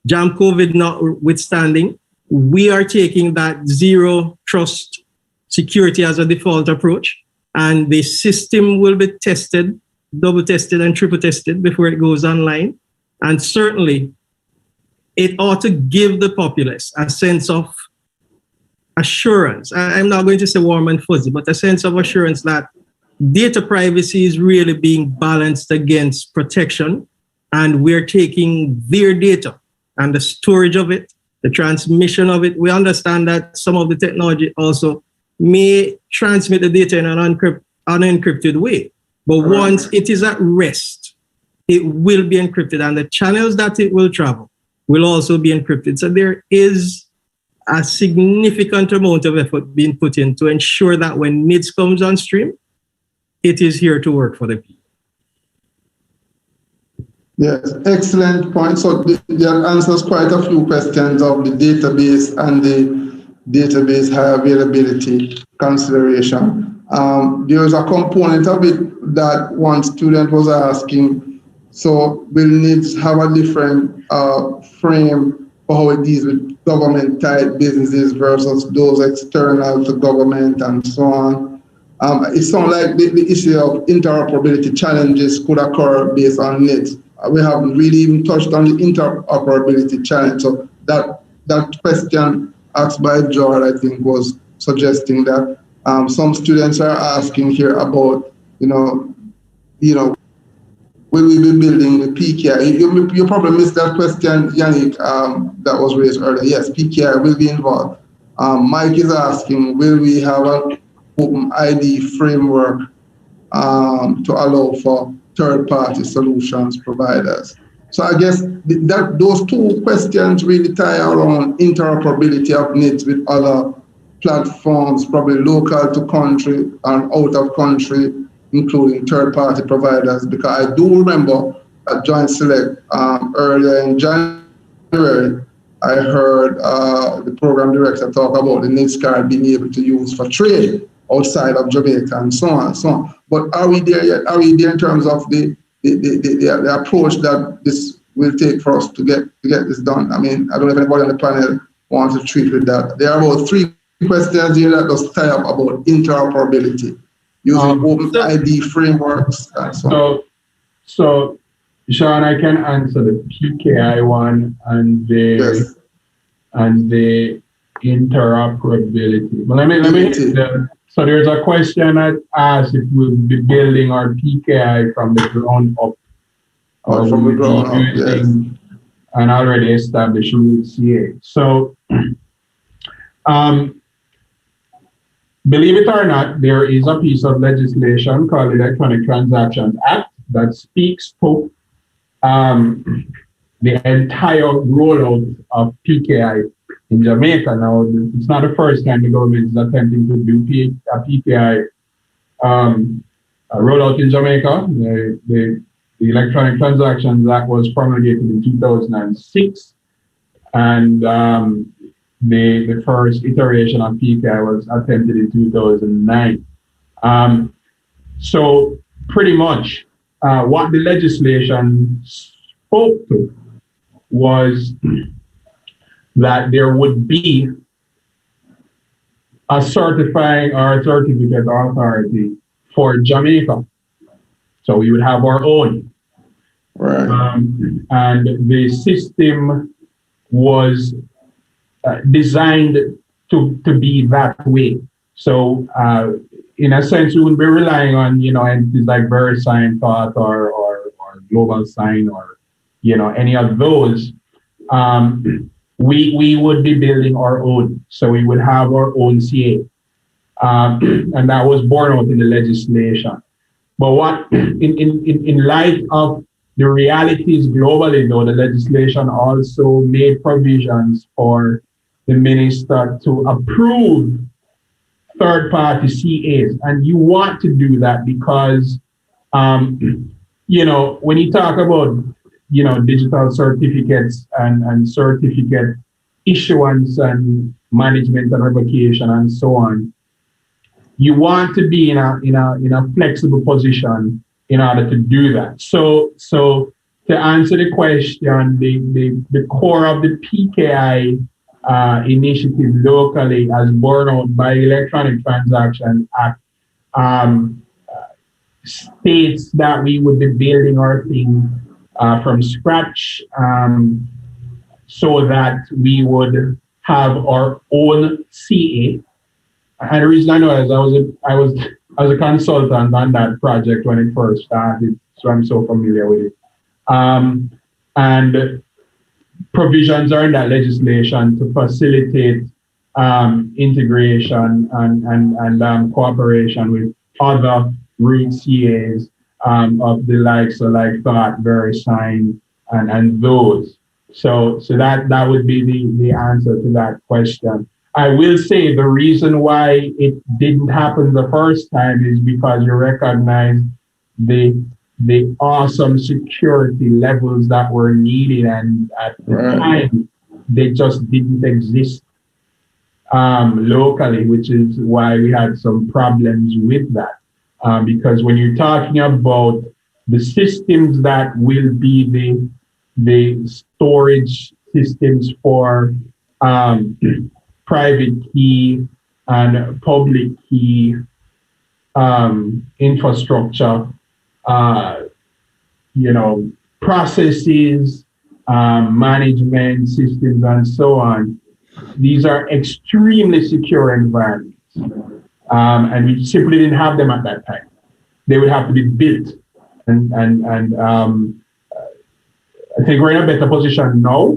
Jam COVID notwithstanding, we are taking that zero trust security as a default approach, and the system will be tested, double tested and triple tested before it goes online. And certainly it ought to give the populace a sense of assurance. I'm not going to say warm and fuzzy, but a sense of assurance that data privacy is really being balanced against protection, and we're taking their data and the storage of it, the transmission of it. We understand that some of the technology also may transmit the data in an unencrypted way, but once it is at rest, it will be encrypted, and the channels that it will travel will also be encrypted. So there is a significant amount of effort being put in to ensure that when NIDS comes on stream, it is here to work for the people. Yes, excellent point. So that answers quite a few questions of the database and the database high availability consideration. There's a component of it that one student was asking, so will NIDS have a different frame for how it deals with government type businesses versus those external to government and so on? It sounds like the issue of interoperability challenges could occur based on NIDS. We haven't really even touched on the interoperability challenge. So that question asked by George, I think, was suggesting that some students are asking here about, will we be building the PKI? You probably missed that question, Yannick, that was raised earlier. Yes, PKI will be involved. Mike is asking, will we have an open ID framework to allow for third-party solutions providers? So I guess that those two questions really tie around interoperability of NIDS with other platforms, probably local to country and out of country, including third-party providers. Because I do remember at Joint Select earlier in January, I heard the program director talk about the NIDS card being able to use for trade outside of Jamaica and so on and so on. But are we there yet? Are we there in terms of the approach that this will take for us to get this done? I mean, I don't know if anybody on the panel wants to treat with that. There are about 3 questions here that just tie up about interoperability using open ID frameworks and so on. So Sean, I can answer the PKI one and the interoperability. But let me so there's a question that asks if we'll be building our PKI from the ground up, or from the ground up, using an already established root CA. So, believe it or not, there is a piece of legislation called Electronic Transactions Act that speaks to the entire rollout of PKI in Jamaica. Now, it's not the first time the government is attempting to do a PKI rollout in Jamaica. The Electronic Transactions Act was promulgated in 2006, and the first iteration of PKI was attempted in 2009. So pretty much what the legislation spoke to was that there would be a certifying or certificate authority for Jamaica. So we would have our own. Right. And the system was designed to be that way. So in a sense, we would be relying on, entities like VeriSign, Thought, or Global Sign, or, any of those. We would be building our own. So we would have our own CA. And that was borne out in the legislation. But what, in light of the realities globally, though, the legislation also made provisions for the minister to approve third-party CAs. And you want to do that because, when you talk about digital certificates and certificate issuance and management and revocation and so on, you want to be in a flexible position in order to do that. So to answer the question, the core of the PKI initiative locally, as borne out by the Electronic Transaction Act, states that we would be building our thing from scratch, so that we would have our own CA. And the reason I know is I was a consultant on that project when it first started, so I'm so familiar with it. And provisions are in that legislation to facilitate integration and cooperation with other REIT CAs of the likes of like Thought, VeriSign, and those. So that would be the answer to that question. I will say the reason why it didn't happen the first time is because you recognize the awesome security levels that were needed, and at the time they just didn't exist locally, which is why we had some problems with that. Because when you're talking about the systems that will be the storage systems for private key and public key infrastructure, processes, management systems, and so on. These are extremely secure environments. And we simply didn't have them at that time. They would have to be built. And I think we're in a better position now,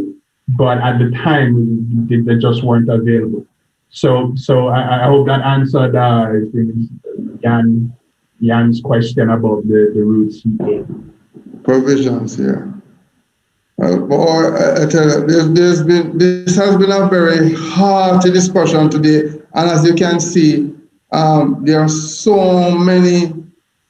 but at the time, they just weren't available. So I hope that answered Jan's question about the root CA. Provisions, yeah. Boy, I tell you, this has been a very hearty discussion today, and as you can see, there are so many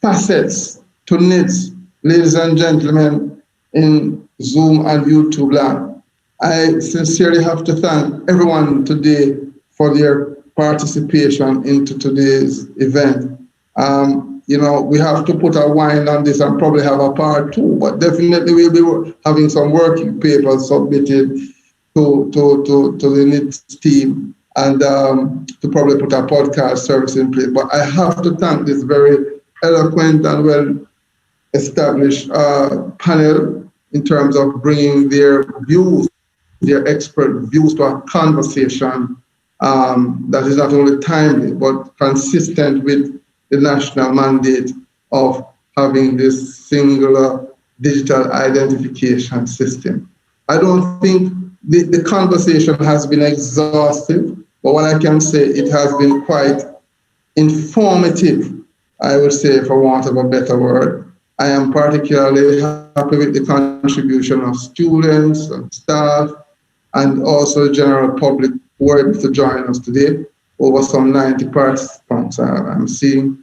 facets to NITS, ladies and gentlemen, in Zoom and YouTube land. I sincerely have to thank everyone today for their participation into today's event. We have to put a wind on this and probably have a part 2, but definitely we'll be having some working papers submitted to the NITS team, and to probably put a podcast service in place. But I have to thank this very eloquent and well-established panel in terms of bringing their views, their expert views to a conversation that is not only timely, but consistent with the national mandate of having this singular digital identification system. I don't think the conversation has been exhaustive, but what I can say, it has been quite informative, I would say, for want of a better word. I am particularly happy with the contribution of students and staff, and also the general public who were able to join us today. Over some 90 participants I'm seeing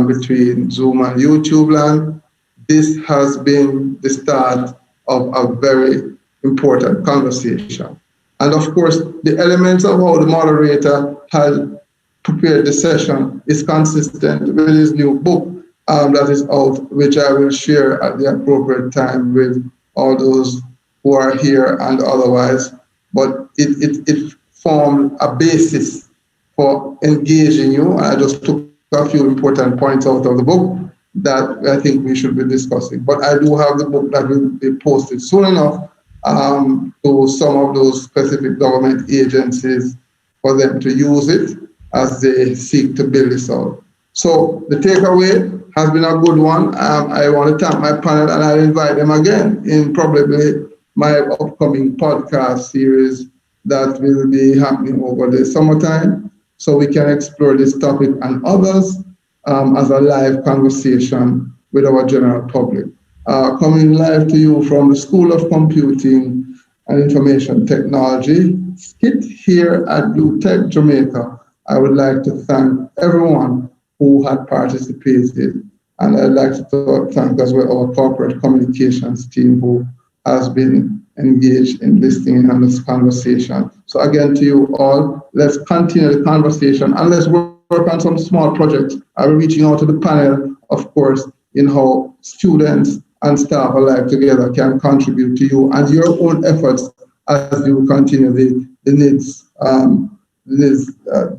between Zoom and YouTube land. This has been the start of a very important conversation. And of course, the elements of how the moderator had prepared the session is consistent with his new book that is out, which I will share at the appropriate time with all those who are here and otherwise. But it formed a basis for engaging you. And I just took a few important points out of the book that I think we should be discussing. But I do have the book that will be posted soon enough to some of those specific government agencies for them to use it as they seek to build this out. So the takeaway has been a good one. I want to thank my panel, and I'll invite them again in probably my upcoming podcast series that will be happening over the summertime, so we can explore this topic and others as a live conversation with our general public. Coming live to you from the School of Computing and Information Technology, SCIT here at Blue Tech Jamaica. I would like to thank everyone who had participated, and I'd like to thank as well our corporate communications team who has been engaged in listening in on this conversation. So again, to you all, let's continue the conversation and let's work on some small projects. I'll be reaching out to the panel, of course, in how students and staff alike together can contribute to you and your own efforts as you continue the needs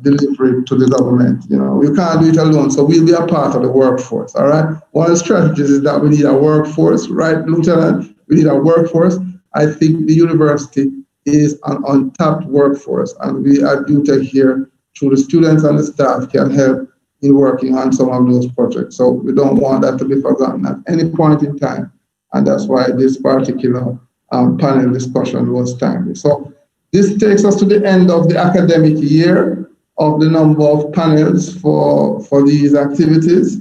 delivery to the government. You know, you can't do it alone, so we'll be a part of the workforce, all right? One of the strategies is that we need a workforce, right, Lieutenant? We need a workforce. I think the university is an untapped workforce, and we at UTech here, through the students and the staff, can help in working on some of those projects. So we don't want that to be forgotten at any point in time, and that's why this particular panel discussion was timely. So this takes us to the end of the academic year of the number of panels for these activities.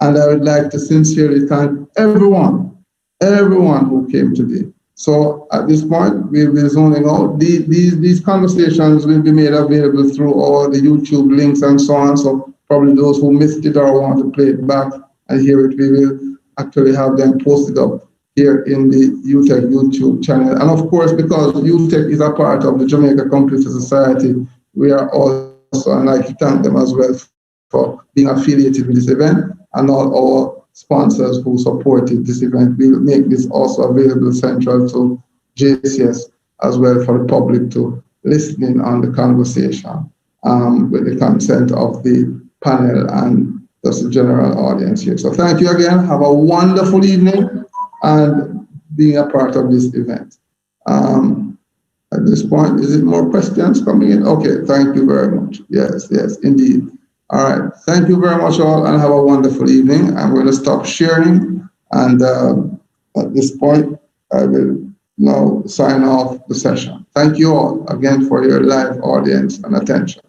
And I would like to sincerely thank everyone who came today. So at this point, we'll be zoning out. These conversations will be made available through all the YouTube links and so on. So probably those who missed it or want to play it back and hear it, we will actually have them posted up here in the UTech YouTube channel. And of course, because UTech is a part of the Jamaica Computer Society, we are also, and I'd like to thank them as well for being affiliated with this event, and all our sponsors who supported this event. We'll make this also available central to JCS as well for the public to listen in on the conversation with the consent of the panel and just the general audience here. So thank you again. Have a wonderful evening and being a part of this event. At this point, is it more questions coming in? Okay, thank you very much. Yes, indeed. All right, thank you very much all and have a wonderful evening. I'm going to stop sharing, and at this point, I will now sign off the session. Thank you all again for your live audience and attention.